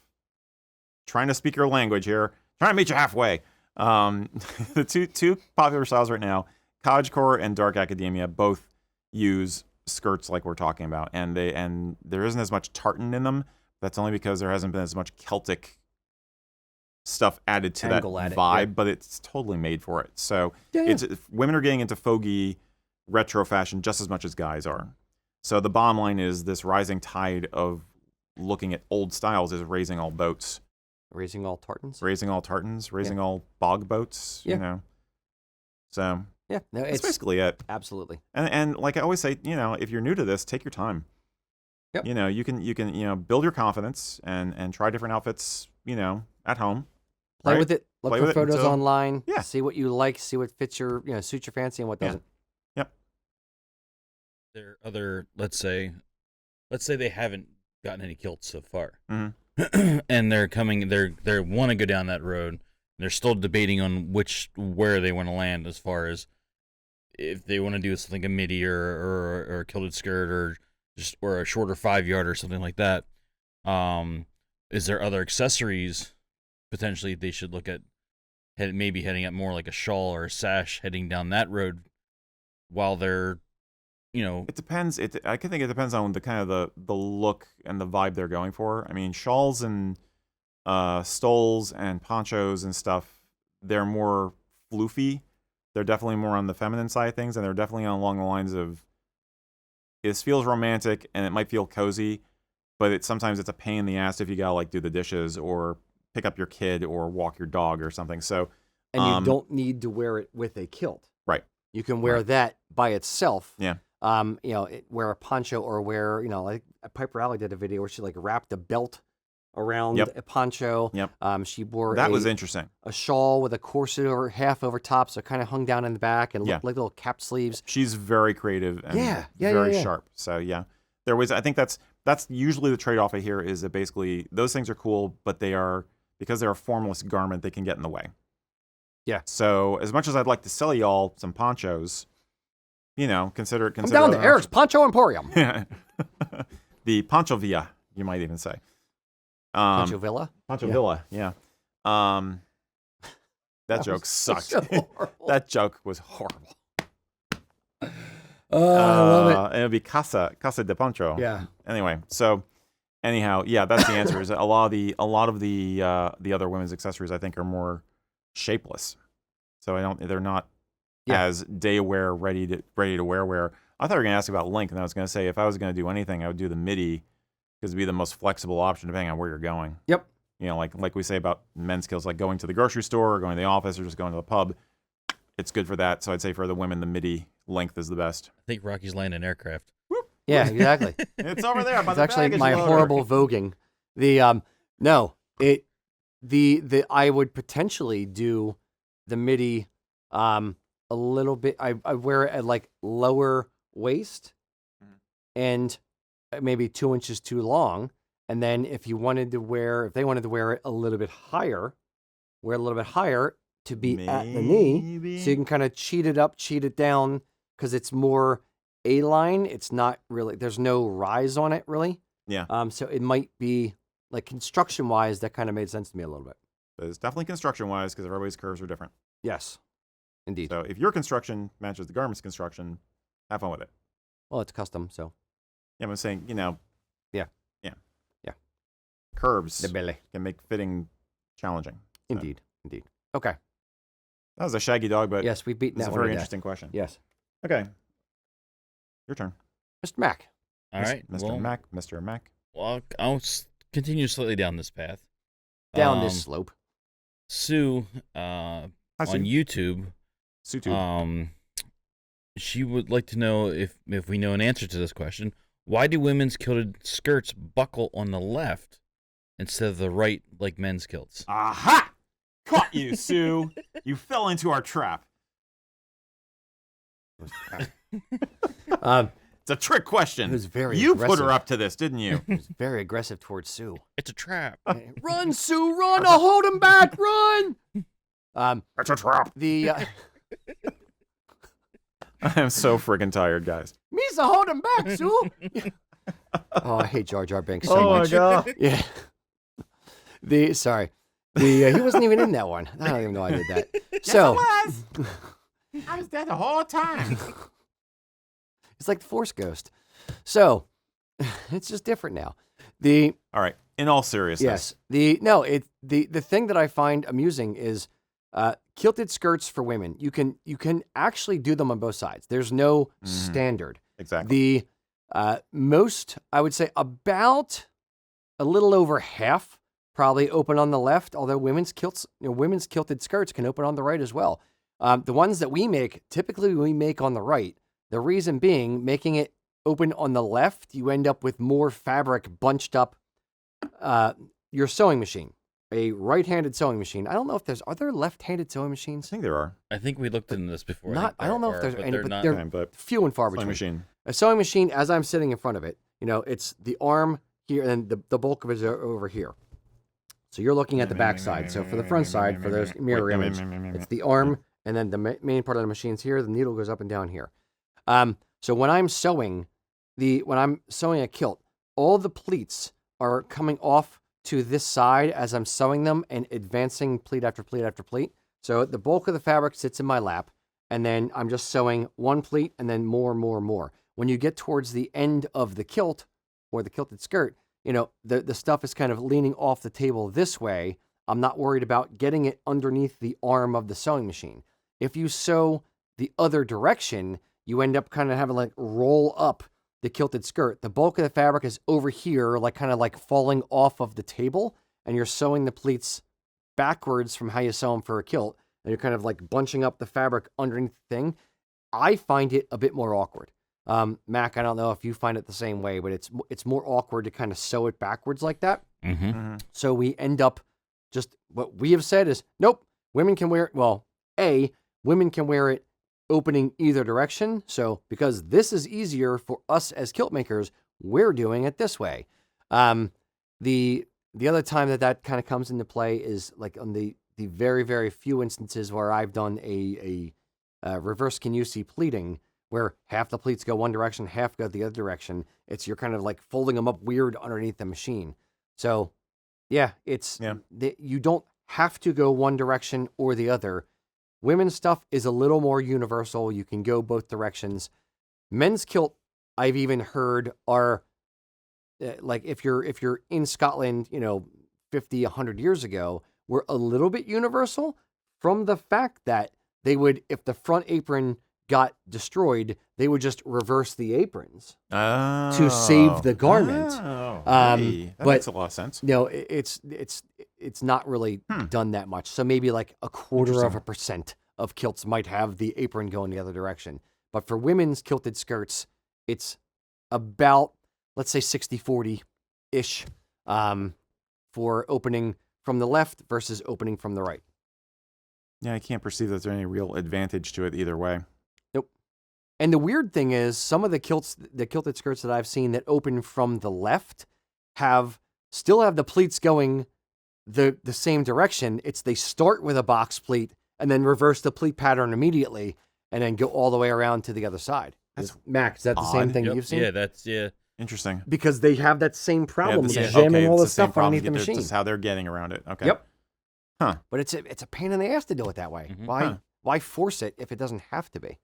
trying to speak your language here, trying to meet you halfway. The two popular styles right now, cottagecore and dark academia, both use skirts like we're talking about, and there isn't as much tartan in them. That's only because there hasn't been as much Celtic stuff added to Angle that at it, vibe, but it's totally made for it. So women are getting into fogey retro fashion just as much as guys are. So the bottom line is this rising tide of looking at old styles is raising all boats. Raising all tartans? Raising all tartans, raising all bog boats, So yeah, no, that's basically it. Absolutely. And like I always say, if you're new to this, take your time. Yep. You can build your confidence and try different outfits, at home. Play with it. Look for photos until, online. Yeah. See what you like. See what fits your, suits your fancy and what doesn't. Yep. There are other, let's say they haven't gotten any kilts so far, and they're coming. They want to go down that road. They're still debating on where they want to land as far as if they want to do something a midi or a kilted skirt or a shorter 5-yard or something like that. Is there other accessories potentially they should look at? Maybe heading up more like a shawl or a sash, heading down that road while they're, It depends. I think it depends on the kind of the look and the vibe they're going for. I mean, shawls and stoles and ponchos and stuff, they're more floofy. They're definitely more on the feminine side of things, and they're definitely along the lines of, this feels romantic and it might feel cozy, but sometimes it's a pain in the ass if you gotta do the dishes or pick up your kid or walk your dog or something. So, and you don't need to wear it with a kilt. Right. You can wear that by itself. Yeah. Wear a poncho or wear, like Piper Alley did a video where she wrapped a belt around Yep. a poncho. Yep. She wore That was interesting. a shawl with a corset over half over top, so it kind of hung down in the back and Yeah. looked like little cap sleeves. She's very creative and Yeah, very yeah. sharp. So yeah, there was. I think that's usually the trade off I hear is that basically those things are cool, but because they're a formless garment, they can get in the way. Yeah. So as much as I'd like to sell y'all some ponchos, consider Come down to other Eric's Poncho Emporium. options. The Poncho Villa, you might even say. Poncho Villa. Poncho Yeah. Villa, yeah. That joke sucked. So horrible. That joke was horrible. Oh, I love And it would be Casa de Poncho. it. Yeah. Anyway, so anyhow, yeah, that's the answer. Is that a lot of the other women's accessories I think are more shapeless. So they're not as day wear ready to wear. I thought you were gonna ask about length, and I was gonna say if I was gonna do anything, I would do the midi because it'd be the most flexible option depending on where you're going. Yep. Like we say about men's kilts, like going to the grocery store or going to the office or just going to the pub. It's good for that. So I'd say for the women, the midi length is the best. I think Rocky's landing an aircraft. Yeah, exactly. It's over there by It's the actually baggage my loader. horrible voguing. I would potentially do the midi a little bit. I wear it at like lower waist and maybe 2 inches too long. And then if they wanted to wear it a little bit higher, wear it a little bit higher to be at the knee, so you can kind of cheat it up, cheat it down, because it's more A-line. It's not really, there's no rise on it really. Yeah. So it might be like construction-wise, that kind of made sense to me a little bit. It's definitely construction-wise because everybody's curves are different. Yes, indeed. So if your construction matches the garment's construction, have fun with it. Well, it's custom, so. Yeah, I'm saying, Yeah. curves The belly. can make fitting challenging. So, Indeed. Okay. that was a shaggy dog, but Yes, we've beaten it's that a one very to death. interesting question. Yes. Okay. Your turn. Mr. Mac. All right. Mr. Mac. Well, I'll continue slightly down this path. Down this slope. Sue, Hi, on Sue. YouTube, Sue. she would like to know if we know an answer to this question. Why do women's kilted skirts buckle on the left instead of the right like men's kilts? Aha! Caught you, Sue. You fell into our trap. It's a trick question. It was very You put aggressive. her up to this, didn't you? He was very aggressive towards Sue. It's a trap. Run, Sue, run! I'll hold him back. Run! It's a trap. The I am so freaking tired, guys. Misa, hold him back, Sue. Oh, I hate Jar Jar Binks so Oh, much. God. Yeah. He wasn't even in that one. I don't even know I did that. So I was there the whole time. it's like the Force Ghost. So it's just different now. All right. In all seriousness. Yes. The thing that I find amusing is kilted skirts for women. You can actually do them on both sides. There's no standard. Exactly. Most, I would say about a little over half probably open on the left, although women's kilted skirts can open on the right as well. The ones that we make, typically we make on the right. The reason being, making it open on the left, you end up with more fabric bunched up your sewing machine. A right-handed sewing machine. I don't know if are there left-handed sewing I machines? think there are. I think we looked into this before. I don't know if there's any, but they're Okay, but few and far sewing between. machine. A sewing machine, as I'm sitting in front of it, it's the arm here, and the bulk of it is over here. So you're looking at the back side. So for the front side, for those mirror image, it's the arm, and then the main part of the machine's here. The needle goes up and down here. So when I'm sewing a kilt, all the pleats are coming off to this side as I'm sewing them and advancing pleat after pleat after pleat. So the bulk of the fabric sits in my lap, and then I'm just sewing one pleat and then more. When you get towards the end of the kilt or the kilted skirt, the stuff is kind of leaning off the table this way. I'm not worried about getting it underneath the arm of the sewing machine. If you sew the other direction, you end up kind of having like roll up the kilted skirt. The bulk of the fabric is over here, like kind of like falling off of the table, and you're sewing the pleats backwards from how you sew them for a kilt, and you're kind of like bunching up the fabric underneath the thing. I find it a bit more awkward. Mac, I don't know if you find it the same way, but it's more awkward to kind of sew it backwards like that. So we end up just what we have said is, nope, women can wear it. Well, women can wear it opening either direction. So because this is easier for us as kilt makers, we're doing it this way. The other time that kind of comes into play is like on the very, very few instances where I've done a reverse Canusi pleating, where half the pleats go one direction, half go the other direction. You're kind of like folding them up weird underneath the machine. So yeah, you don't have to go one direction or the other. Women's stuff is a little more universal. You can go both directions. Men's kilt, I've even heard, are like if you're in Scotland, 50, 100 years ago, were a little bit universal from the fact that they would, if the front apron got destroyed, they would just reverse the aprons to save the garment. That makes a lot of sense. It's not really done that much. So maybe like 0.25% of kilts might have the apron going the other direction. But for women's kilted skirts, it's about, let's say 60-40-ish for opening from the left versus opening from the right. Yeah, I can't perceive that there's any real advantage to it either way. Nope. And the weird thing is, some of the kilted skirts that I've seen that open from the left still have the pleats going the same direction. They start with a box pleat and then reverse the pleat pattern immediately and then go all the way around to the other side. Mac, is that the same thing you've seen? Yeah, Interesting. Because they have that same problem of jamming all the stuff underneath the machine. This is how they're getting around it. Okay. Yep. Huh. But it's a pain in the ass to do it that way. Mm-hmm. Why force it if it doesn't have to be?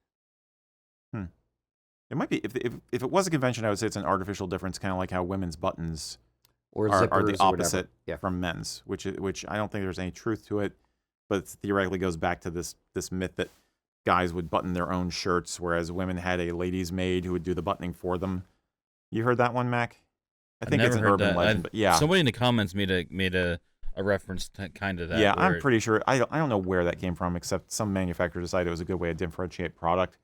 It might be, if it was a convention, I would say it's an artificial difference, kind of like how women's buttons Or are zippers the or opposite whatever. from men's, which I don't think there's any truth to it, but theoretically goes back to this myth that guys would button their own shirts, whereas women had a ladies' maid who would do the buttoning for them. You heard that one, Mac? I think it's an urban legend, but yeah. Somebody in the comments made a reference to kind of that. Yeah, I'm pretty sure. I don't know where that came from, except some manufacturer decided it was a good way to differentiate product.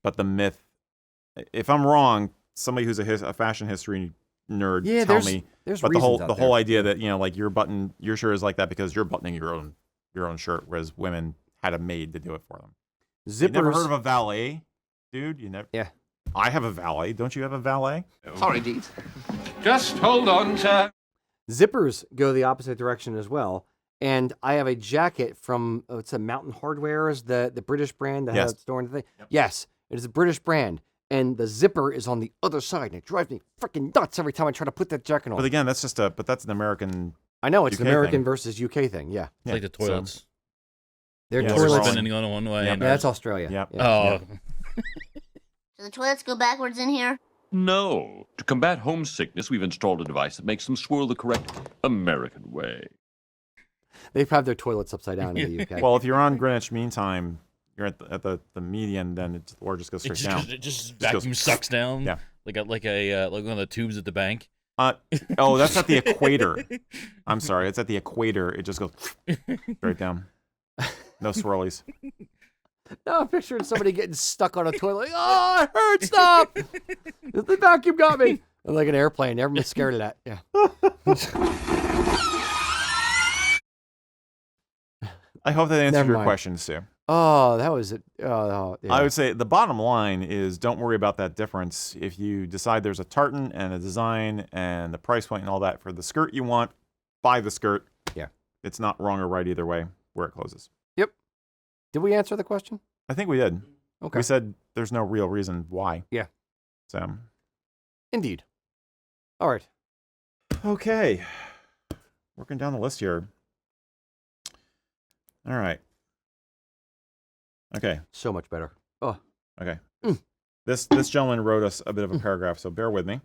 But the myth, if I'm wrong, somebody who's a fashion history nerd tell me. There's but reasons the whole idea that like your shirt is like that because you're buttoning your own shirt, whereas women had a maid to do it for them. Zippers. You never heard of a valet, dude? You never? Yeah. I have a valet. Don't you have a valet? Sorry, Deed. Just hold on, sir. Zippers go the opposite direction as well. And I have a jacket from, it's a Mountain Hardware, is the British brand that has a store and thing. Yep. Yes, it is a British brand. And the zipper is on the other side. And it drives me freaking nuts every time I try to put that jacket on. But again, that's an American. I know, it's UK an American thing. versus UK thing. Yeah. It's like the toilets. Their Yeah, toilets. Spinning going one way. Yep. and Yeah, that's Australia. Yep. Yeah. Oh. Do the toilets go backwards in here? No. To combat homesickness, we've installed a device that makes them swirl the correct American way. They've had their toilets upside down in the UK. Well, if you're on Greenwich Mean Time, you're at the median, then or just goes straight down. It just vacuum sucks down. Yeah. Like one of the tubes at the bank. Oh, that's at the equator. I'm sorry, it's at the equator. It just goes straight down. No swirlies. No, I'm picturing somebody getting stuck on a toilet. Like, oh, it hurts, stop! The vacuum got me. I'm like an airplane. Everyone's scared of that. Yeah. I hope that answered Never your mind. question, Sue. Oh, that was it. Oh, yeah. I would say the bottom line is don't worry about that difference. If you decide there's a tartan and a design and the price point and all that for the skirt you want, buy the skirt. Yeah. It's not wrong or right either way where it closes. Yep. Did we answer the question? I think we did. Okay. We said there's no real reason why. Yeah. So. Indeed. All right. Okay. Working down the list here. All right. Okay. So much better. Oh. Okay. This gentleman wrote us a bit of a paragraph, so bear with me.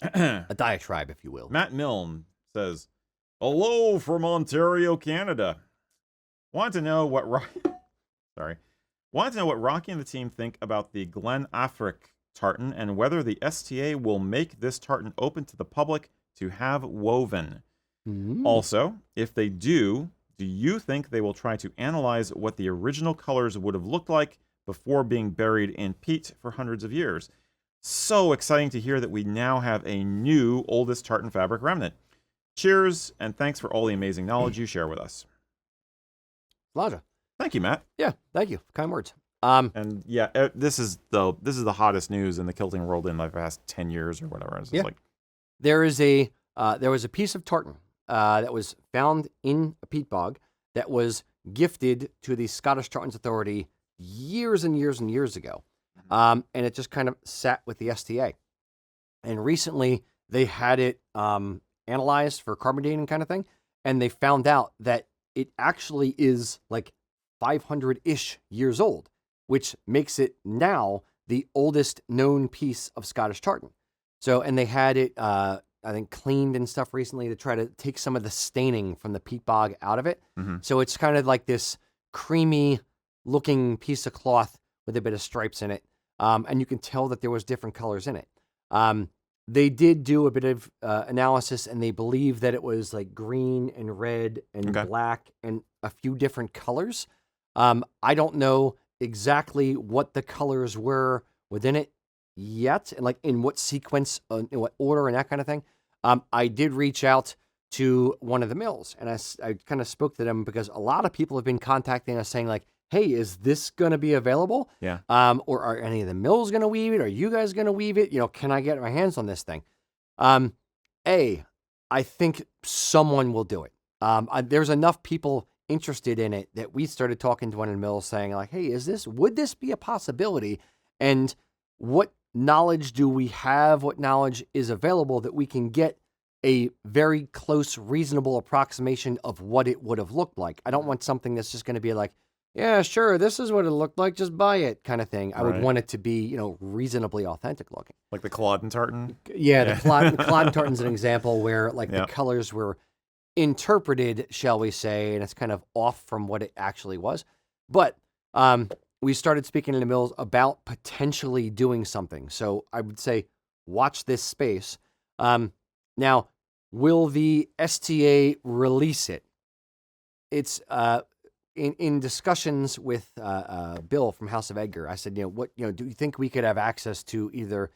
A diatribe, if you will. Matt Milne says, "Hello from Ontario, Canada. Wanted to know what Rocky and the team think about the Glen Affric tartan and whether the STA will make this tartan open to the public to have woven. Also, if they do you think they will try to analyze what the original colors would have looked like before being buried in peat for hundreds of years? So exciting to hear that we now have a new oldest tartan fabric remnant. Cheers, and thanks for all the amazing knowledge you share with us. Elijah. Thank you, Matt. Yeah, thank you. Kind words. And yeah, this is the hottest news in the kilting world in the past 10 years or whatever. It's just like there was a piece of tartan that was found in a peat bog that was gifted to the Scottish Tartans Authority years and years and years ago, and it just kind of sat with the STA. And recently they had it analyzed for carbon dating kind of thing, and they found out that it actually is like 500-ish years old, which makes it now the oldest known piece of Scottish tartan. So, and they had it, I think, cleaned and stuff recently to try to take some of the staining from the peat bog out of it. Mm-hmm. So it's kind of like this creamy looking piece of cloth with a bit of stripes in it. And you can tell that there was different colors in it. They did do a bit of analysis, and they believe that it was like green and red and black and a few different colors. I don't know exactly what the colors were within it yet, and like in what sequence, in what order, and that kind of thing. I did reach out to one of the mills, and I kind of spoke to them because a lot of people have been contacting us saying like, hey, is this going to be available? Yeah. Or are any of the mills going to weave it? Are you guys going to weave it? Can I get my hands on this thing? I think someone will do it. There's enough people interested in it that we started talking to one of the mills saying like, hey, would this be a possibility? And what knowledge do we have? What knowledge is available that we can get a very close, reasonable approximation of what it would have looked like? I don't want something that's just going to be like, yeah, sure, this is what it looked like, just buy it kind of thing. I would want it to be, reasonably authentic looking. Like the Culloden tartan? Yeah, the Culloden tartan's an example where like the colors were interpreted, shall we say, and it's kind of off from what it actually was. But we started speaking to the mills about potentially doing something. So I would say watch this space. Now, will the STA release it? It's in discussions with Bill from House of Edgar. I said, do you think we could have access to either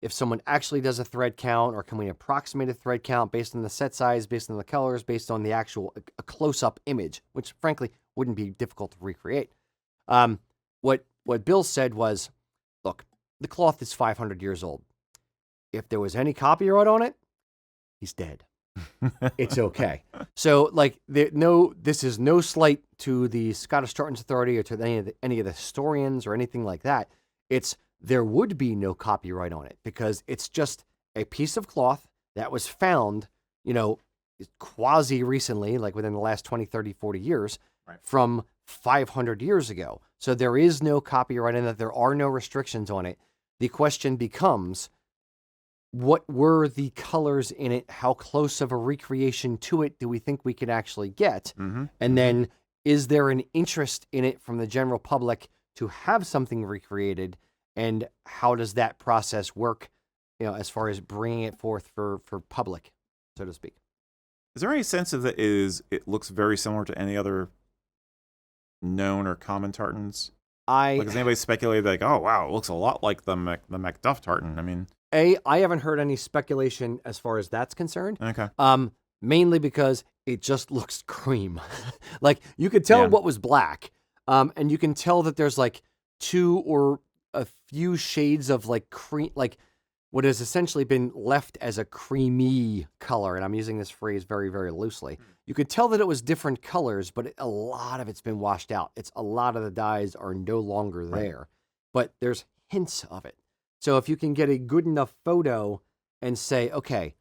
if someone actually does a thread count, or can we approximate a thread count based on the set size, based on the colors, based on the actual a close-up image, which frankly wouldn't be difficult to recreate. What Bill said was, look, the cloth is 500 years old. If there was any copyright on it, he's dead. It's okay. So, like, this is no slight to the Scottish Tartans Authority or to any of the historians or anything like that. There would be no copyright on it because it's just a piece of cloth that was found, quasi recently, like within the last 20, 30, 40 years, from 500 years ago. So there is no copyright in that. There are no restrictions on it. The question becomes, what were the colors in it? How close of a recreation to it do we think we could actually get? Mm-hmm. And then is there an interest in it from the general public to have something recreated? And how does that process work, as far as bringing it forth for public, so to speak? Is there any sense of that it looks very similar to any other known or common tartans? Has anybody speculated like, oh wow, it looks a lot like the Macduff tartan? I mean, I haven't heard any speculation as far as that's concerned. Okay. Mainly because it just looks cream. Like you could tell what was black, and you can tell that there's like two or a few shades of like cream, like what has essentially been left as a creamy color. And I'm using this phrase very, very loosely. You could tell that it was different colors, but a lot of it's been washed out. A lot of the dyes are no longer there, but there's hints of it. So if you can get a good enough photo and say, okay,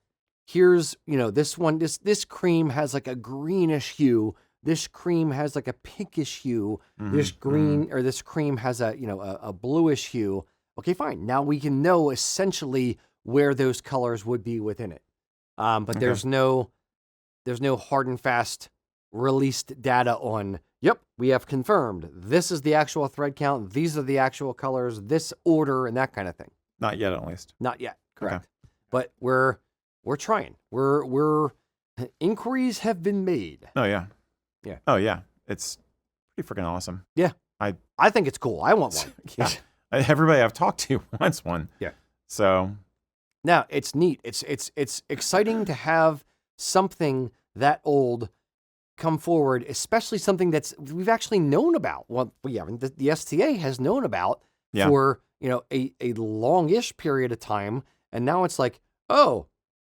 here's, this one, this cream has like a greenish hue. This cream has like a pinkish hue. Mm-hmm. This green or this cream has a bluish hue. Okay, fine. Now we can know essentially where those colors would be within it. But there's no hard and fast released data on, yep, we have confirmed this is the actual thread count. These are the actual colors, this order, and that kind of thing. Not yet, at least. Not yet. Correct. Okay. But we're trying. We're inquiries have been made. Oh yeah. Yeah. Oh yeah. It's pretty freaking awesome. Yeah. I think it's cool. I want one. Yeah. Everybody I've talked to wants one. Yeah. So now it's neat. It's exciting to have something that old come forward, especially something we've actually known about. Well, we haven't. The STA has known about for a longish period of time, and now it's like, oh,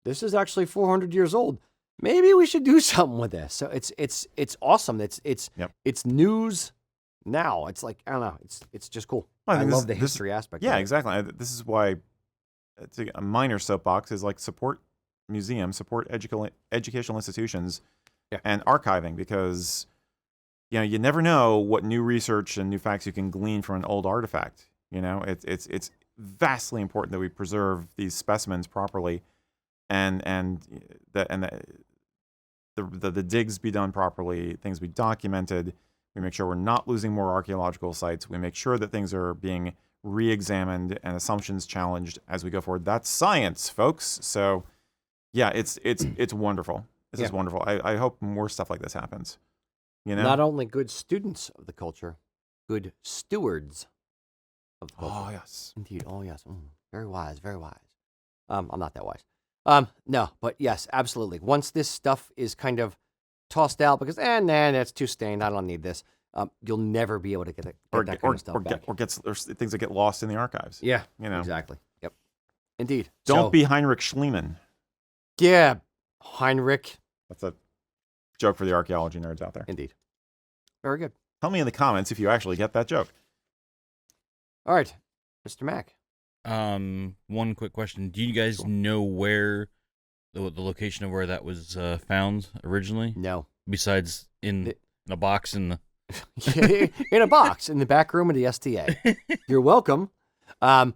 this is actually 400 years old. Maybe we should do something with this. So it's awesome. It's news now. It's like, I don't know. It's just cool. Well, I love the history aspect. Yeah, of it. exactly. This is why a minor soapbox is like support museums, support educational institutions, and archiving, because you never know what new research and new facts you can glean from an old artifact. It's vastly important that we preserve these specimens properly, and the digs be done properly, things be documented. We make sure we're not losing more archaeological sites. We make sure that things are being re-examined and assumptions challenged as we go forward. That's science, folks. So, yeah, it's wonderful. This is wonderful. I hope more stuff like this happens. Not only good students of the culture, good stewards of the culture. Oh, yes. Indeed. Oh, yes. Very wise, very wise. I'm not that wise. No, but yes, absolutely. Once this stuff is kind of tossed out because, that's too stained, I don't need this, you'll never be able to get that kind of stuff back. Or there's things that get lost in the archives. Yeah, exactly. Yep. Indeed. Don't be Heinrich Schliemann. Yeah, Heinrich. That's a joke for the archaeology nerds out there. Indeed. Very good. Tell me in the comments if you actually get that joke. All right, Mr. Mac. One quick question. Do you guys know where the location of where that was found originally? No. Besides in a box in the in a box in the back room of the STA. You're welcome. No,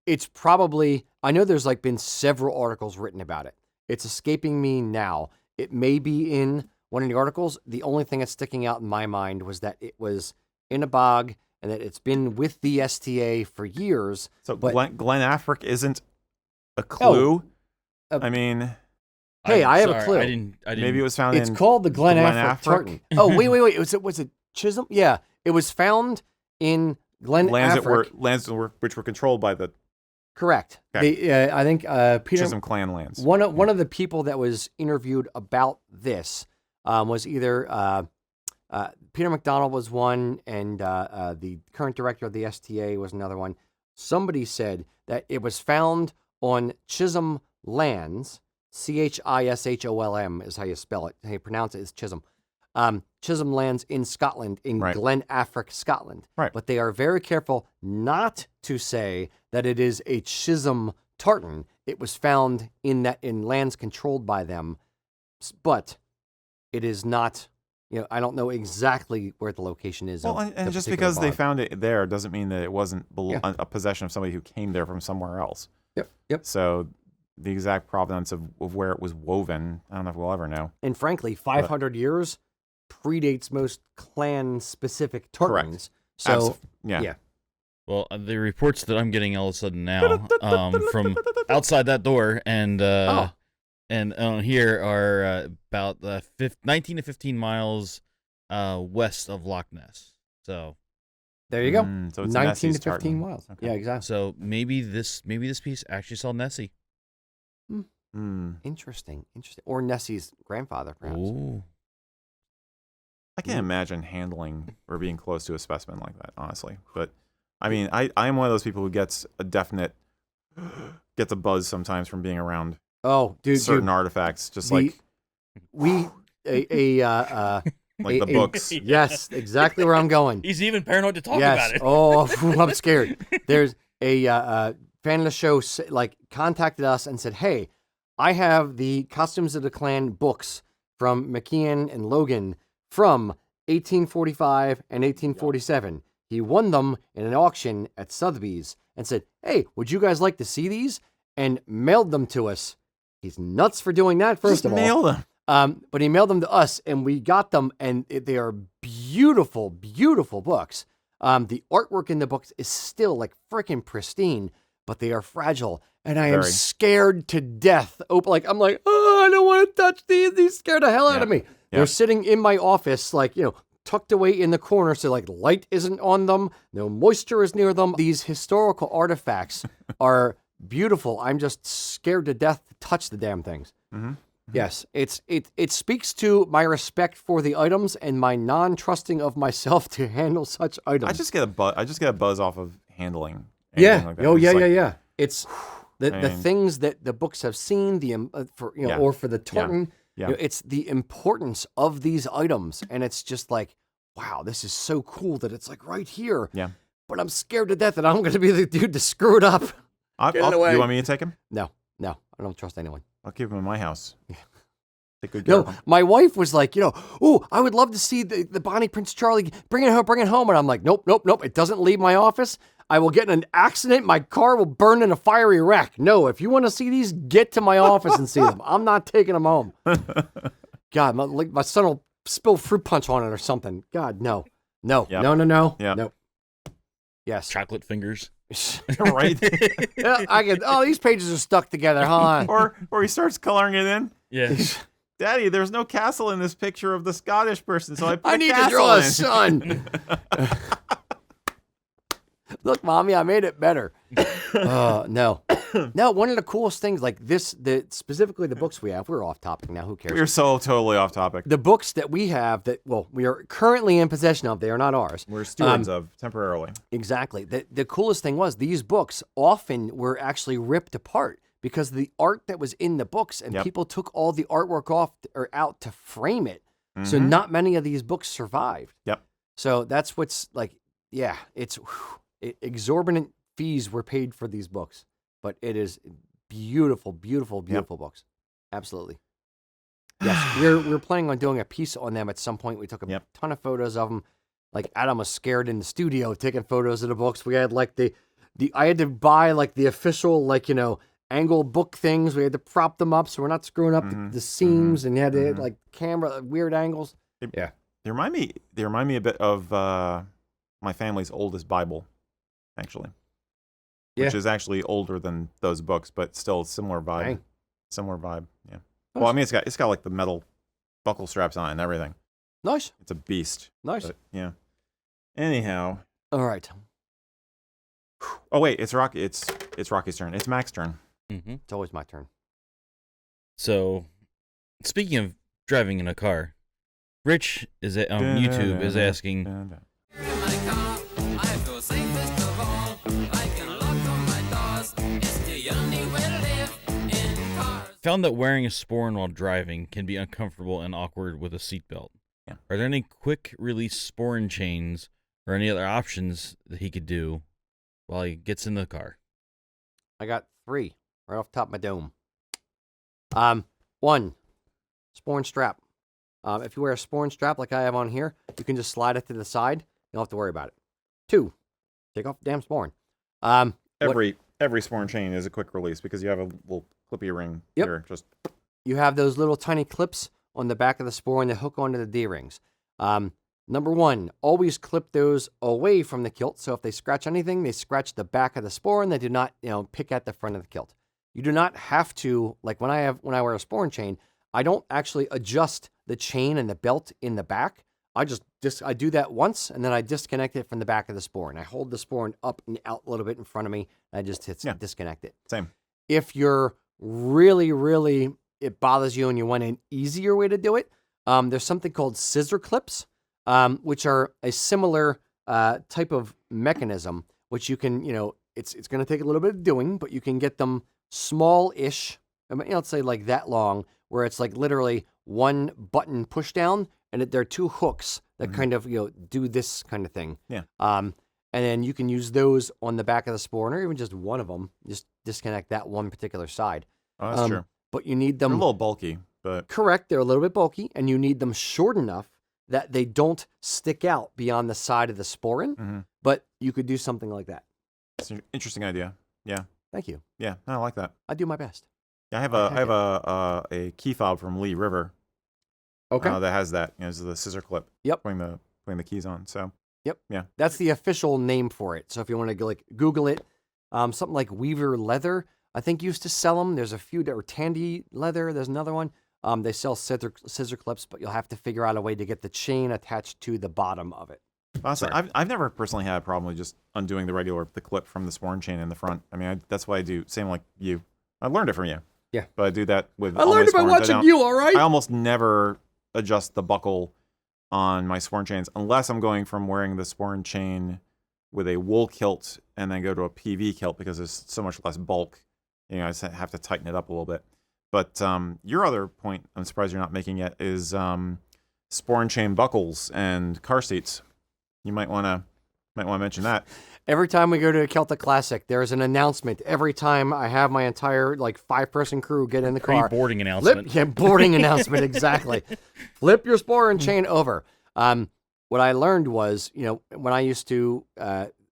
it's probably, I know there's been several articles written about it. It's escaping me now. It may be in one of the articles. The only thing that's sticking out in my mind was that it was in a bog and that it's been with the STA for years. So Glen Affric isn't a clue? I mean... Hey, I have a clue. I didn't. Maybe it was found It's called the Glen Affric Tartan. Oh, wait. Was it Chisholm? Yeah. It was found in Glen Affric. Lands which were controlled by the... Correct. Okay. I think Peter... Chisholm clan lands. One of the people that was interviewed about this was either... Peter McDonald was one, and the current director of the STA was another one. Somebody said that it was found on Chisholm lands. Chisholm is how you spell it. How you pronounce it is Chisholm. Chisholm lands in Scotland, in Glen Affric, Scotland. Right. But they are very careful not to say that it is a Chisholm tartan. It was found in lands controlled by them, but it is not. I don't know exactly where the location is. Well, and just because they found it there doesn't mean that it wasn't a possession of somebody who came there from somewhere else. Yep. So the exact provenance of where it was woven, I don't know if we'll ever know. And frankly, 500 years predates most clan-specific tartans. Correct. So, yeah. Well, the reports that I'm getting all of a sudden now from outside that door and here are about 19 to 15 miles west of Loch Ness. So there you go. So it's 19 to 15 tartan. miles. Okay. Yeah, exactly. So maybe this piece actually saw Nessie. Interesting. Or Nessie's grandfather, perhaps. Ooh. I can't imagine handling or being close to a specimen like that, honestly. But I mean, I am one of those people who gets a buzz sometimes from being around certain artifacts, just like the books. Yes, exactly where I'm going. He's even paranoid to talk about it. Oh, I'm scared. There's a fan of the show contacted us and said, "Hey, I have the Costumes of the Clan books from McIan and Logan from 1845 and 1847. He won them in an auction at Sotheby's and said, "Hey, would you guys like to see these?" And mailed them to us. He's nuts for doing that, first of all. Mail them. But he mailed them to us, and we got them, and they are beautiful, beautiful books. The artwork in the books is still freaking pristine, but they are fragile, and I am scared to death. I'm like, oh, I don't want to touch these. These scare the hell out of me. They're sitting in my office, tucked away in the corner, so light isn't on them, no moisture is near them. These historical artifacts are beautiful. I'm just scared to death to touch the damn things. Mm-hmm. Yes, it speaks to my respect for the items and my non-trusting of myself to handle such items. I just get a buzz off of handling. Yeah. anything like that. Oh, It's yeah, like, yeah. It's the mean- things that the books have seen, Yeah. or for the Tartan. Yeah. You know, it's the importance of these items, and it's just like, wow, this is so cool that it's like right here. Yeah. But I'm scared to death that I'm going to be the dude to screw it up. Get it away. You want me to take him? No, I don't trust anyone. I'll keep him in my house. Take good care of No, him. my wife was like, oh, I would love to see the Bonnie Prince Charlie. Bring it home. And I'm like, nope. It doesn't leave my office. I will get in an accident. My car will burn in a fiery wreck. No, if you want to see these, get to my office and see them. I'm not taking them home. God, my son will spill fruit punch on it or something. God, no. No. Yep. No. Yep. No. Yes. Chocolate fingers. Right? Yeah, these pages are stuck together. Hold on. or he starts coloring it in. Yeah. Daddy, there's no castle in this picture of the Scottish person, so I put I a need to castle draw a in. sun. Look, Mommy, I made it better. No. No, one of the coolest things, like this, specifically the books we have, we're off topic now, who cares? We're so totally off topic. The books that we have we are currently in possession of, they are not ours. We're stewards of temporarily. Exactly. The coolest thing was these books often were actually ripped apart because of the art that was in the books, and Yep. people took all the artwork off or out to frame it. So Mhm. not many of these books survived. Yep. So that's what's like, yeah, exorbitant fees were paid for these books, but it is beautiful books. Absolutely. Yes, we're planning on doing a piece on them at some point. We took a ton of photos of them. Like Adam was scared in the studio taking photos of the books. We had like I had to buy like the official angle book things. We had to prop them up so we're not screwing up the seams, and you had to hit like camera weird angles. They remind me a bit of my family's oldest Bible, actually. Which is actually older than those books, but still similar vibe. Dang. Similar vibe. Yeah. Well, I mean, it's got like the metal buckle straps on it and everything. Nice. It's a beast. Nice. But, yeah. Anyhow. All right. Oh wait, it's Rocky's turn. It's Mac's turn. Mm-hmm. It's always my turn. So, speaking of driving in a car, Rich is on YouTube is asking, found that wearing a sporran while driving can be uncomfortable and awkward with a seatbelt. Yeah. Are there any quick release sporran chains or any other options that he could do while he gets in the car? I got 3 right off the top of my dome. 1, sporran strap. If you wear a sporran strap like I have on here, you can just slide it to the side. You don't have to worry about it. 2, take off the damn sporran. Every sporran chain is a quick release because you have a little clippy ring here. Just you have those little tiny clips on the back of the sporran that hook onto the D-rings. Number 1, always clip those away from the kilt. So if they scratch anything, they scratch the back of the sporran. They do not, pick at the front of the kilt. You do not have to, like when I wear a sporran chain, I don't actually adjust the chain and the belt in the back. I do that once, and then I disconnect it from the back of the sporran. I hold the sporran up and out a little bit in front of me, and I just disconnect it. same. If you're really, really, it bothers you and you want an easier way to do it, there's something called scissor clips, which are a similar type of mechanism, which you can, it's going to take a little bit of doing, but you can get them small-ish, let's say like that long, where it's like literally one button push down, and there are 2 hooks that kind of, do this kind of thing. Yeah. And then you can use those on the back of the sporran, or even just one of them. Just disconnect that one particular side. Oh, that's true. But you need They're them. a little bulky, but Correct. They're a little bit bulky, and you need them short enough that they don't stick out beyond the side of the sporran. But you could do something like that. it's an interesting idea. Yeah. Thank you. Yeah. I like that. I do my best. Yeah, I have a key fob from Lee River. Okay. That has that. It's the scissor clip. Yep. Putting the keys on. So. Yep. Yeah. That's the official name for it. So if you want to Google it, something like Weaver Leather, I think used to sell them. There's a few that are Tandy Leather. There's another one. They sell scissor clips, but you'll have to figure out a way to get the chain attached to the bottom of it. Honestly, I've never personally had a problem with just undoing the clip from the sporran chain in the front. I mean, that's why I do. Same like you. I learned it from you. Yeah. But I do that with. I learned it by watching you. All right. I almost never adjust the buckle on my sporran chains unless I'm going from wearing the sporran chain with a wool kilt and then go to a PV kilt because there's so much less bulk. You know, I just have to tighten it up a little bit. But your other point, I'm surprised you're not making yet, is sporran chain buckles and car seats. You might want to mention that. Every time we go to a Celtic Classic, there's an announcement. Every time I have my entire 5-person crew get in the car. Boarding announcement. Boarding announcement, exactly. Flip your sporran chain over. What I learned was, when I used to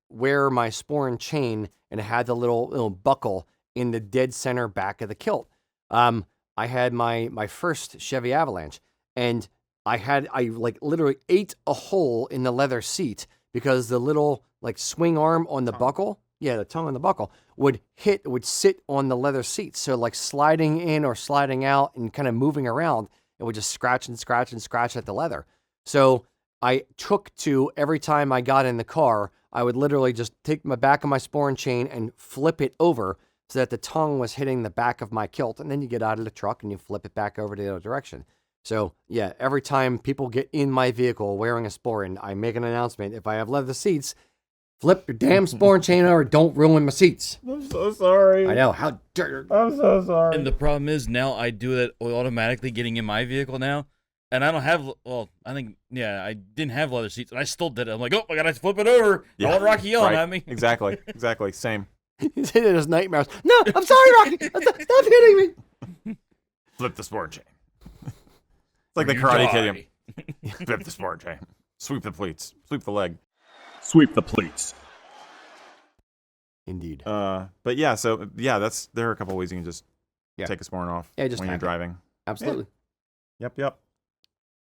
wear my sporran chain and it had the little buckle in the dead center back of the kilt. I had my first Chevy Avalanche, and I literally ate a hole in the leather seat because the little swing arm on the buckle, the tongue on the buckle would sit on the leather seat. So sliding in or sliding out and kind of moving around, it would just scratch and scratch and scratch at the leather. So I took to every time I got in the car, I would literally just take my back of my sporran chain and flip it over so that the tongue was hitting the back of my kilt. And then you get out of the truck and you flip it back over to the other direction. So, yeah, every time people get in my vehicle wearing a sporran, I make an announcement. If I have leather seats, flip your damn sporran chain over. Don't ruin my seats. I'm so sorry. I know. How dare I'm so sorry. And the problem is now I do that automatically getting in my vehicle now. And I don't have, I didn't have leather seats, and I still did it. I'm like, I got to flip it over. Yeah, Don't want Rocky yelling right. at me. Exactly. Same. He's hitting his nightmares. No, I'm sorry, Rocky. Stop hitting me. Flip the sporran chain. It's like the Karate Kid. Flip the sporran chain. Sweep the pleats. Sweep the leg. Sweep the pleats. Indeed. There are a couple ways you can just take a sporran off just when you're driving. Absolutely. Yep.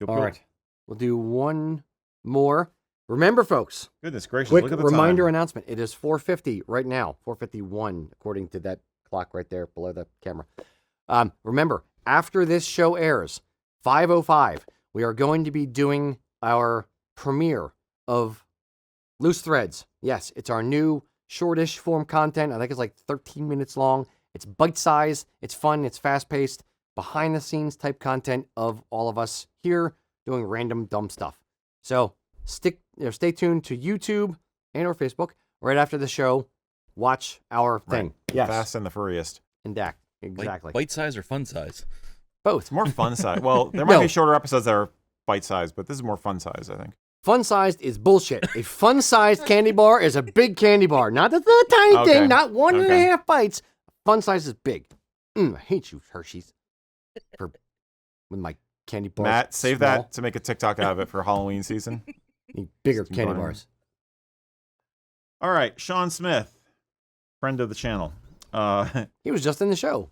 All right. We'll do one more. Remember, folks. Goodness gracious. Quick Look at the reminder time. announcement. It is 4:50 right now. 4:51, according to that clock right there below the camera. Remember, after this show airs, 5:05, we are going to be doing our premiere of Loose Threads. Yes, it's our new shortish form content. I think it's 13 minutes long. It's bite-sized. It's fun. It's fast-paced. Behind-the-scenes type content of all of us here doing random dumb stuff. So stay tuned to YouTube and or Facebook right after the show. Watch our thing. Right. Yes. Fast and the Furriest. And Dak. Exactly. Bite size or fun size? Both. It's more fun size. Well, there might be shorter episodes that are bite sized, but this is more fun size, I think. Fun-sized is bullshit. A fun-sized candy bar is a big candy bar. Not the tiny thing, not 1.5 bites. Fun-size is big. I hate you, Hershey's. With my candy bars. Matt, save that to make a TikTok out of it for Halloween season. Need bigger candy bars. All right, Sean Smith, friend of the channel. He was just in the show.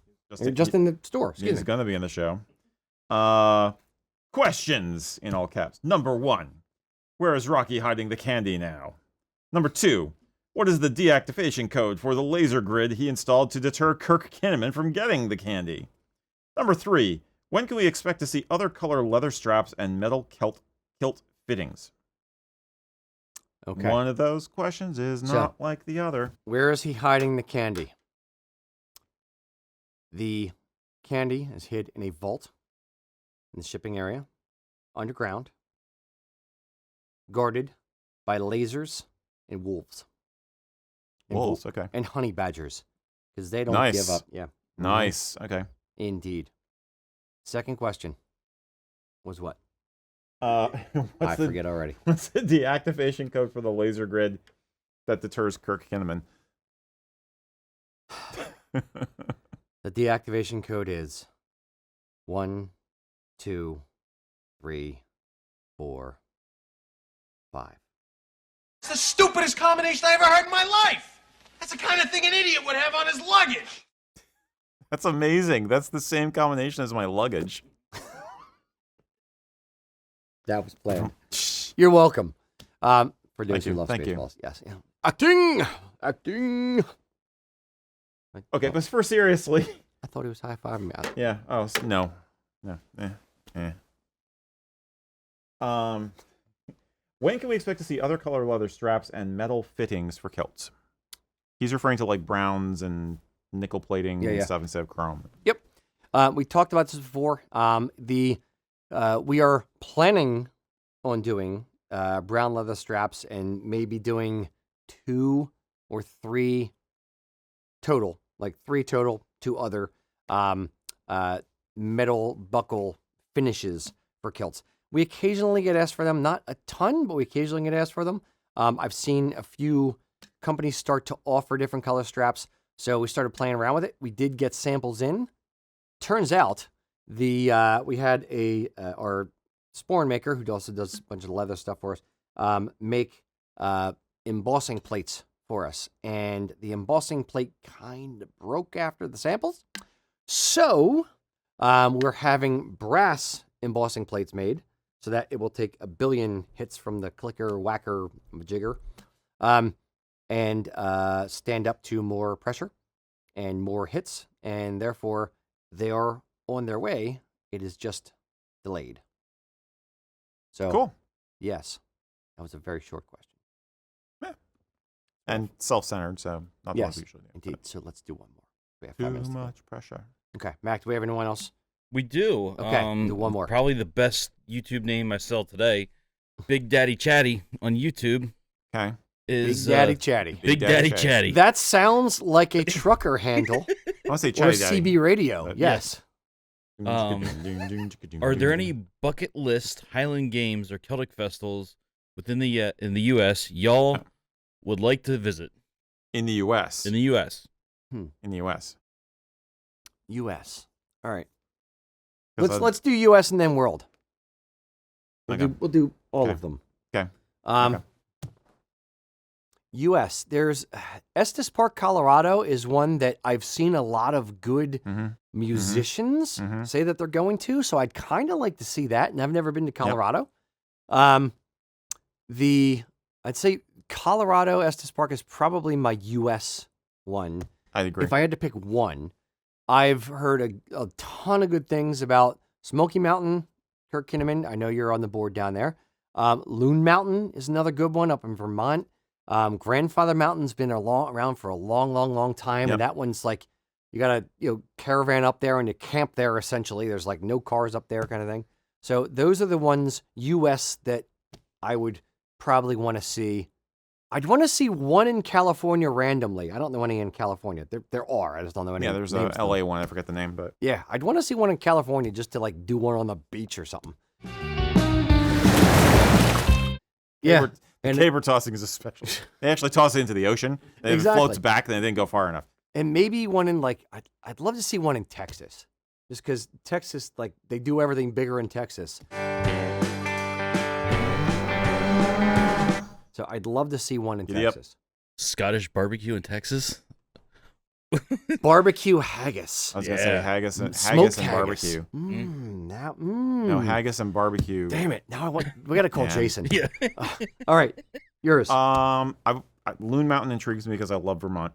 Just in the store. He's going to be in the show. Questions in all caps. Number 1. Where is Rocky hiding the candy now? Number 2. What is the deactivation code for the laser grid he installed to deter Kirk Kinnaman from getting the candy? Number 3. When can we expect to see other color leather straps and metal kilt fittings? Okay. One of those questions is not like the other. Where is he hiding the candy? The candy is hid in a vault in the shipping area, underground, guarded by lasers and wolves. Wolves, okay. And honey badgers, because they don't give up. Yeah. Nice, okay. Indeed. Second question was what? I forget already. What's the deactivation code for the laser grid that deters Kirk Kinnaman? The deactivation code is 1, 2, 3, 4, 5. It's the stupidest combination I ever heard in my life. That's the kind of thing an idiot would have on his luggage. That's amazing. That's the same combination as my luggage. That was planned. You're welcome. For those who love Thank you. Spaceballs. Yes. Yeah. Acting. Okay, but for seriously. I thought he was high-fiving me. Yeah. Oh, no. When can we expect to see other colored leather straps and metal fittings for kilts? He's referring to like browns and nickel plating and stuff instead of chrome. Yep. We talked about this before. We are planning on doing brown leather straps and maybe doing 2 or 3 total, like 3 total, 2 other metal buckle finishes for kilts. We occasionally get asked for them, not a ton, but we occasionally get asked for them. I've seen a few companies start to offer different color straps, so we started playing around with it. We did get samples in. Turns out we had our sporran maker, who also does a bunch of leather stuff for us, make embossing plates for us, and the embossing plate kind of broke after the samples. So we're having brass embossing plates made so that it will take a billion hits from the clicker, whacker, jigger, and stand up to more pressure and more hits, and therefore they are on their way. It is just delayed. So Cool. Yes, that was a very short question. And self-centered, so not the ones we usually do. Indeed. So let's do one more. We have 5 Too minutes to go. much pressure. Okay, Mac, do we have anyone else? We do. Okay, do one more. Probably the best YouTube name I saw today, Big Daddy Chatty on YouTube. Okay. Is Big Daddy Chatty. Big Daddy Chatty. That sounds like a trucker handle I want to say or a Chatty Daddy. CB radio. But Yes. Are there any bucket list Highland Games or Celtic festivals within the in the U.S. y'all would like to visit? In the U.S. In the U.S. In the U.S. U.S. All right. 'Cause Let's do U.S. and then world. Okay. We'll do all Okay. of them. Okay. Okay. U.S. There's Estes Park, Colorado is one that I've seen a lot of good musicians say that they're going to. So I'd kind of like to see that, and I've never been to Colorado. I'd say Colorado Estes Park is probably my U.S. one. I agree. If I had to pick one, I've heard a ton of good things about Smoky Mountain, Kirk Kinnaman. I know you're on the board down there. Loon Mountain is another good one up in Vermont. Grandfather Mountain's been around for a long time, and that one's like you got to caravan up there and you camp there essentially. There's like no cars up there, kind of thing. So those are the ones U.S. that I would probably want to see. I'd want to see one in California randomly. I don't know any in California. There are. I just don't know any. Yeah, there's a LA one. I forget the name, but yeah, I'd want to see one in California just to like do one on the beach or something. Yeah. Caber tossing is a special. They actually toss it into the ocean, and if it floats back, then it didn't go far enough. And maybe one in like, I'd love to see one in Texas, just because Texas, like, they do everything bigger in Texas. So I'd love to see one in Texas. Scottish barbecue in Texas. Barbecue haggis. I was gonna say haggis and Smoked barbecue. No, haggis and barbecue. Damn it! Now we gotta call Jason. Yeah. All right, yours. Loon Mountain intrigues me because I love Vermont.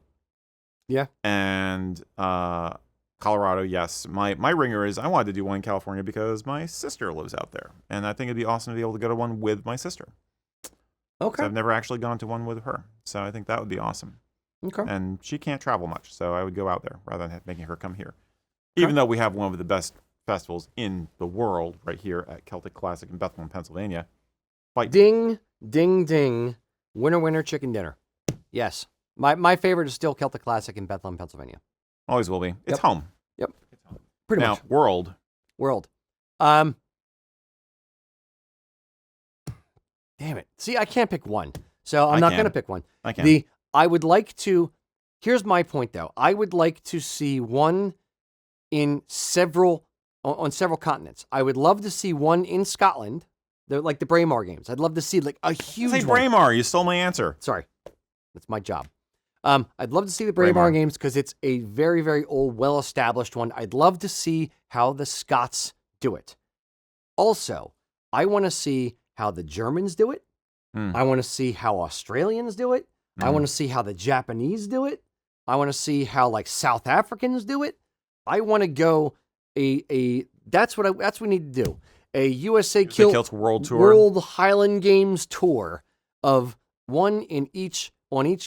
Yeah. And Colorado, yes. My ringer is I wanted to do one in California because my sister lives out there, and I think it'd be awesome to be able to go to one with my sister. Okay. So I've never actually gone to one with her, so I think that would be awesome. Okay. And she can't travel much, so I would go out there rather than making her come here. Even though we have one of the best festivals in the world right here at Celtic Classic in Bethlehem, Pennsylvania. Ding, ding, ding. Winner, chicken dinner. Yes. My favorite is still Celtic Classic in Bethlehem, Pennsylvania. Always will be. It's home. Yep. Pretty much. Now, world. Damn it. See, I can't pick one. So I'm not going to pick one. I can. I would like to, here's my point though. I would like to see one on several continents. I would love to see one in Scotland. They're like the Braemar Games. I'd love to see like a huge Say one. Braemar, you stole my answer. Sorry. That's my job. I'd love to see the Braemar Games because it's a very, very old, well-established one. I'd love to see how the Scots do it. Also, I want to see how the Germans do it. I want to see how Australians do it. I want to see how the Japanese do it. I want to see how like South Africans do it. I want to go that's what we need to do. a USA Kilts World Tour. World Highland Games tour of one on each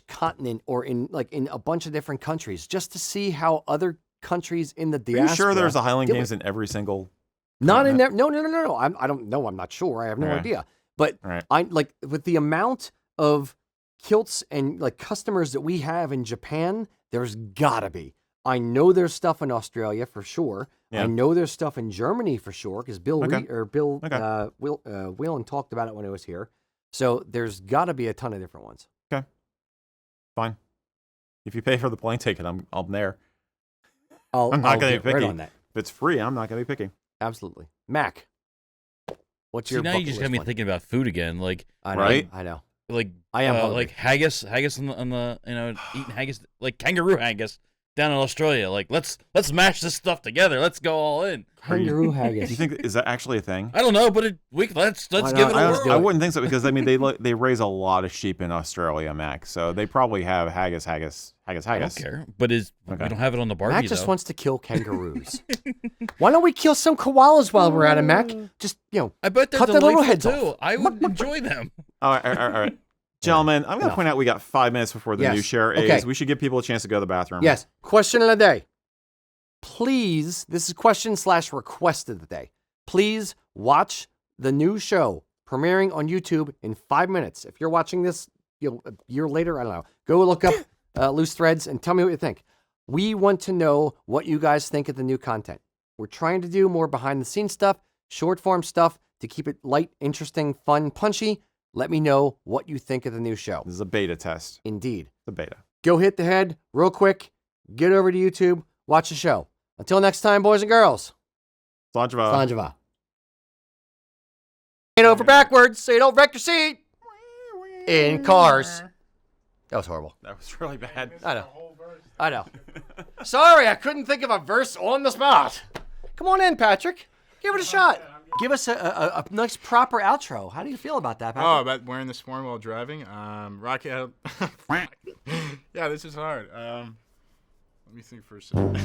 continent or in a bunch of different countries, just to see how other countries in the diaspora. Are you sure there's a Highland Games in every single? Not in there. No. I don't know. I'm not sure. I have no idea. But I like with the amount of kilts and like customers that we have in Japan, there's gotta be. I know there's stuff in Australia for sure. Yeah. I know there's stuff in Germany for sure because Bill Whelan talked about it when he was here. So there's got to be a ton of different ones. Okay, fine. If you pay for the plane ticket, I'm there. I'm not going to be picky. Right on that. If it's free, I'm not going to be picky. Absolutely, Mac. What's your? Now you just got me thinking about food again. Like I know, right? I know. Like I am like haggis on the eating haggis like kangaroo haggis down in Australia. Like let's mash this stuff together. Let's go all in. Kangaroo haggis. Do you think is that actually a thing? I don't know, but let's give it a whirl. I wouldn't think so because I mean they raise a lot of sheep in Australia, Mac. So they probably have haggis. I don't care, but we don't have it on the barbie. Mac just wants to kill kangaroos. Why don't we kill some koalas while we're at it, Mac? Just I bet they're cut their little heads too. off. I would enjoy them. All right. Gentlemen, I'm going to point out we got 5 minutes before the new share is. Okay. We should give people a chance to go to the bathroom. Yes. Question of the day. Please, this is question/request of the day. Please watch the new show premiering on YouTube in 5 minutes. If you're watching this a year later, I don't know. Go look up Loose Threads and tell me what you think. We want to know what you guys think of the new content. We're trying to do more behind-the-scenes stuff, short-form stuff to keep it light, interesting, fun, punchy. Let me know what you think of the new show. This is a beta test. Indeed. The beta. Go hit the head real quick. Get over to YouTube. Watch the show. Until next time, boys and girls. Slanjava. And over backwards so you don't wreck your seat. In cars. That was horrible. That was really bad. I know. Sorry, I couldn't think of a verse on the spot. Come on in, Patrick. Give it a shot. Give us a nice proper outro. How do you feel about that, Patrick? Oh, about wearing the sporran while driving? Rocky out. Yeah, this is hard. Let me think for a second.